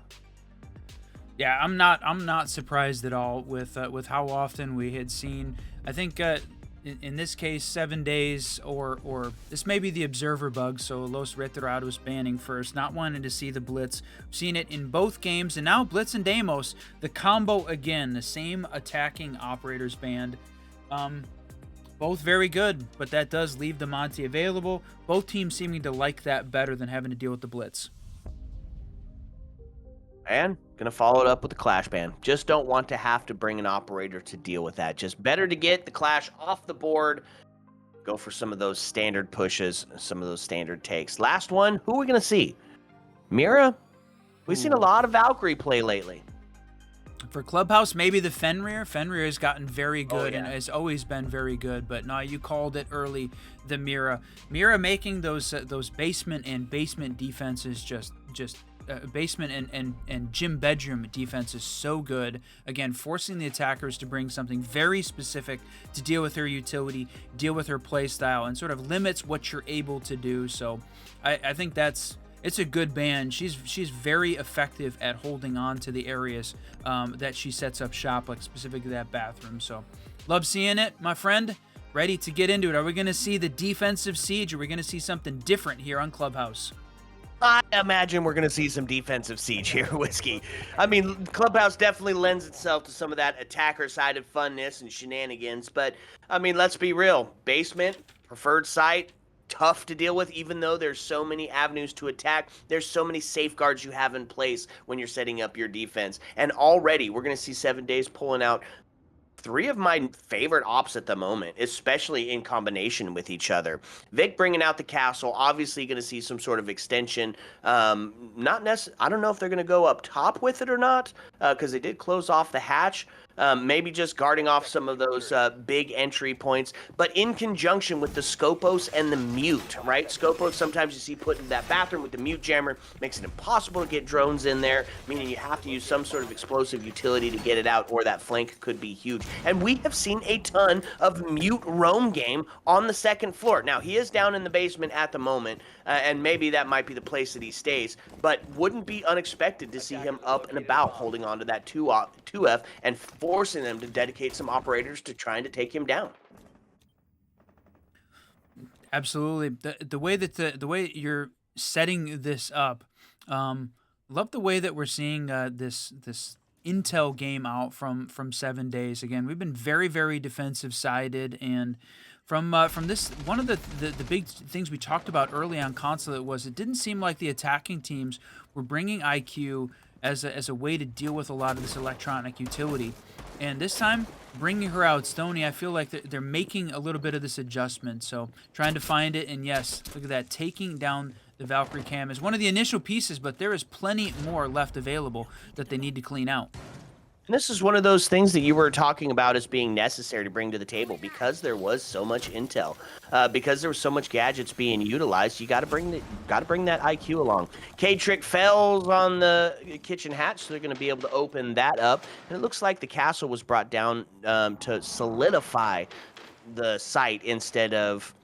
Yeah, I'm not surprised at all with how often we had seen. I think in this case 7 days or this may be the observer bug. So Los Retirados banning first, not wanting to see the blitz. We've seen it in both games, and now Blitz and Deimos, the combo again, the same attacking operators banned. Both very good, but that does leave the Monty available. Both teams seeming to like that better than having to deal with the blitz. And gonna follow it up with the Clash ban. Just don't want to have to bring an operator to deal with that. Just better to get the Clash off the board. Go for some of those standard pushes, some of those standard takes. Last one, who are we gonna see? Mira? We've seen a lot of Valkyrie play lately. For Clubhouse, maybe the Fenrir. Fenrir has gotten very good and yeah. has always been very good. But no, you called it early. The Mira making those basement and basement defenses just basement and gym bedroom defense is so good. Again, forcing the attackers to bring something very specific to deal with her utility, deal with her play style, and sort of limits what you're able to do. So I think it's a good ban. She's very effective at holding on to the areas that she sets up shop, like specifically that bathroom. So love seeing it, my friend. Ready to get into it. Are we going to see the defensive siege? Or are we going to see something different here on Clubhouse? I imagine we're going to see some defensive siege here, Whiskey. I mean, Clubhouse definitely lends itself to some of that attacker-sided funness and shenanigans, but, I mean, let's be real. Basement, preferred site, tough to deal with, even though there's so many avenues to attack. There's so many safeguards you have in place when you're setting up your defense. And already, we're going to see 7 days pulling out 3 of my favorite ops at the moment, especially in combination with each other. Vic bringing out the castle, obviously going to see some sort of extension. I don't know if they're going to go up top with it or not, because they did close off the hatch. Maybe just guarding off some of those big entry points, but in conjunction with the Scopos and the mute, right? Scopos sometimes you see put in that bathroom with the mute jammer, makes it impossible to get drones in there, meaning you have to use some sort of explosive utility to get it out, or that flank could be huge. And we have seen a ton of mute roam game on the second floor. Now, he is down in the basement at the moment, and maybe that might be the place that he stays, but wouldn't be unexpected to see him up and about holding on to that 2F and forcing them to dedicate some operators to trying to take him down. Absolutely. The way that the way you're setting this up, love the way that we're seeing this intel game out from 7 days. Again, we've been very, very defensive sided, and from this, one of the big things we talked about early on Consulate was it didn't seem like the attacking teams were bringing IQ as a way to deal with a lot of this electronic utility. And this time, bringing her out, Stoney, I feel like they're making a little bit of this adjustment. So trying to find it, and yes, look at that, taking down the Valkyrie cam is one of the initial pieces, but there is plenty more left available that they need to clean out. And this is one of those things that you were talking about as being necessary to bring to the table because there was so much intel, because there was so much gadgets being utilized. You got to bring that IQ along. K-Trick fails on the kitchen hatch, so they're going to be able to open that up. And it looks like the castle was brought down to solidify the site instead of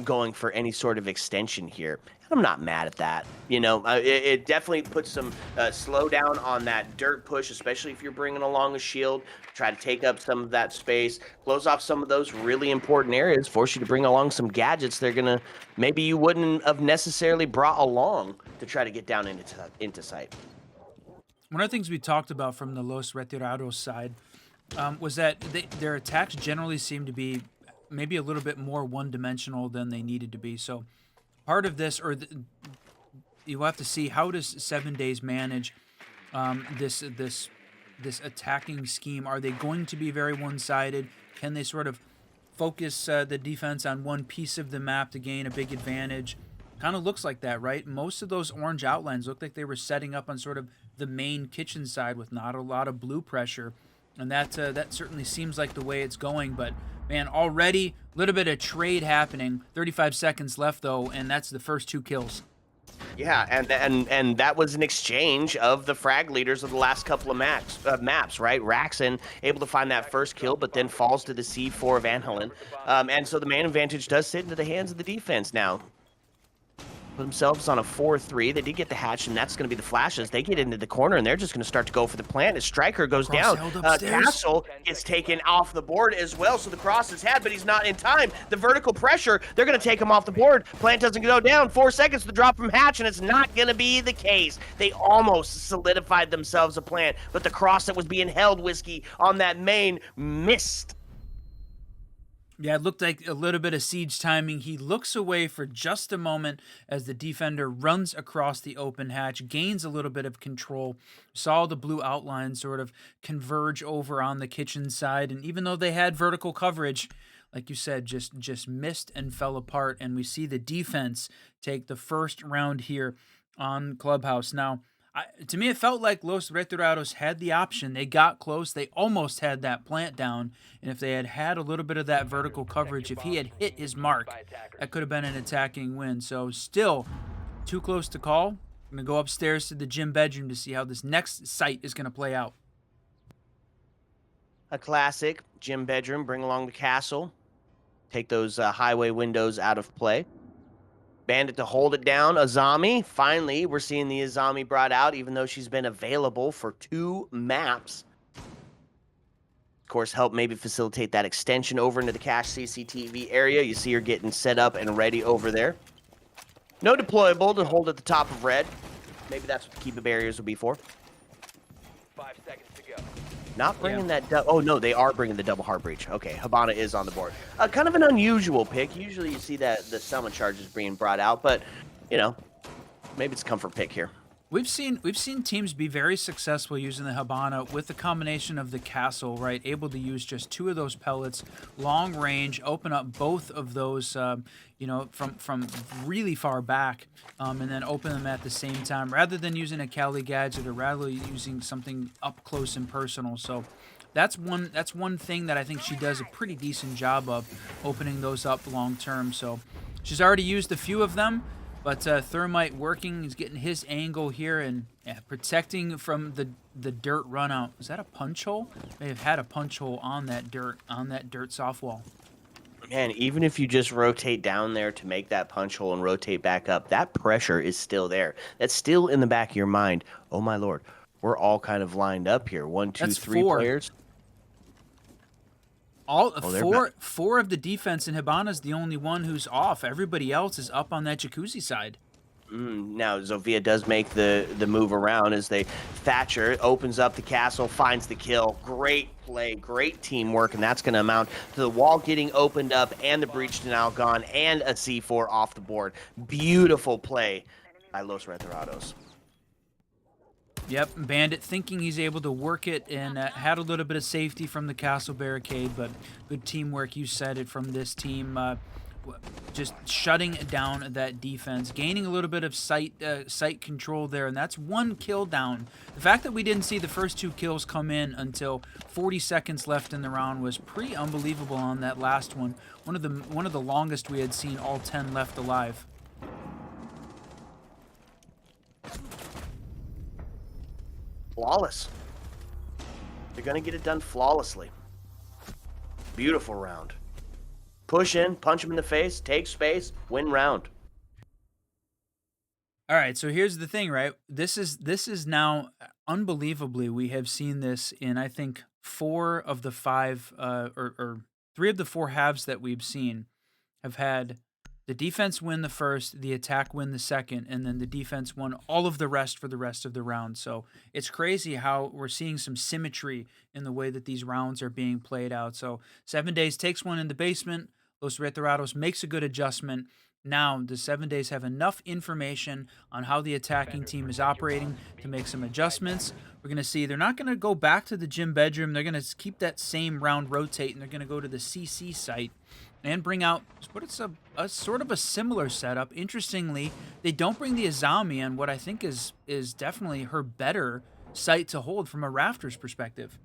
going for any sort of extension here. And I'm not mad at that. You know, it definitely puts some slowdown on that dirt push, especially if you're bringing along a shield. Try to take up some of that space, close off some of those really important areas, force you to bring along some gadgets they're going to maybe you wouldn't have necessarily brought along to try to get down into sight. One of the things we talked about from the Los Retirados side was that their attacks generally seem to be maybe a little bit more one-dimensional than they needed to be. So part of this, you'll have to see how does 7 Days manage this attacking scheme. Are they going to be very one-sided? Can they sort of focus the defense on one piece of the map to gain a big advantage? Kind of looks like that, right? Most of those orange outlines look like they were setting up on sort of the main kitchen side with not a lot of blue pressure, and that certainly seems like the way it's going. But man, already a little bit of trade happening. 35 seconds left though, and that's the first 2 kills. Yeah, and that was an exchange of the frag leaders of the last couple of maps, right? Raxon able to find that first kill, but then falls to the C4 of Anhelen. And so the man advantage does sit into the hands of the defense now. Put themselves on a 4-3. They did get the hatch, and that's going to be the flashes. They get into the corner, and they're just going to start to go for the plant. As Striker goes down, Castle gets taken off the board as well, so the cross is had, but he's not in time. The vertical pressure, they're going to take him off the board. Plant doesn't go down. 4 seconds to drop from hatch, and it's not going to be the case. They almost solidified themselves a plant, but the cross that was being held, Whiskey, on that main missed. Yeah, it looked like a little bit of siege timing. He looks away for just a moment as the defender runs across the open hatch, gains a little bit of control, saw the blue outline sort of converge over on the kitchen side, and even though they had vertical coverage, like you said, just missed and fell apart, and we see the defense take the first round here on Clubhouse. Now, to me, it felt like Los Retirados had the option. They got close. They almost had that plant down. And if they had had a little bit of that vertical coverage, if he had hit his mark, that could have been an attacking win. So still too close to call. I'm going to go upstairs to the gym bedroom to see how this next site is going to play out. A classic gym bedroom. Bring along the castle. Take those highway windows out of play. Bandit to hold it down. Azami. Finally, we're seeing the Azami brought out, even though she's been available for 2 maps. Of course, help maybe facilitate that extension over into the cache CCTV area. You see her getting set up and ready over there. No deployable to hold at the top of red. Maybe that's what the keep barriers will be for. 5 seconds to go. Not bringing that... Oh, no, they are bringing the double heart breach. Okay, Habana is on the board. Kind of an unusual pick. Usually you see that the summon charges being brought out, but, you know, maybe it's a comfort pick here. We've seen teams be very successful using the Habana with the combination of the castle, right? Able to use just 2 of those pellets, long range, open up both of those, you know, from really far back, and then open them at the same time, rather than using a Cali gadget or rather using something up close and personal. So that's one thing that I think she does a pretty decent job of, opening those up long term. So she's already used a few of them. But Thermite working, he's getting his angle here and protecting from the dirt run out. Is that a punch hole? They have had a punch hole on that dirt soft wall. Man, even if you just rotate down there to make that punch hole and rotate back up, that pressure is still there. That's still in the back of your mind. Oh my lord, we're all kind of lined up here. 1, 2, 3 players. Four of the defense in Habana's the only one who's off. Everybody else is up on that jacuzzi side. Now, Zofia does make the move around as Thatcher opens up the castle, finds the kill. Great play, great teamwork, and that's going to amount to the wall getting opened up and the breach now gone and a C4 off the board. Beautiful play by Los Retirados. Yep, Bandit thinking he's able to work it and had a little bit of safety from the castle barricade, but good teamwork, you said it, from this team. just shutting down that defense, gaining a little bit of sight control there, and that's 1 kill down. The fact that we didn't see the first 2 kills come in until 40 seconds left in the round was pretty unbelievable on that last one. One of the longest we had seen, all 10 left alive. Flawless. They're going to get it done flawlessly. Beautiful round. Push in, punch him in the face, take space, win round. All right, so here's the thing, right? This is now unbelievably, we have seen this in, I think, 4 of the 5 or 3 of the 4 halves that we've seen have had the defense win the first, the attack win the second, and then the defense won all of the rest for the rest of the round. So it's crazy how we're seeing some symmetry in the way that these rounds are being played out. So 7 Days takes one in the basement. Los Retirados makes a good adjustment. Now, the 7 Days have enough information on how the attacking team is operating to make some adjustments. We're going to see they're not going to go back to the gym bedroom. They're going to keep that same round rotate, and they're going to go to the CC site and bring out what it's a sort of a similar setup. Interestingly, they don't bring the Azami on what I think is definitely her better site to hold from a Rafters perspective.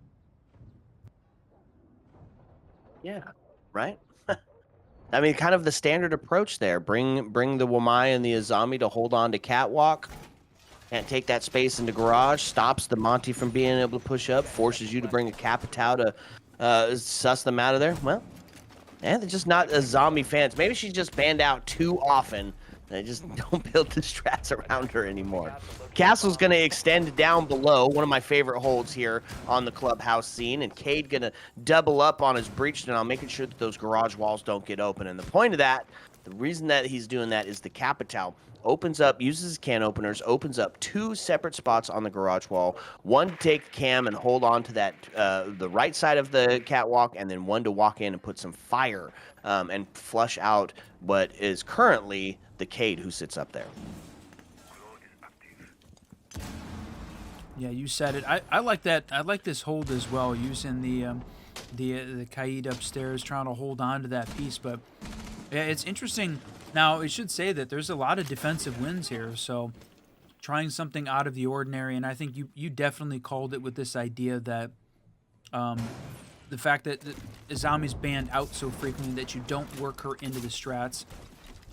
Yeah, right? I mean, kind of the standard approach there. Bring the Wamai and the Azami to hold on to Catwalk. Can't take that space into Garage. Stops the Monty from being able to push up. Forces you to bring a Capitao to suss them out of there. Well, they're just not Azami fans. Maybe she's just banned out too often. They just don't build the strats around her anymore. Castle's going to extend down below. One of my favorite holds here on the Clubhouse scene. And Cade going to double up on his breach now, making sure that those garage walls don't get open. And the point of that, the reason that he's doing that is the Capitao opens up, uses his can openers, opens up 2 separate spots on the garage wall. One to take cam and hold on to that, the right side of the catwalk, and then one to walk in and put some fire and flush out what is currently the Cade who sits up there. Yeah, you said it. I like that. I like this hold as well, using the Kaid upstairs, trying to hold on to that piece. But yeah, it's interesting. Now, it should say that there's a lot of defensive wins here, so trying something out of the ordinary, and I think you definitely called it with this idea that the fact that Azami's banned out so frequently that you don't work her into the strats,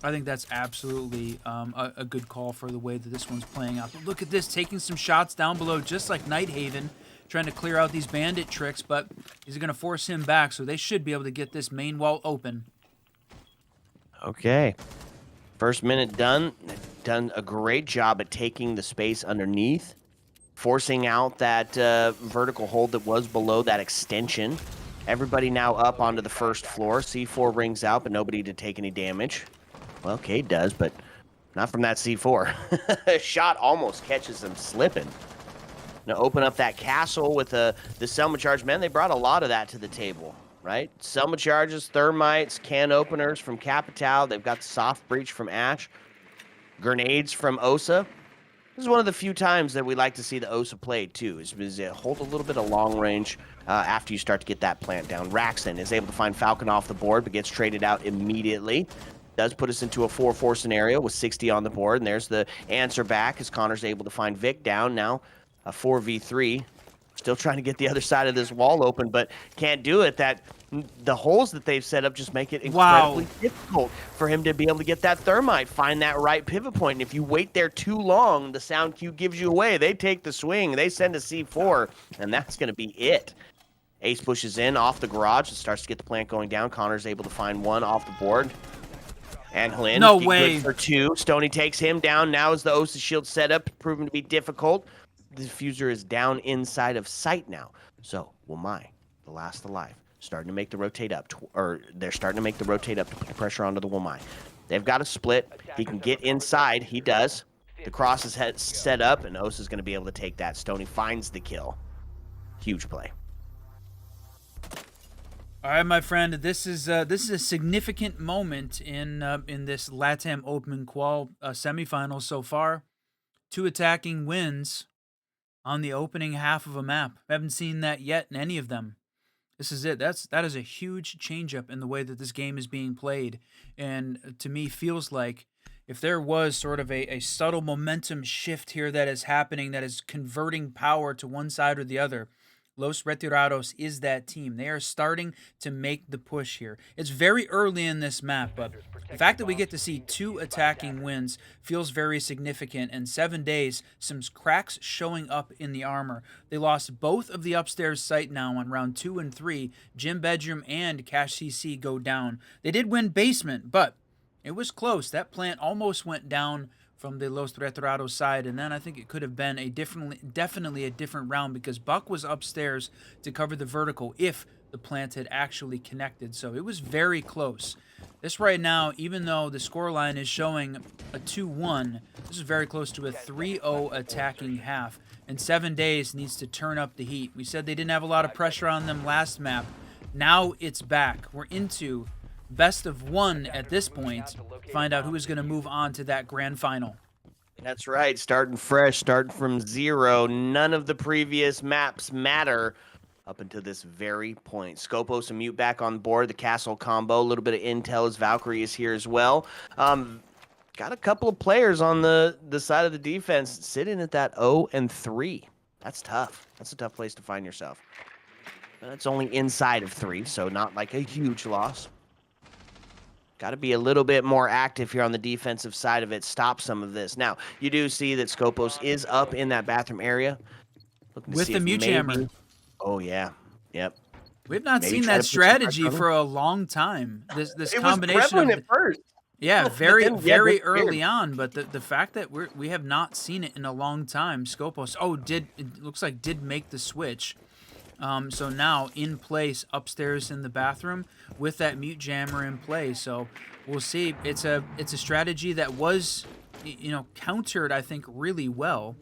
I think that's absolutely a good call for the way that this one's playing out. But look at this, taking some shots down below, just like Nighthaven, trying to clear out these bandit tricks, but he's going to force him back, so they should be able to get this main wall open. Okay. First minute done. Done a great job at taking the space underneath, forcing out that vertical hold that was below that extension. Everybody now up onto the first floor. C4 rings out, but nobody to take any damage. Well, Cade does, but not from that C4. Shot almost catches him slipping. Now open up that castle with the Selma charge. Man, they brought a lot of that to the table. Right? Selma charges, thermites, can openers from Capitao. They've got the soft breach from Ash. Grenades from Osa. This is one of the few times that we like to see the Osa played, too. Is it hold a little bit of long range after you start to get that plant down. Raxton is able to find Falcon off the board, but gets traded out immediately. Does put us into a 4-4 scenario with 60 on the board. And there's the answer back as Connor's able to find Vic down. Now a 4v3. Still trying to get the other side of this wall open, but can't do it. The holes that they've set up just make it incredibly difficult for him to be able to get that thermite, find that right pivot point. And if you wait there too long, the sound cue gives you away. They take the swing, they send a C4, and that's going to be it. Ace pushes in off the garage and starts to get the plant going down. Connor's able to find one off the board. And Lynn, no way, good for 2. Stoney takes him down. Now is the Osa shield setup proven to be difficult. The diffuser is down inside of sight now. So, Wamai, the last alive, starting to make the rotate up. They're starting to make the rotate up to put the pressure onto the Wamai. They've got a split. He can get inside. He does. The cross is set up, and Osa's going to be able to take that. Stoney finds the kill. Huge play. All right, my friend. This is a significant moment in this LATAM Open Qual semifinal so far. 2 attacking wins on the opening half of a map. I haven't seen that yet in any of them. This is it. That is a huge changeup in the way that this game is being played, and to me feels like if there was sort of a subtle momentum shift here that is happening, that is converting power to one side or the other. Los Retirados is that team. They are starting to make the push here. It's very early in this map, but the fact that we get to see 2 attacking wins feels very significant. In 7 days, some cracks showing up in the armor. They lost both of the upstairs site now on round 2 and 3. Gym Bedroom and Cash CC go down. They did win basement, but it was close. That plant almost went down from the Los Retirados side, and then I think it could have been definitely a different round because Buck was upstairs to cover the vertical if the plant had actually connected. So it was very close. This right now, even though the scoreline is showing a 2-1, this is very close to a 3-0 attacking half. And 7 days needs to turn up the heat. We said they didn't have a lot of pressure on them last map. Now it's back. We're into best of 1 at this point. Find out who is going to move on to that grand final. That's right. Starting fresh, starting from 0. None of the previous maps matter up until this very point. Scopos and Mute back on board. The Castle combo. A little bit of intel as Valkyrie is here as well. Got a couple of players on the side of the defense sitting at that 0-3. That's tough. That's a tough place to find yourself. That's only inside of 3, so not like a huge loss. Got to be a little bit more active here on the defensive side of it. Stop some of this. Now, you do see that Scopos is up in that bathroom area. With the mute jammer. Oh, yeah. Yep. We've not seen that strategy for a long time. This combination was prevalent at first. Yeah, very early on, but the fact that we have not seen it in a long time. Scopos, it looks like did make the switch. So now in place upstairs in the bathroom with that mute jammer in play. So we'll see. It's a strategy that was, countered, I think, really well.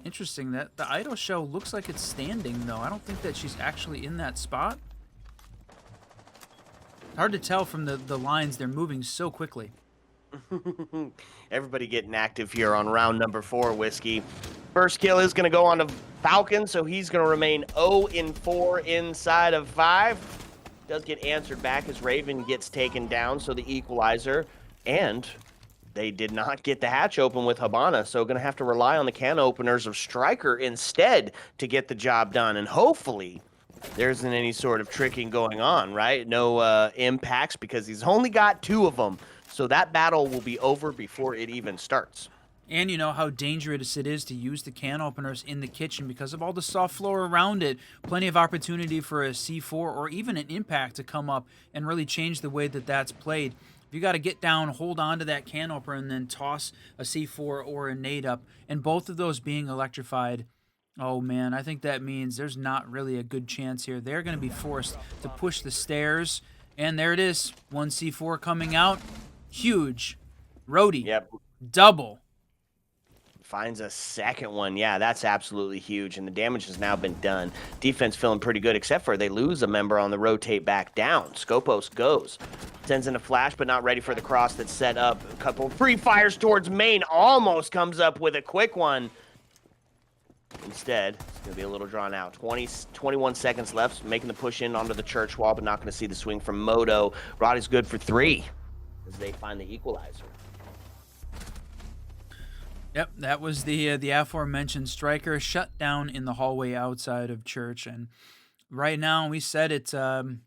Interesting that the idol show looks like it's standing though. I don't think that she's actually in that spot. Hard to tell from the lines. They're moving so quickly. Everybody getting active here on round number 4, Whiskey. First kill is going to go on to Falcon, so he's going to remain 0-4 inside of 5. Does get answered back as Raven gets taken down, so the equalizer. And they did not get the hatch open with Habana, so going to have to rely on the can openers of Striker instead to get the job done. And hopefully there isn't any sort of tricking going on, right? No impacts because he's only got 2 of them. So that battle will be over before it even starts. And you know how dangerous it is to use the can openers in the kitchen because of all the soft floor around it. Plenty of opportunity for a C4 or even an impact to come up and really change the way that that's played. If you got to get down, hold on to that can opener, and then toss a C4 or a nade up, and both of those being electrified, oh man, I think that means there's not really a good chance here. They're going to be forced to push the stairs, and there it is. 1 C4 coming out. Huge. Rhodey. Yep. Double. Finds a second one. Yeah, that's absolutely huge. And the damage has now been done. Defense feeling pretty good, except for they lose a member on the rotate back down. Scopos goes. Sends in a flash, but not ready for the cross that's set up. A couple free fires towards main. Almost comes up with a quick one. Instead, it's going to be a little drawn out. 21 seconds left. Making the push in onto the church wall, but not going to see the swing from Moto. Rod is good for 3 as they find the equalizer. Yep, that was the aforementioned Striker shut down in the hallway outside of church, and right now we said it's the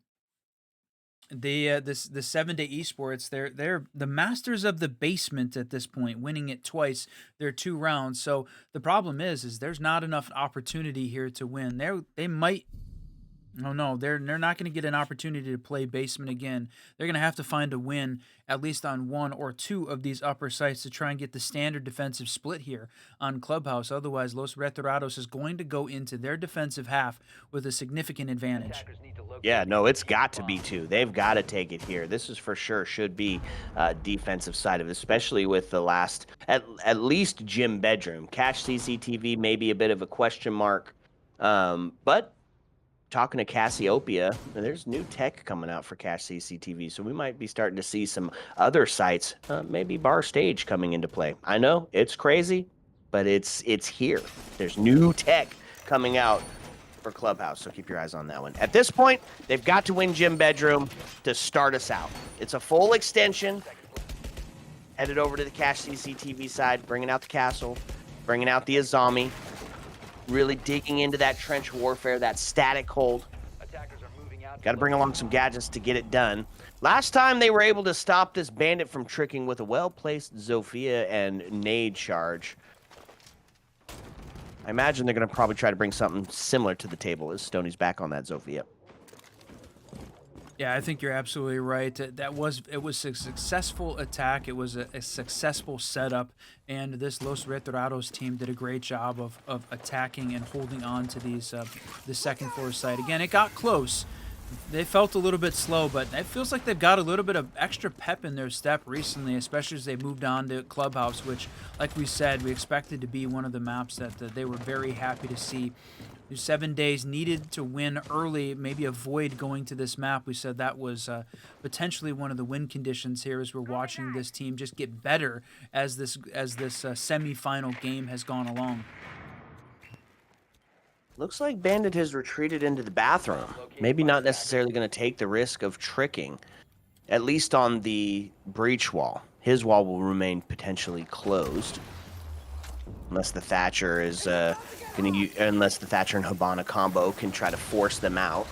7-day esports. They're the masters of the basement at this point, winning it twice. They're 2 rounds. So the problem is there's not enough opportunity here to win. They might. Oh no, they're not going to get an opportunity to play basement again. They're going to have to find a win at least on 1 or 2 of these upper sites to try and get the standard defensive split here on Clubhouse. Otherwise, Los Retirados is going to go into their defensive half with a significant advantage. Yeah, no, it's got to be 2. They've got to take it here. This is for sure should be defensive side of it, especially with the last, at least gym bedroom. Cache CCTV may be a bit of a question mark, but talking to Cassiopeia, there's new tech coming out for Cache CCTV, so we might be starting to see some other sites, maybe Bar Stage coming into play. I know it's crazy, but it's here. There's new tech coming out for Clubhouse, so keep your eyes on that one. At this point, they've got to win Gym Bedroom to start us out. It's a full extension. Headed over to the Cash CCTV side, bringing out the castle, bringing out the Azami, really digging into that trench warfare, that static hold. Got to bring along some gadgets to get it done. Last time they were able to stop this bandit from tricking with a well-placed Zofia and nade charge. I imagine they're going to probably try to bring something similar to the table as Stoney's back on that Zofia. Yeah, I think you're absolutely right. It was a successful attack. It was a successful setup, and this Los Retirados team did a great job of attacking and holding on to these the second floor site. Again, it got close. They felt a little bit slow, but it feels like they've got a little bit of extra pep in their step recently, especially as they moved on to Clubhouse, which, like we said, we expected to be one of the maps that they were very happy to see. 7 days needed to win early, maybe avoid going to this map. We said that was potentially one of the win conditions here as we're watching this team just get better as this semi-final game has gone along. Looks like Bandit has retreated into the bathroom. Maybe not necessarily going to take the risk of tricking, at least on the breach wall. His wall will remain potentially closed, unless the Thatcher is unless the Thatcher and Habana combo can try to force them out.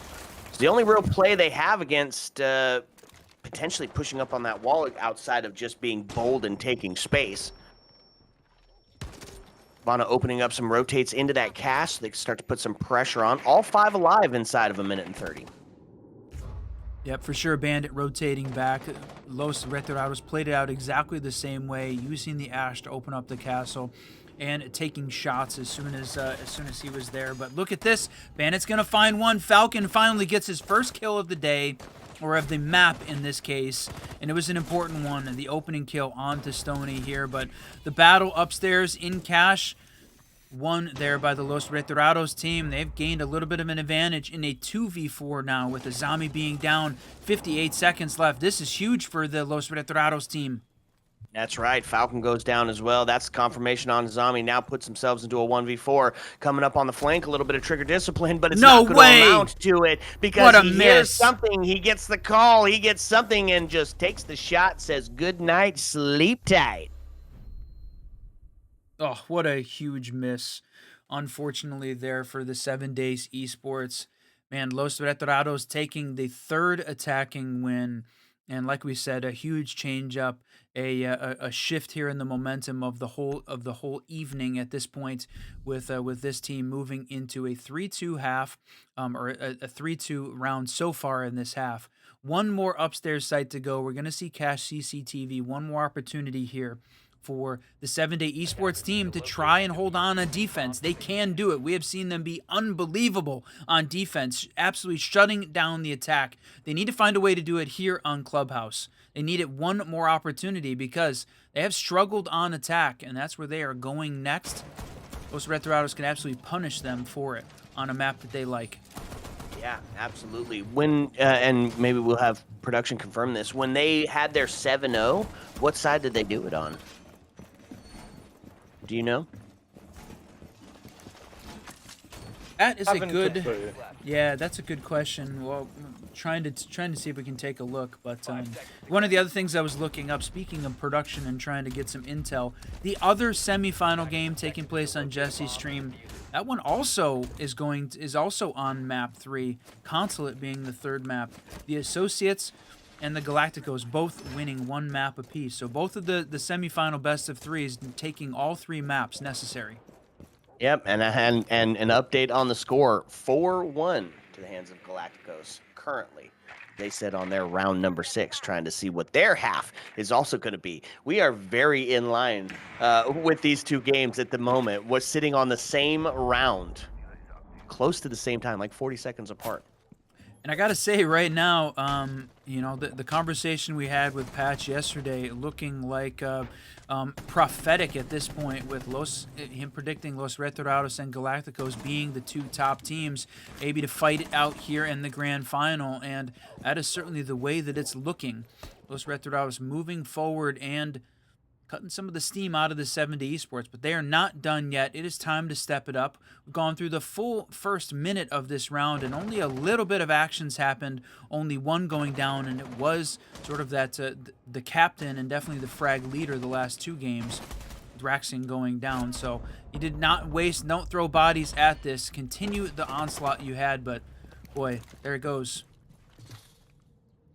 It's the only real play they have against potentially pushing up on that wall outside of just being bold and taking space. Habana opening up some rotates into that cache so they can start to put some pressure on. All 5 alive inside of 1 minute and 30. Yep, for sure. Bandit rotating back. Los Retirados played it out exactly the same way, using the Ash to open up the castle and taking shots as soon as he was there. But look at this. Bandit's going to find one. Falcon finally gets his first kill of the day, or of the map in this case, and it was an important one, the opening kill onto Stoney here. But the battle upstairs in cash, won there by the Los Retirados team. They've gained a little bit of an advantage in a 2v4 now, with the Azami being down, 58 seconds left. This is huge for the Los Retirados team. That's right. Falcon goes down as well. That's confirmation on Azami. Now puts themselves into a 1v4. Coming up on the flank, a little bit of trigger discipline, but it's not going to amount to it because he hears something. He gets the call. He gets something and just takes the shot, says, good night, sleep tight. Oh, what a huge miss, unfortunately, there for the 7 Days Esports. Man, Los Retirados taking the 3rd attacking win. And like we said, a huge change up, a shift here in the momentum of the whole evening at this point, with this team moving into a 3-2 half, or a 3-2 round so far in this half. One more upstairs site to go. We're gonna see Cash CCTV. One more opportunity here for the 7 Day Esports team to try and hold on defense. They can do it. We have seen them be unbelievable on defense, absolutely shutting down the attack. They need to find a way to do it here on Clubhouse. They need it one more opportunity because they have struggled on attack, and that's where they are going next. Those Retirados can absolutely punish them for it on a map that they like. Yeah, absolutely. When and maybe we'll have production confirm this. When they had their 7-0, what side did they do it on? Do you know? That is a good. Yeah, that's a good question. Well, trying to see if we can take a look. But one of the other things I was looking up, speaking of production and trying to get some intel, the other semifinal game taking place on Jesse's stream, that one also is also on map 3. Consulate being the 3rd map. The Associates and the Galacticos both winning 1 map apiece. So both of the semifinal best of 3s taking all 3 maps necessary. Yep, and an update on the score, 4-1 to the hands of Galacticos currently. They said on their round number 6, trying to see what their half is also going to be. We are very in line with these 2 games at the moment. We're sitting on the same round, close to the same time, like 40 seconds apart. And I got to say right now, you know, the conversation we had with Patch yesterday looking like prophetic at this point, with him predicting Los Retirados and Galacticos being the 2 top teams, maybe to fight it out here in the grand final. And that is certainly the way that it's looking. Los Retirados moving forward and cutting some of the steam out of the 7-Day Esports, but they are not done yet. It is time to step it up. We've gone through the full first minute of this round, and only a little bit of actions happened, only one going down, and it was sort of that the captain and definitely the frag leader the last 2 games, Draxing, going down. So you did not waste, don't throw bodies at this. Continue the onslaught you had, but boy, there it goes.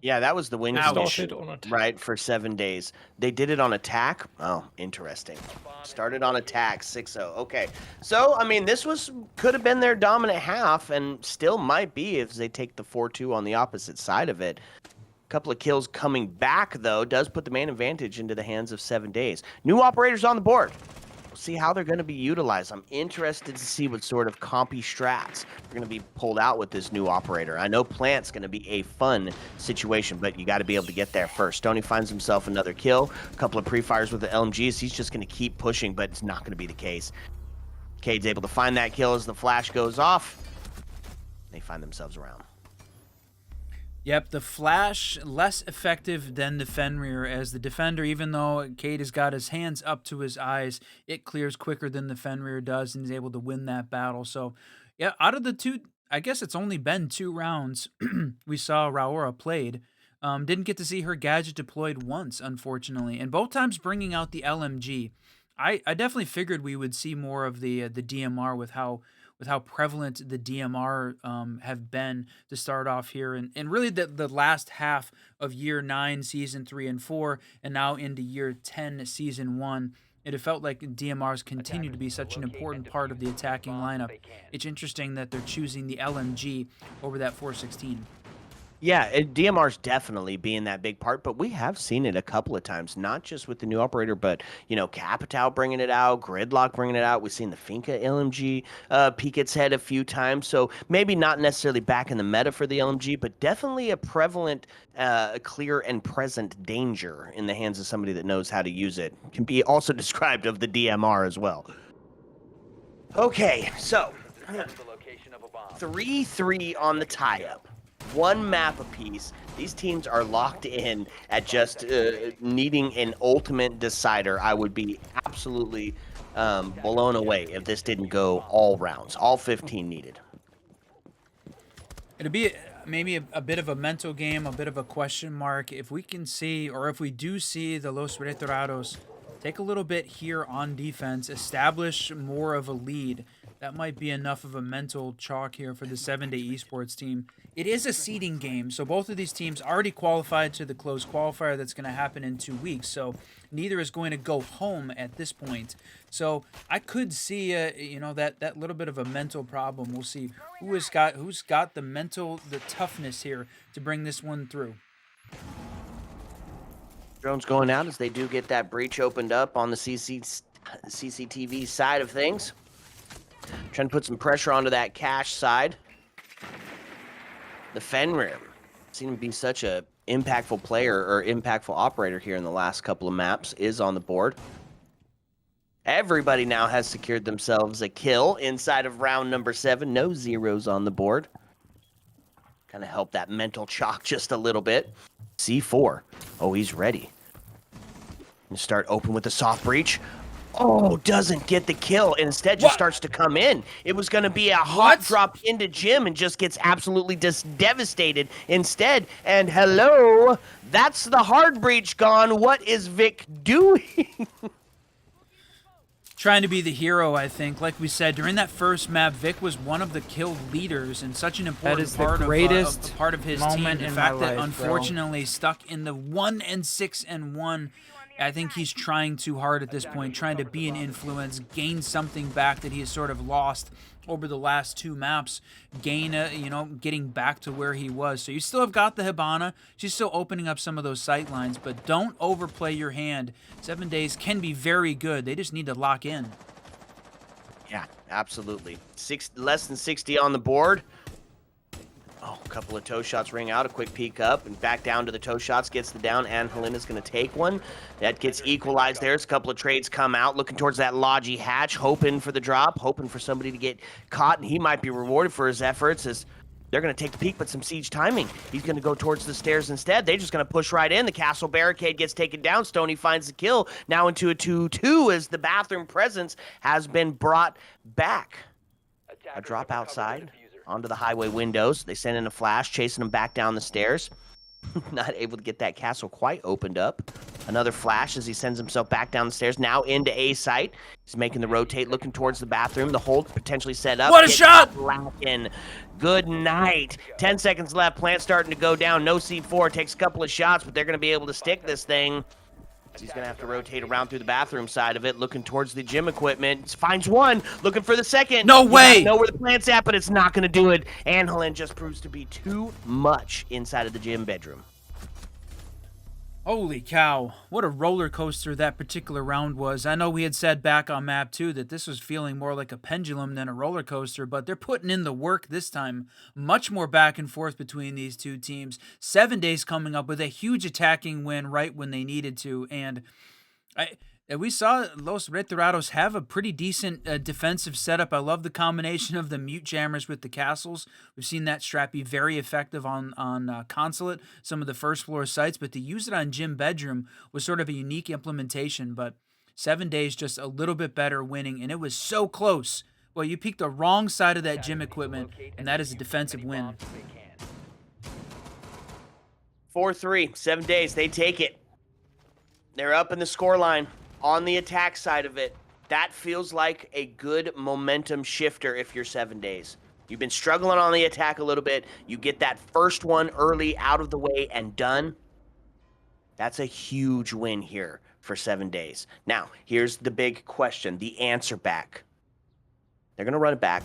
Yeah, that was the win condition, Started on attack. right, for 7 days. They did it on attack. Oh, interesting. Started on attack, 6-0. Okay. So, I mean, this could have been their dominant half and still might be if they take the 4-2 on the opposite side of it. A couple of kills coming back, though, does put the main advantage into the hands of 7 days. New operators on the board. We'll see how they're going to be utilized. I'm interested to see what sort of compy strats are going to be pulled out with this new operator. I know plant's going to be a fun situation, but you got to be able to get there first. Stoney finds himself another kill, a couple of pre-fires with the LMGs. He's just going to keep pushing, but it's not going to be the case. Cade's able to find that kill as the flash goes off. They find themselves around. Yep, the flash less effective than the Fenrir, as the defender, even though Cade has got his hands up to his eyes, it clears quicker than the Fenrir does and is able to win that battle. So, yeah, out of the 2, I guess it's only been 2 rounds we saw Raora played. Didn't get to see her gadget deployed once, unfortunately, and both times bringing out the LMG. I definitely figured we would see more of the DMR with how prevalent the DMR have been to start off here, and really the last half of year 9, season 3 and 4, and now into year 10, season 1. It had felt like DMRs continue to be such an important part of the attacking lineup. It's interesting that they're choosing the LMG over that 416. Yeah, DMR's definitely being that big part, but we have seen it a couple of times, not just with the new operator, but, you know, Capital bringing it out, Gridlock bringing it out. We've seen the Finka LMG peek its head a few times, so maybe not necessarily back in the meta for the LMG, but definitely a prevalent, clear and present danger in the hands of somebody that knows how to use it. Can be also described of the DMR as well. Okay, so The location of a bomb. 3-3 on the tie-up. 1 map apiece. These teams are locked in at just needing an ultimate decider. I would be absolutely blown away if this didn't go all rounds, all 15 needed. It'll be maybe a bit of a mental game, a bit of a question mark. If we can see, or if we do see the Los Retirados take a little bit here on defense, establish more of a lead, that might be enough of a mental chalk here for the 7-Day Esports team. It is a seeding game, so both of these teams already qualified to the closed qualifier that's going to happen in 2 weeks, so neither is going to go home at this point. So I could see, you know, that little bit of a mental problem. We'll see who's got the toughness here to bring this one through. Drones going out as they do get that breach opened up on the CCTV side of things. Trying to put some pressure onto that cache side. The Fenrir seemed to be such a impactful player or impactful operator here in the last couple of maps, is on the board. Everybody now has secured themselves a kill inside of round number 7. No zeros on the board. Kind of help that mental chalk just a little bit. C4. Oh, he's ready. Gonna start open with the soft breach. Oh, doesn't get the kill. Instead, just starts to come in. It was going to be a hot drop into Jim and just gets absolutely just devastated instead. And hello, that's the hard breach gone. What is Vic doing? Trying to be the hero, I think. Like we said, during that first map, Vic was one of the kill leaders and such an important part of his team. The fact that unfortunately stuck in the 1-6-1. I think he's trying too hard at this point, trying to be an influence, gain something back that he has sort of lost over the last 2 maps, gain, getting back to where he was. So you still have got the Hibana. She's still opening up some of those sight lines, but don't overplay your hand. 7 days can be very good. They just need to lock in. Yeah, absolutely. Less than 60 on the board. Oh, a couple of toe shots ring out, a quick peek up, and back down to the toe shots, gets the down, and Helena's going to take one. That gets equalized there. As a couple of trades come out, looking towards that Logi hatch, hoping for the drop, hoping for somebody to get caught, and he might be rewarded for his efforts as They're going to take the peek, but some siege timing. He's going to go towards the stairs instead. They're just going to push right in. The castle barricade gets taken down. Stoney finds the kill. Now into a 2-2 as the bathroom presence has been brought back. A drop outside onto the highway windows. They send in a flash, chasing them back down the stairs. Not able to get that castle quite opened up. Another flash as he sends himself back down the stairs. Now into A site. He's making the rotate, looking towards the bathroom. The hold potentially set up. What a shot! Lacking. Good night. 10 seconds left. Plant starting to go down. No C4. Takes a couple of shots, but they're going to be able to stick this thing. He's going to have to rotate around through the bathroom side of it, looking towards the gym equipment. Finds one, looking for the second. No way! You know where the plant's at, but it's not going to do it. Anhelin just proves to be too much inside of the gym bedroom. Holy cow, what a roller coaster that particular round was. I know we had said back on map 2 that this was feeling more like a pendulum than a roller coaster, but they're putting in the work this time. Much more back and forth between these two teams. 7 days coming up with a huge attacking win right when they needed to, and we saw Los Retirados have a pretty decent defensive setup. I love the combination of the mute jammers with the castles. We've seen that strat be very effective on Consulate, some of the first floor sites, but to use it on Gym Bedroom was sort of a unique implementation, but 7 days just a little bit better winning, and it was so close. Well, you peeked the wrong side of that gym equipment, and that is a defensive win. 4-3, 7 days, they take it. They're up in the scoreline. On the attack side of it, that feels like a good momentum shifter if you're 7 days. You've been struggling on the attack a little bit. You get that first one early out of the way and done. That's a huge win here for 7 days. Now, here's the big question, the answer back. They're going to run it back.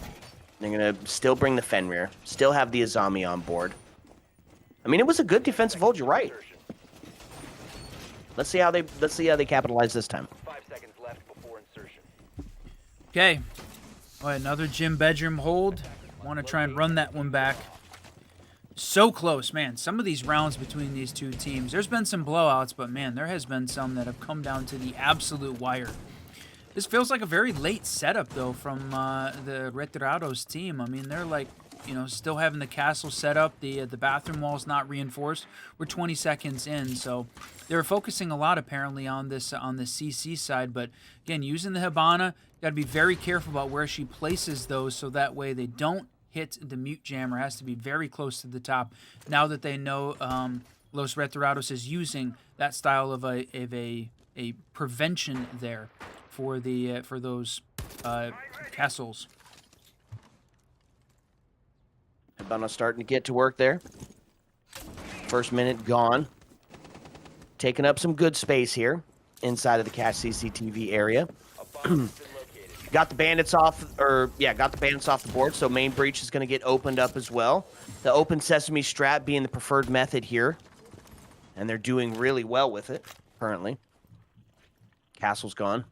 They're going to still bring the Fenrir, still have the Azami on board. I mean, it was a good defensive hold, you're right. Let's see how they capitalize this time. 5 seconds left before insertion. Okay. All right, another Gym Bedroom hold. Want to try and run that one back. So close, man. Some of these rounds between these two teams, there's been some blowouts, but man, there has been some that have come down to the absolute wire. This feels like a very late setup, though, from the Retirados team. I mean, they're like, you know, still having the castle set up. The bathroom wall's not reinforced. We're 20 seconds in, so they're focusing a lot apparently on this CC side. But again, using the Hibana, got to be very careful about where she places those, so that way they don't hit the mute jammer. It has to be very close to the top. Now that they know Los Retirados is using that style of a prevention there for those castles. Hibana starting to get to work there. First minute gone. Taking up some good space here inside of the cache CCTV area. Got the bandits off the board, so main breach is going to get opened up as well. The open sesame strat being the preferred method here, and they're doing really well with it currently. Castle's gone.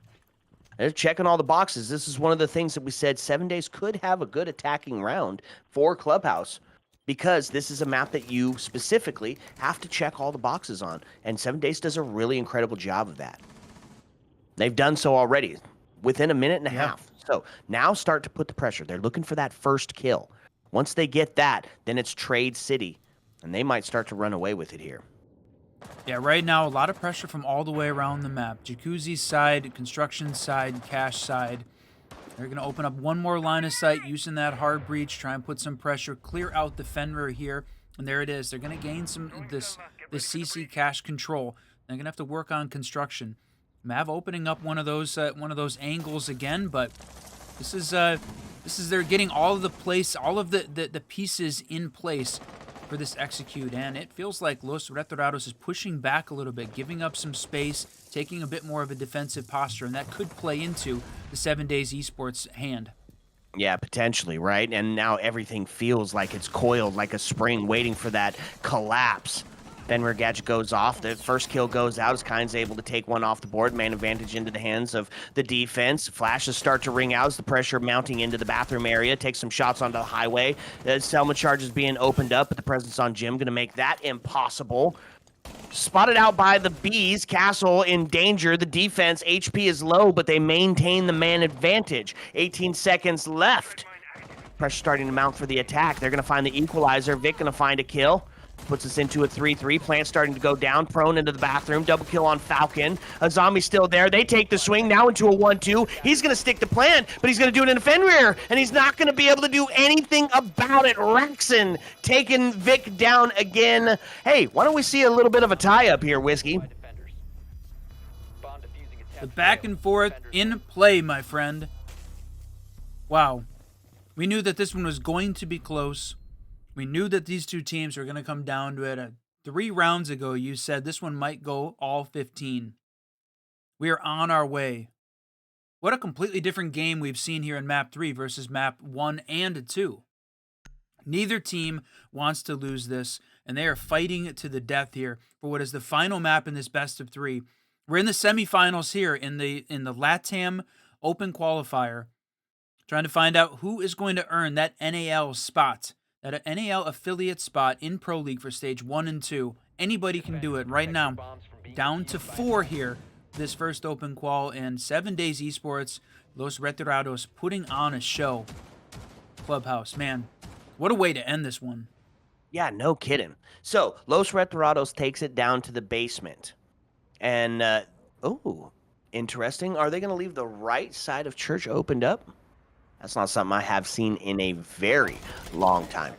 They're checking all the boxes. This is one of the things that we said 7 days could have a good attacking round for Clubhouse, because this is a map that you specifically have to check all the boxes on, and 7 days does a really incredible job of that. They've done so already within a minute and a half. So now start to put the pressure. They're looking for that first kill. Once they get that, then it's Trade City, and they might start to run away with it here. Yeah, right now, a lot of pressure from all the way around the map. Jacuzzi side, construction side, cache side. They're going to open up one more line of sight using that hard breach, try and put some pressure, clear out the Fenrir here, and there it is. They're going to gain some this CC cache control. They're going to have to work on construction. Mav opening up one of those angles again, but this is they're getting all of the pieces in place for this execute, and it feels like Los Retirados is pushing back a little bit, giving up some space, taking a bit more of a defensive posture, and that could play into the 7 days esports hand. Yeah, potentially, right? And now everything feels like it's coiled like a spring waiting for that collapse. Fenrir gadget goes off. The first kill goes out. Kyne's able to take one off the board. Man advantage into the hands of the defense. Flashes start to ring out as the pressure mounting into the bathroom area. Takes some shots onto the highway. Selma charge is being opened up, but the presence on Jim going to make that impossible. Spotted out by the Bees. Castle in danger. The defense HP is low, but they maintain the man advantage. 18 seconds left. Pressure starting to mount for the attack. They're going to find the equalizer. Vic going to find a kill. Puts us into a 3-3. Plant starting to go down. Prone into the bathroom. Double kill on Falcon. A zombie still there. They take the swing now into a 1-2. He's going to stick to Plant, but he's going to do it in a Fenrir, and he's not going to be able to do anything about it. Rexon taking Vic down again. Hey, why don't we see a little bit of a tie-up here, Whiskey? The back and forth in play, my friend. Wow. We knew that this one was going to be close. We knew that these two teams were going to come down to it. 3 rounds ago, you said this one might go all 15. We are on our way. What a completely different game we've seen here in Map 3 versus Map 1 and 2. Neither team wants to lose this, and they are fighting to the death here for what is the final map in this best of 3. We're in the semifinals here in the LATAM Open Qualifier, trying to find out who is going to earn that NAL spot. That NAL affiliate spot in Pro League for stage 1 and 2. Anybody can do it right now. Down to 4 here, this first open qual, and 7 Days Esports, Los Retirados putting on a show. Clubhouse, man, what a way to end this one. Yeah, no kidding. So, Los Retirados takes it down to the basement. And, oh, interesting. Are they going to leave the right side of church opened up? That's not something I have seen in a very long time.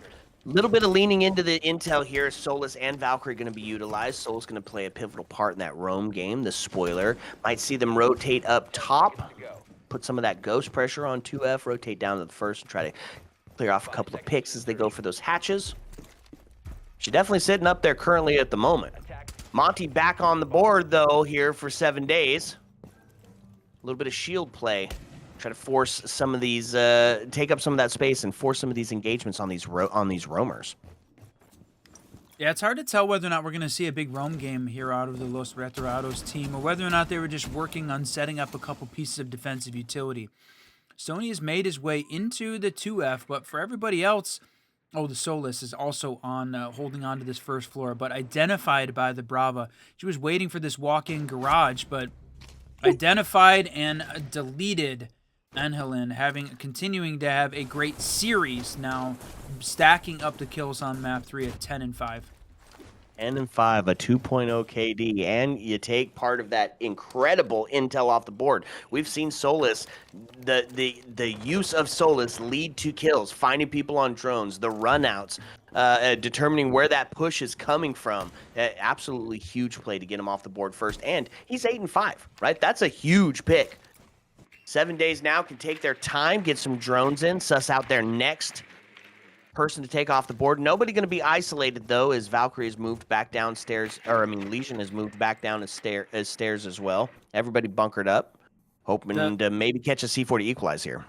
A little bit of leaning into the intel here. Solus and Valkyrie going to be utilized. Solus going to play a pivotal part in that roam game. The spoiler might see them rotate up top, put some of that ghost pressure on 2F, rotate down to the first and try to clear off a couple of picks as they go for those hatches. She's definitely sitting up there currently at the moment. Monty back on the board, though, here for 7 days. A little bit of shield play. Try to force some of these, take up some of that space and force some of these engagements on these roamers. Yeah, it's hard to tell whether or not we're going to see a big roam game here out of the Los Retirados team, or whether or not they were just working on setting up a couple pieces of defensive utility. Sony has made his way into the 2F, but for everybody else, oh, the Solus is also on, holding on to this first floor, but identified by the Brava. She was waiting for this walk-in garage, but identified and deleted. Anhelin continuing to have a great series now, stacking up the kills on map 3 at 10 and 5. 10 and 5, a 2.0 KD, and you take part of that incredible intel off the board. We've seen Solus, the use of Solus lead to kills, finding people on drones, the runouts, determining where that push is coming from. Absolutely huge play to get him off the board first, and he's 8 and 5, right? That's a huge pick. 7 days now can take their time, get some drones in, suss out their next person to take off the board. Nobody going to be isolated, though, as Valkyrie has moved back downstairs, or I mean, Legion has moved back down as stairs as well. Everybody bunkered up, hoping to maybe catch a C4 to equalize here.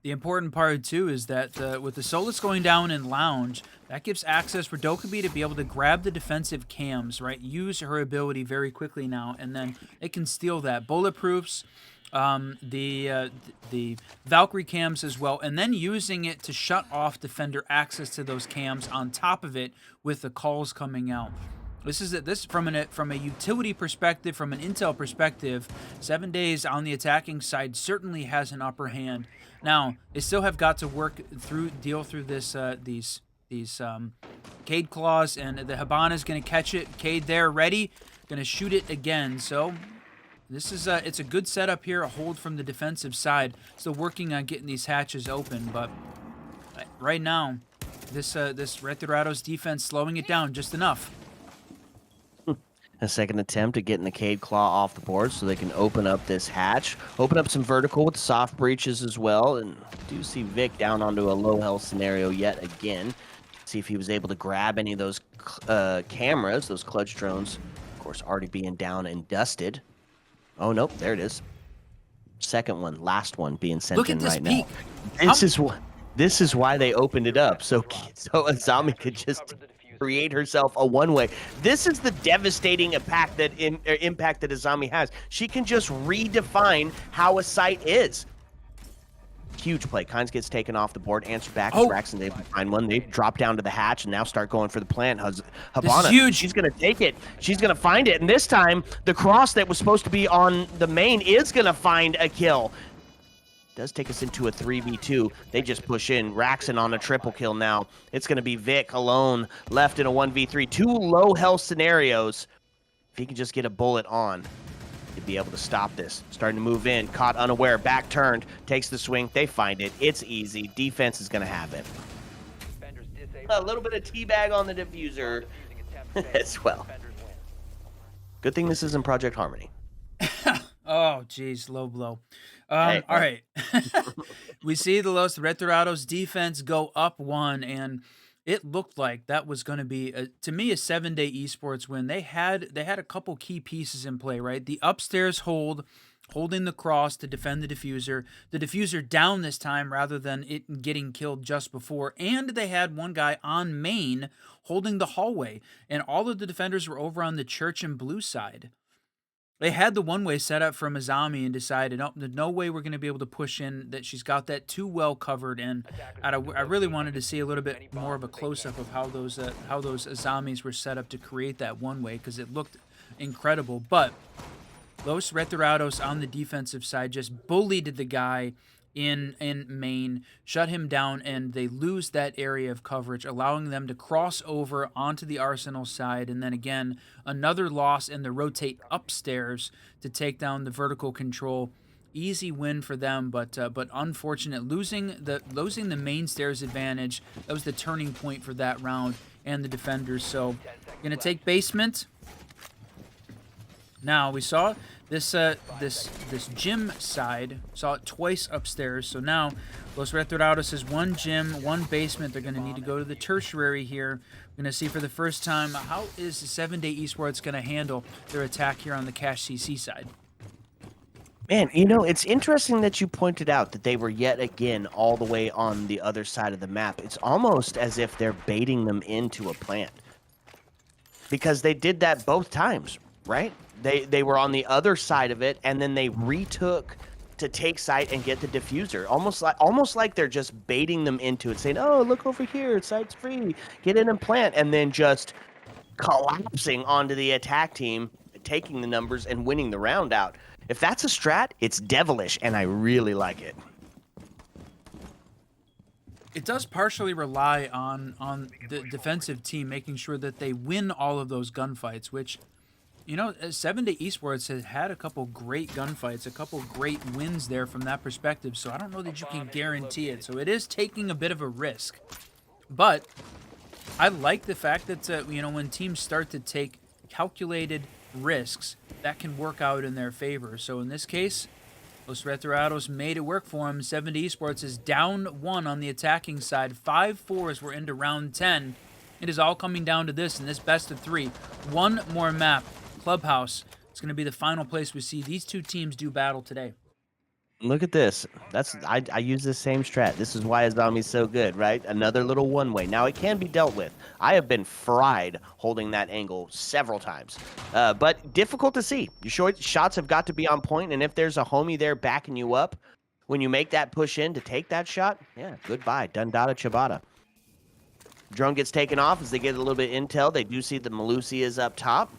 The important part, too, is that with the Solus going down in Lounge, that gives access for Dokkaebi to be able to grab the defensive cams, right? Use her ability very quickly now, and then it can steal that. Bulletproofs, the Valkyrie cams as well, and then using it to shut off defender access to those cams on top of it with the calls coming out. This from a utility perspective, from an intel perspective, 7 days on the attacking side certainly has an upper hand. Now they still have got to deal through this these Cade claws, and the Habana's going to catch it. Cade there, ready, going to shoot it again. So this is it's a good setup here, a hold from the defensive side. Still working on getting these hatches open, but right now, this Retirados defense slowing it down just enough. A second attempt at getting the Cade Claw off the board so they can open up this hatch. Open up some vertical with soft breaches as well. And do see Vic down onto a low health scenario yet again. See if he was able to grab any of those cameras, those clutch drones. Of course, already being down and dusted. Oh, nope, there it is. Second one, last one being sent in right now. This is why they opened it up, so Azami could just create herself a one-way. This is the devastating impact that Azami has. She can just redefine how a site is. Huge play. Kynes gets taken off the board. Answer back as Raxon. They find one. They drop down to the hatch and now start going for the plant. Habana, huge. She's going to take it. She's going to find it. And this time, the cross that was supposed to be on the main is going to find a kill. Does take us into a 3v2. They just push in. Raxon on a triple kill now. It's going to be Vic alone, left in a 1v3. 2 low health scenarios. If he can just get a bullet on, he'd be able to stop this. Starting to move in. Caught unaware. Back turned. Takes the swing. They find it. It's easy. Defense is going to have it. A little bit of teabag on the diffuser as well. Good thing this isn't Project Harmony. Oh, geez, low blow. Hey, all right. We see the Los Retirados defense go up 1, and it looked like that was going to be, to me, a 7-day esports win. They had a couple key pieces in play, right? The upstairs holding the cross to defend the diffuser down this time rather than it getting killed just before, and they had one guy on main holding the hallway, and all of the defenders were over on the church and blue side. They had the one-way set up from Azami and decided, no, there's no way we're going to be able to push in, that she's got that too well covered. And I really wanted to see a little bit more of a close-up of how those Azamis were set up to create that one-way, because it looked incredible. But Los Retirados on the defensive side just bullied the guy in main, shut him down, and they lose that area of coverage, allowing them to cross over onto the Arsenal side. And then again, another loss, and they rotate upstairs to take down the vertical control. Easy win for them, but unfortunate, losing the main stairs advantage. That was the turning point for that round and the defenders. So gonna take basement. Now we saw this gym side, saw it twice upstairs. So now Los Retirados has 1 gym, 1 basement. They're going to need to go to the tertiary here. We're going to see for the first time how is the 7-day esports going to handle their attack here on the Cash CC side. Man, you know, it's interesting that you pointed out that they were yet again all the way on the other side of the map. It's almost as if they're baiting them into a plant, because they did that both times, right? They were on the other side of it, and then they retook to take site and get the diffuser. Almost like they're just baiting them into it, saying, "Oh, look over here, site's free. Get in and plant," and then just collapsing onto the attack team, taking the numbers and winning the round out. If that's a strat, it's devilish, and I really like it. It does partially rely on the defensive team making sure that they win all of those gunfights, which, you know, 7-day esports has had a couple great gunfights, a couple great wins there from that perspective. So I don't know that you can guarantee it. So it is taking a bit of a risk. But I like the fact that, you know, when teams start to take calculated risks, that can work out in their favor. So in this case, Los Retirados made it work for him. 7-day esports is down 1 on the attacking side. 5-4 as we're into round 10. It is all coming down to this in this best of 3. 1 more map. Clubhouse. It's going to be the final place we see these 2 teams do battle today. Look at this. I use the same strat. This is why Azami's so good, right? Another little one-way. Now, it can be dealt with. I have been fried holding that angle several times, but difficult to see. Your short shots have got to be on point, and if there's a homie there backing you up when you make that push in to take that shot, yeah, goodbye. Dundada Chabada. Drone gets taken off as they get a little bit intel. They do see the Malusi is up top.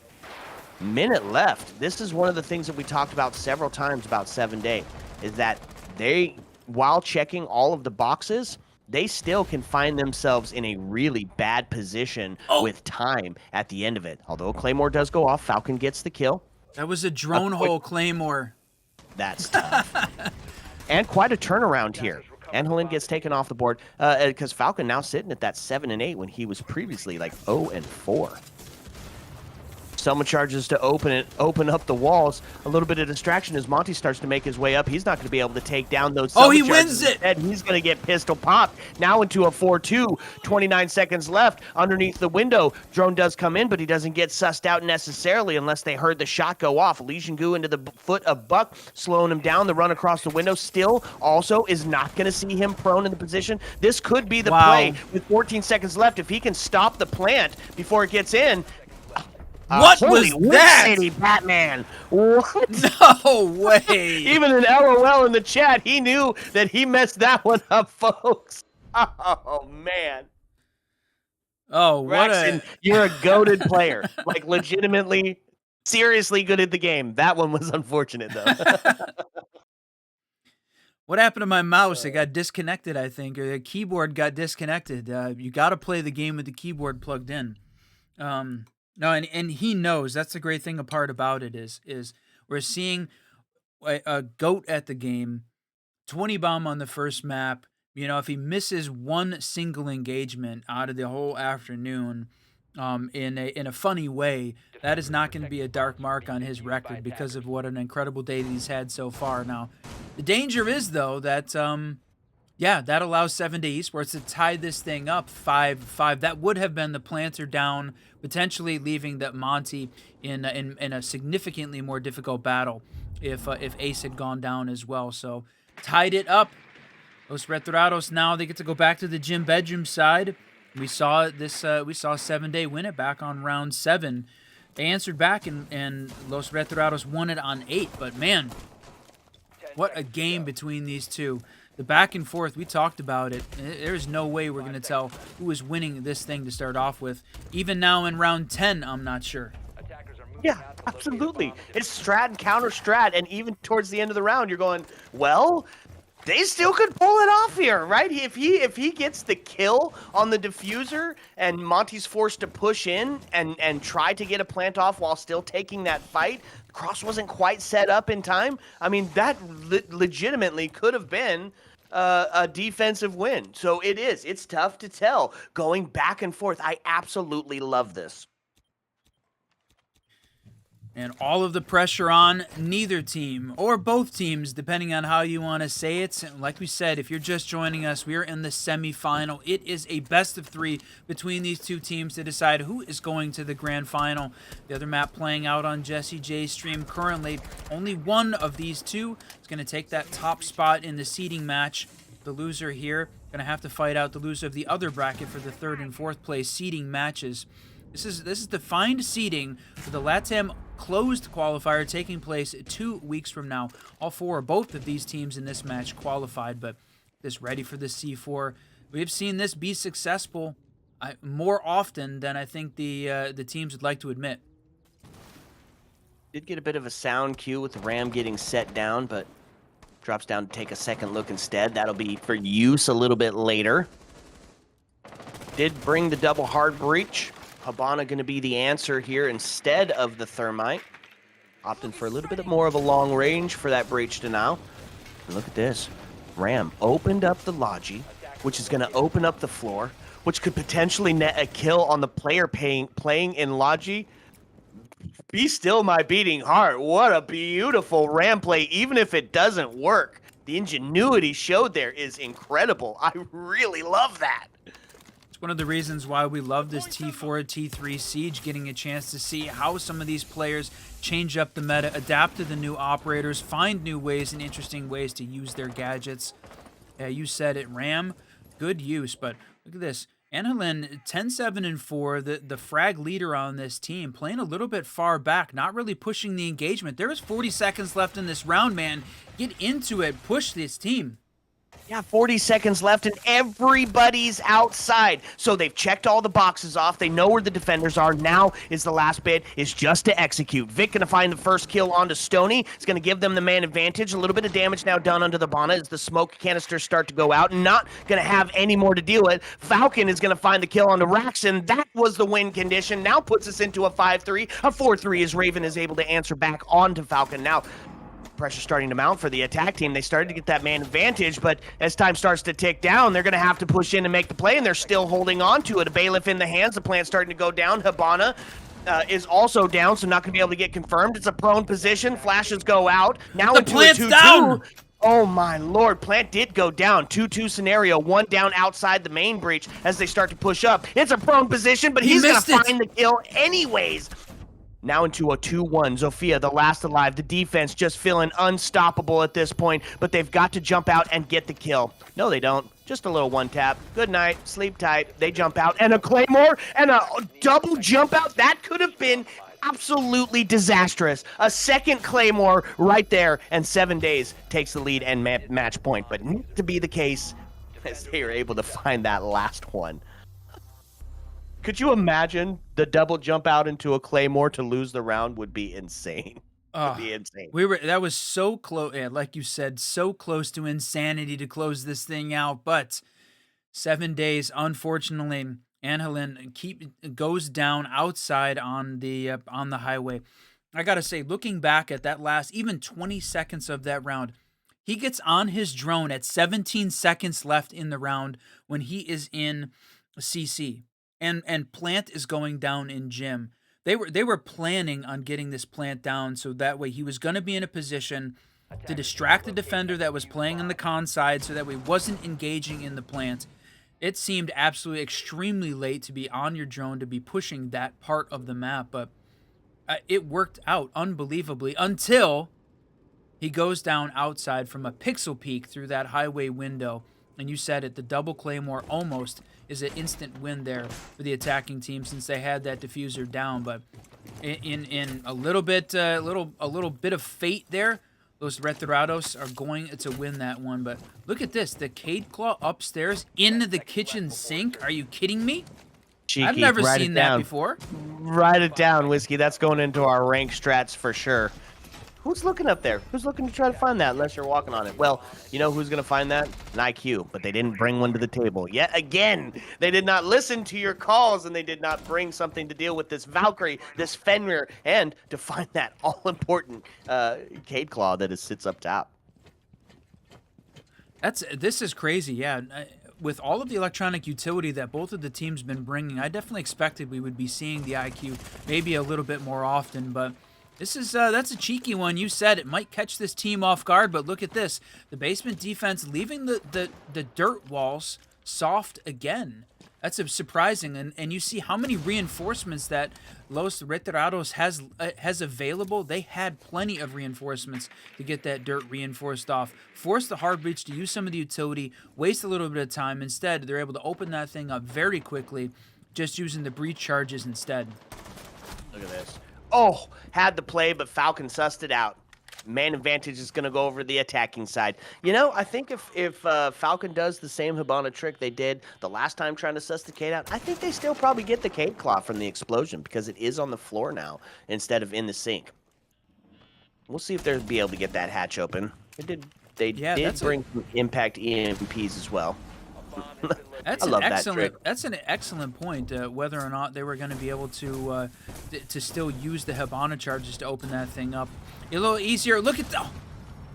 Minute left. This is one of the things that we talked about several times about 7-day, is that they, while checking all of the boxes, they still can find themselves in a really bad position with time at the end of it. Although Claymore does go off, Falcon gets the kill. That was a drone hole Claymore. That's tough. And quite a turnaround here. Anhelin gets taken off the board because Falcon now sitting at that 7-8 when he was previously like 0-4. Selma charges to open up the walls. A little bit of distraction as Monty starts to make his way up. He's not going to be able to take down those Selma he charges wins it! instead. He's going to get pistol popped. Now into a 4-2. 29 seconds left underneath the window. Drone does come in, but he doesn't get sussed out necessarily unless they heard the shot go off. Legion Goo into the foot of Buck, slowing him down. The run across the window still also is not going to see him prone in the position. This could be the play with 14 seconds left. If he can stop the plant before it gets in, what was that? City, Batman. What? No way. Even an LOL in the chat, he knew that he messed that one up, folks. Oh, man. Oh, what Braxton, you're a goated player. Like, legitimately, seriously good at the game. That one was unfortunate, though. What happened to my mouse? It got disconnected, I think, or the keyboard got disconnected. You got to play the game with the keyboard plugged in. No, and he knows. That's the great thing apart about it is we're seeing a goat at the game, 20 bomb on the first map. You know, if he misses one single engagement out of the whole afternoon, in a funny way, that is not going to be a dark mark on his record because of what an incredible day he's had so far. Now, the danger is though that that allows 7-Day Esports to tie this thing up 5-5. That would have been the planter down, potentially leaving that Monty in a significantly more difficult battle if Ace had gone down as well. So tied it up. Los Retirados now they get to go back to the gym bedroom side. We saw this. We saw 7-Day win it back on round 7. They answered back and Los Retirados won it on 8. But man, what a game between these two. The back and forth, we talked about it. There's no way we're going to tell who is winning this thing to start off with. Even now in round 10, I'm not sure. Yeah, absolutely. It's strat and counter strat, and even towards the end of the round, you're going, well, they still could pull it off here, right? If he gets the kill on the diffuser and Monty's forced to push in and try to get a plant off while still taking that fight, Cross wasn't quite set up in time. I mean, that legitimately could have been a defensive win. So it is. It's tough to tell. Going back and forth, I absolutely love this. And all of the pressure on neither team, or both teams, depending on how you want to say it. Like we said, if you're just joining us, we are in the semifinal. It is a best of 3 between these two teams to decide who is going to the grand final. The other map playing out on Jesse J's stream currently. Only one of these two is going to take that top spot in the seeding match. The loser here going to have to fight out the loser of the other bracket for the 3rd and 4th place seeding matches. This is defined seeding for the LATAM closed qualifier taking place 2 weeks from now. Both of these teams in this match qualified, but this ready for the C4. We've seen this be successful more often than I think the teams would like to admit. Did get a bit of a sound cue with the Ram getting set down, but drops down to take a second look instead. That'll be for use a little bit later. Did bring the double hard breach. Habana going to be the answer here instead of the thermite. Opting for a little bit more of a long range for that breach denial. And look at this. Ram opened up the Logi, which is going to open up the floor, which could potentially net a kill on the player playing in Logi. Be still my beating heart. What a beautiful Ram play, even if it doesn't work. The ingenuity showed there is incredible. I really love that. One of the reasons why we love this T4, T3 Siege, getting a chance to see how some of these players change up the meta, adapt to the new operators, find new ways and interesting ways to use their gadgets. You said it, Ram, good use, but look at this. Anhelin, 10-7-4, the frag leader on this team, playing a little bit far back, not really pushing the engagement. There is 40 seconds left in this round, man. Get into it, push this team. Yeah, 40 seconds left and everybody's outside. So they've checked all the boxes off. They know where the defenders are. Now is the last bit is just to execute. Vic going to find the first kill onto Stoney. It's going to give them the man advantage. A little bit of damage now done onto the Bana as the smoke canisters start to go out. Not going to have any more to deal with. Falcon is going to find the kill onto Raxon. That was the win condition. Now puts us into a 5-3. A 4-3 as Raven is able to answer back onto Falcon. Now pressure starting to mount for the attack team. They started to get that man advantage, but as time starts to tick down, they're going to have to push in and make the play, and they're still holding on to it. A bailiff in the hands. The plant's starting to go down. Habana is also down, so not going to be able to get confirmed. It's a prone position. Flashes go out. Now the plant's down. Oh my lord, plant did go down. 2-2 scenario, one down outside the main breach as they start to push up. It's a prone position, but he's going to find the kill anyways. Now into a 2-1. Zofia, the last alive. The defense just feeling unstoppable at this point, but they've got to jump out and get the kill. No, they don't. Just a little one tap. Good night. Sleep tight. They jump out. And a Claymore and a double jump out. That could have been absolutely disastrous. A second Claymore right there, and 7 days takes the lead and match point. But not to be the case as they were able to find that last one. Could you imagine the double jump out into a Claymore to lose the round would be insane. Would Oh, be insane. that was so close. Yeah, like you said, so close to insanity to close this thing out. But 7 days, unfortunately, Anhelin goes down outside on the highway. I gotta say, looking back at that last even 20 seconds of that round, he gets on his drone at 17 seconds left in the round when he is in CC, and plant is going down in gym. They were planning on getting this plant down so that way he was going to be in a position to distract the defender that was playing on the con side so that way he wasn't engaging in the plant. It seemed absolutely extremely late to be on your drone to be pushing that part of the map, but it worked out unbelievably until he goes down outside from a pixel peek through that highway window. And you said it, the double claymore almost is an instant win there for the attacking team since they had that diffuser down. But in a little bit, a little bit of fate there, those Retirados are going to win that one. But look at this, the Cade Claw upstairs in the kitchen sink. Are you kidding me? Cheeky, I've never write seen it that down. before. Write it down, Whiskey. That's going into our rank strats for sure. Who's looking up there? Who's looking to try to find that unless you're walking on it? Well, you know who's going to find that? An IQ, but they didn't bring one to the table. Yet again, they did not listen to your calls, and they did not bring something to deal with this Valkyrie, this Fenrir, and to find that all-important Cade Claw that sits up top. This is crazy, yeah. With all of the electronic utility that both of the teams been bringing, I definitely expected we would be seeing the IQ maybe a little bit more often, but this is that's a cheeky one. You said it might catch this team off guard, but look at this. The basement defense leaving the dirt walls soft again. That's surprising, and you see how many reinforcements that Los Retirados has available. They had plenty of reinforcements to get that dirt reinforced off. Force the hard breach to use some of the utility, waste a little bit of time. Instead, they're able to open that thing up very quickly, just using the breach charges instead. Look at this. Oh, had the play, but Falcon sussed it out. Man advantage is going to go over the attacking side. You know, I think if Falcon does the same Hibana trick they did the last time trying to suss the Cade out, I think they still probably get the Cade Claw from the explosion because it is on the floor now instead of in the sink. We'll see if they'll be able to get that hatch open. They did bring some impact EMPs as well. That's an excellent point. Whether or not they were going to be able to still use the Hibana charges to open that thing up a little easier. Look at the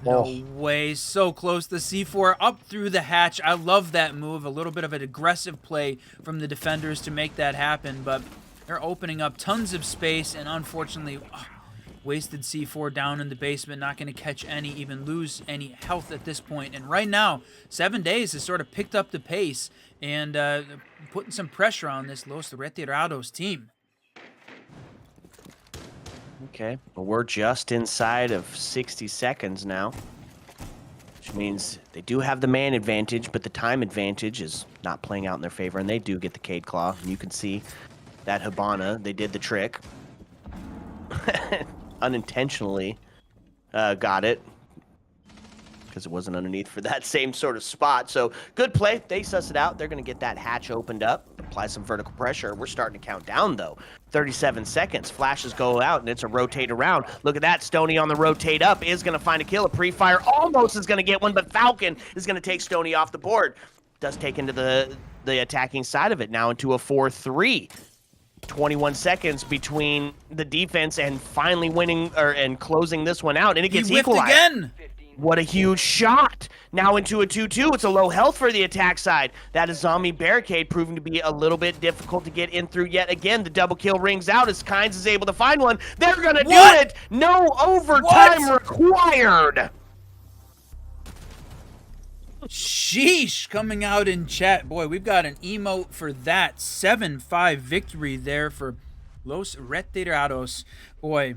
no way, so close. The C4 up through the hatch. I love that move. A little bit of an aggressive play from the defenders to make that happen, but they're opening up tons of space, and unfortunately, wasted C4 down in the basement, not going to catch any, even lose any health at this point. And right now, 7 days has sort of picked up the pace and putting some pressure on this Los Retirados team. Okay, well, we're just inside of 60 seconds now, which means they do have the man advantage, but the time advantage is not playing out in their favor, and they do get the Cade Claw. And you can see that Hibana, they did the trick. Unintentionally got it because it wasn't underneath for that same sort of spot. So good play. They suss it out. They're going to get that hatch opened up, apply some vertical pressure. We're starting to count down, though. 37 seconds. Flashes go out, and it's a rotate around. Look at that. Stony on the rotate up is going to find a kill. A pre-fire almost is going to get one, but Falcon is going to take Stony off the board. Does take into the attacking side of it now into a 4-3. 21 seconds between the defense and finally winning and closing this one out, and it gets equalized again. What a huge shot! Now into a 2-2. It's a low health for the attack side. That is zombie barricade proving to be a little bit difficult to get in through yet again. The double kill rings out as Kynes is able to find one. They're gonna do it. No overtime required. Sheesh, coming out in chat. Boy, we've got an emote for that. 7-5 victory there for Los Retirados. Boy,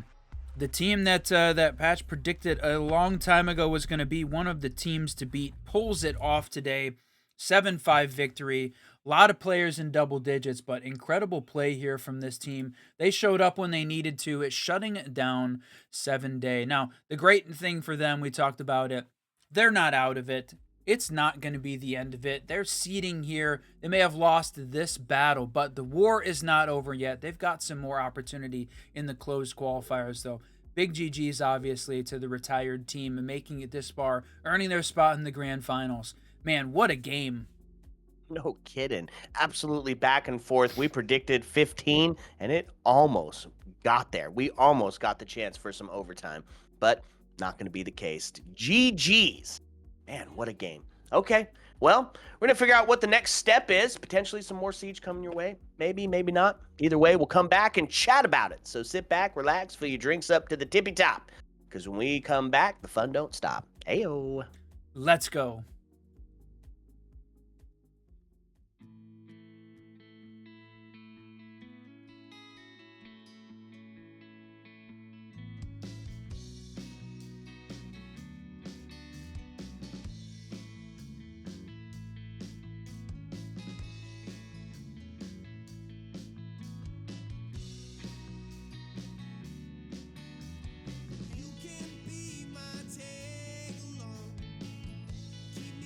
the team that that Patch predicted a long time ago was going to be one of the teams to beat pulls it off today. 7-5 victory. A lot of players in double digits, but incredible play here from this team. They showed up when they needed to. It's shutting down 7 Day. Now, the great thing for them, we talked about it, they're not out of it. It's not going to be the end of it. They're seeding here. They may have lost this battle, but the war is not over yet. They've got some more opportunity in the closed qualifiers, though. Big GG's, obviously, to the retired team and making it this far, earning their spot in the grand finals. Man, what a game. No kidding. Absolutely back and forth. We predicted 15, and it almost got there. We almost got the chance for some overtime, but not going to be the case. GG's. Man, what a game. Okay, well, we're going to figure out what the next step is. Potentially some more Siege coming your way. Maybe, maybe not. Either way, we'll come back and chat about it. So sit back, relax, fill your drinks up to the tippy top, because when we come back, the fun don't stop. Ayo. Let's go. You can be my tag along. Keep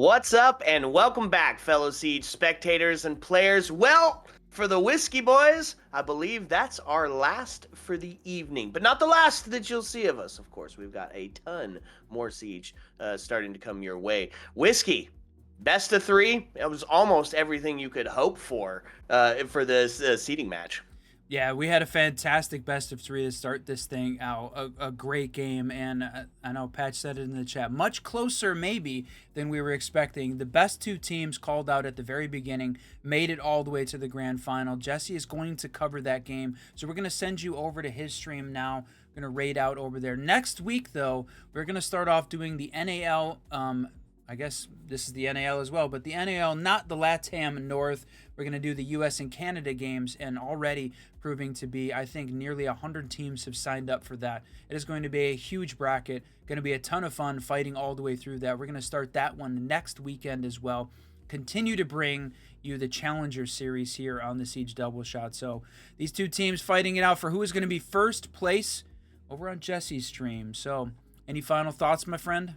What's up, and welcome back, fellow Siege spectators and players. Well, for the Whiskey Boys, I believe that's our last for the evening, but not the last that you'll see of us. Of course, we've got a ton more Siege starting to come your way. Whiskey, best of three. It was almost everything you could hope for this seeding match. Yeah, we had a fantastic best of three to start this thing out. A great game, and I know Patch said it in the chat. Much closer, maybe, than we were expecting. The best two teams called out at the very beginning made it all the way to the grand final. Jesse is going to cover that game, so we're going to send you over to his stream now. We're going to raid out over there. Next week, though, we're going to start off doing the NAL. I guess this is the NAL as well, but the NAL, not the LATAM North. We're going to do the US and Canada games, and already proving to be, I think, nearly 100 teams have signed up for that. It is going to be a huge bracket, going to be a ton of fun fighting all the way through that. We're going to start that one next weekend as well. Continue to bring you the Challenger Series here on the Siege Double Shot. So these two teams fighting it out for who is going to be first place over on Jesse's stream. So any final thoughts, my friend?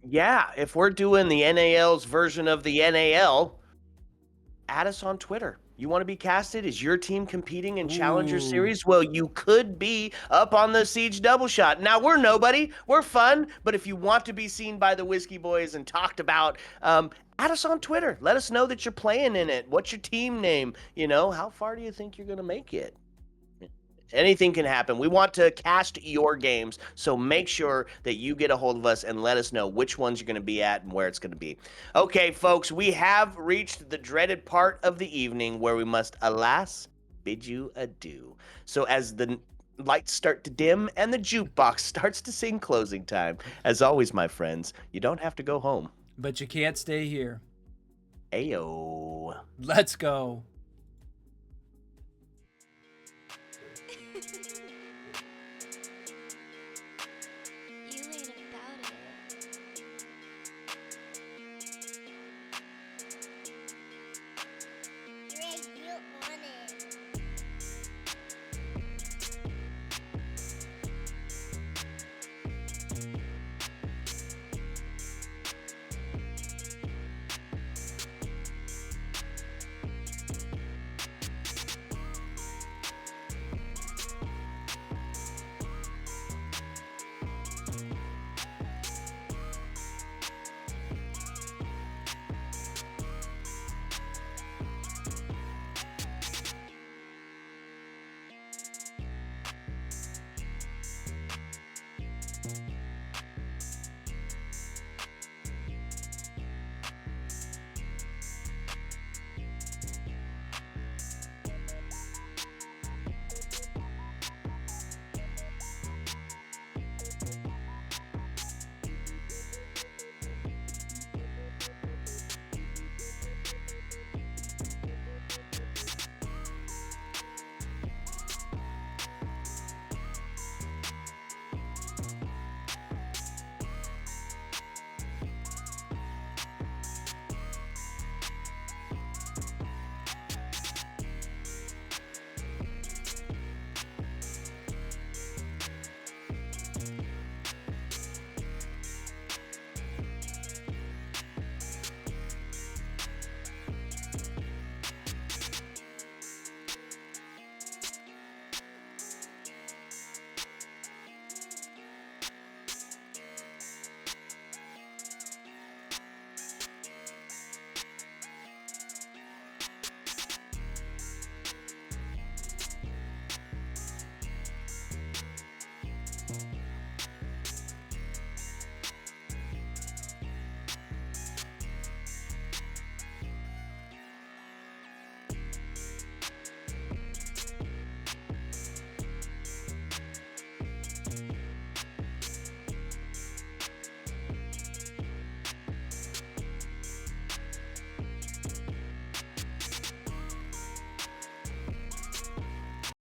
Yeah, if we're doing the NAL's version of the NAL, add us on Twitter. You want to be casted? Is your team competing in Challenger Series? Well, you could be up on the Siege Double Shot. Now, we're nobody. We're fun. But if you want to be seen by the Whiskey Boys and talked about, add us on Twitter. Let us know that you're playing in it. What's your team name? How far do you think you're going to make it? Anything can happen. We want to cast your games, so make sure that you get a hold of us and let us know which ones you're going to be at and where it's going to be. Okay, folks, we have reached the dreaded part of the evening where we must, alas, bid you adieu. So as the lights start to dim and the jukebox starts to sing closing time, as always, my friends, you don't have to go home. But you can't stay here. Ayo. Let's go.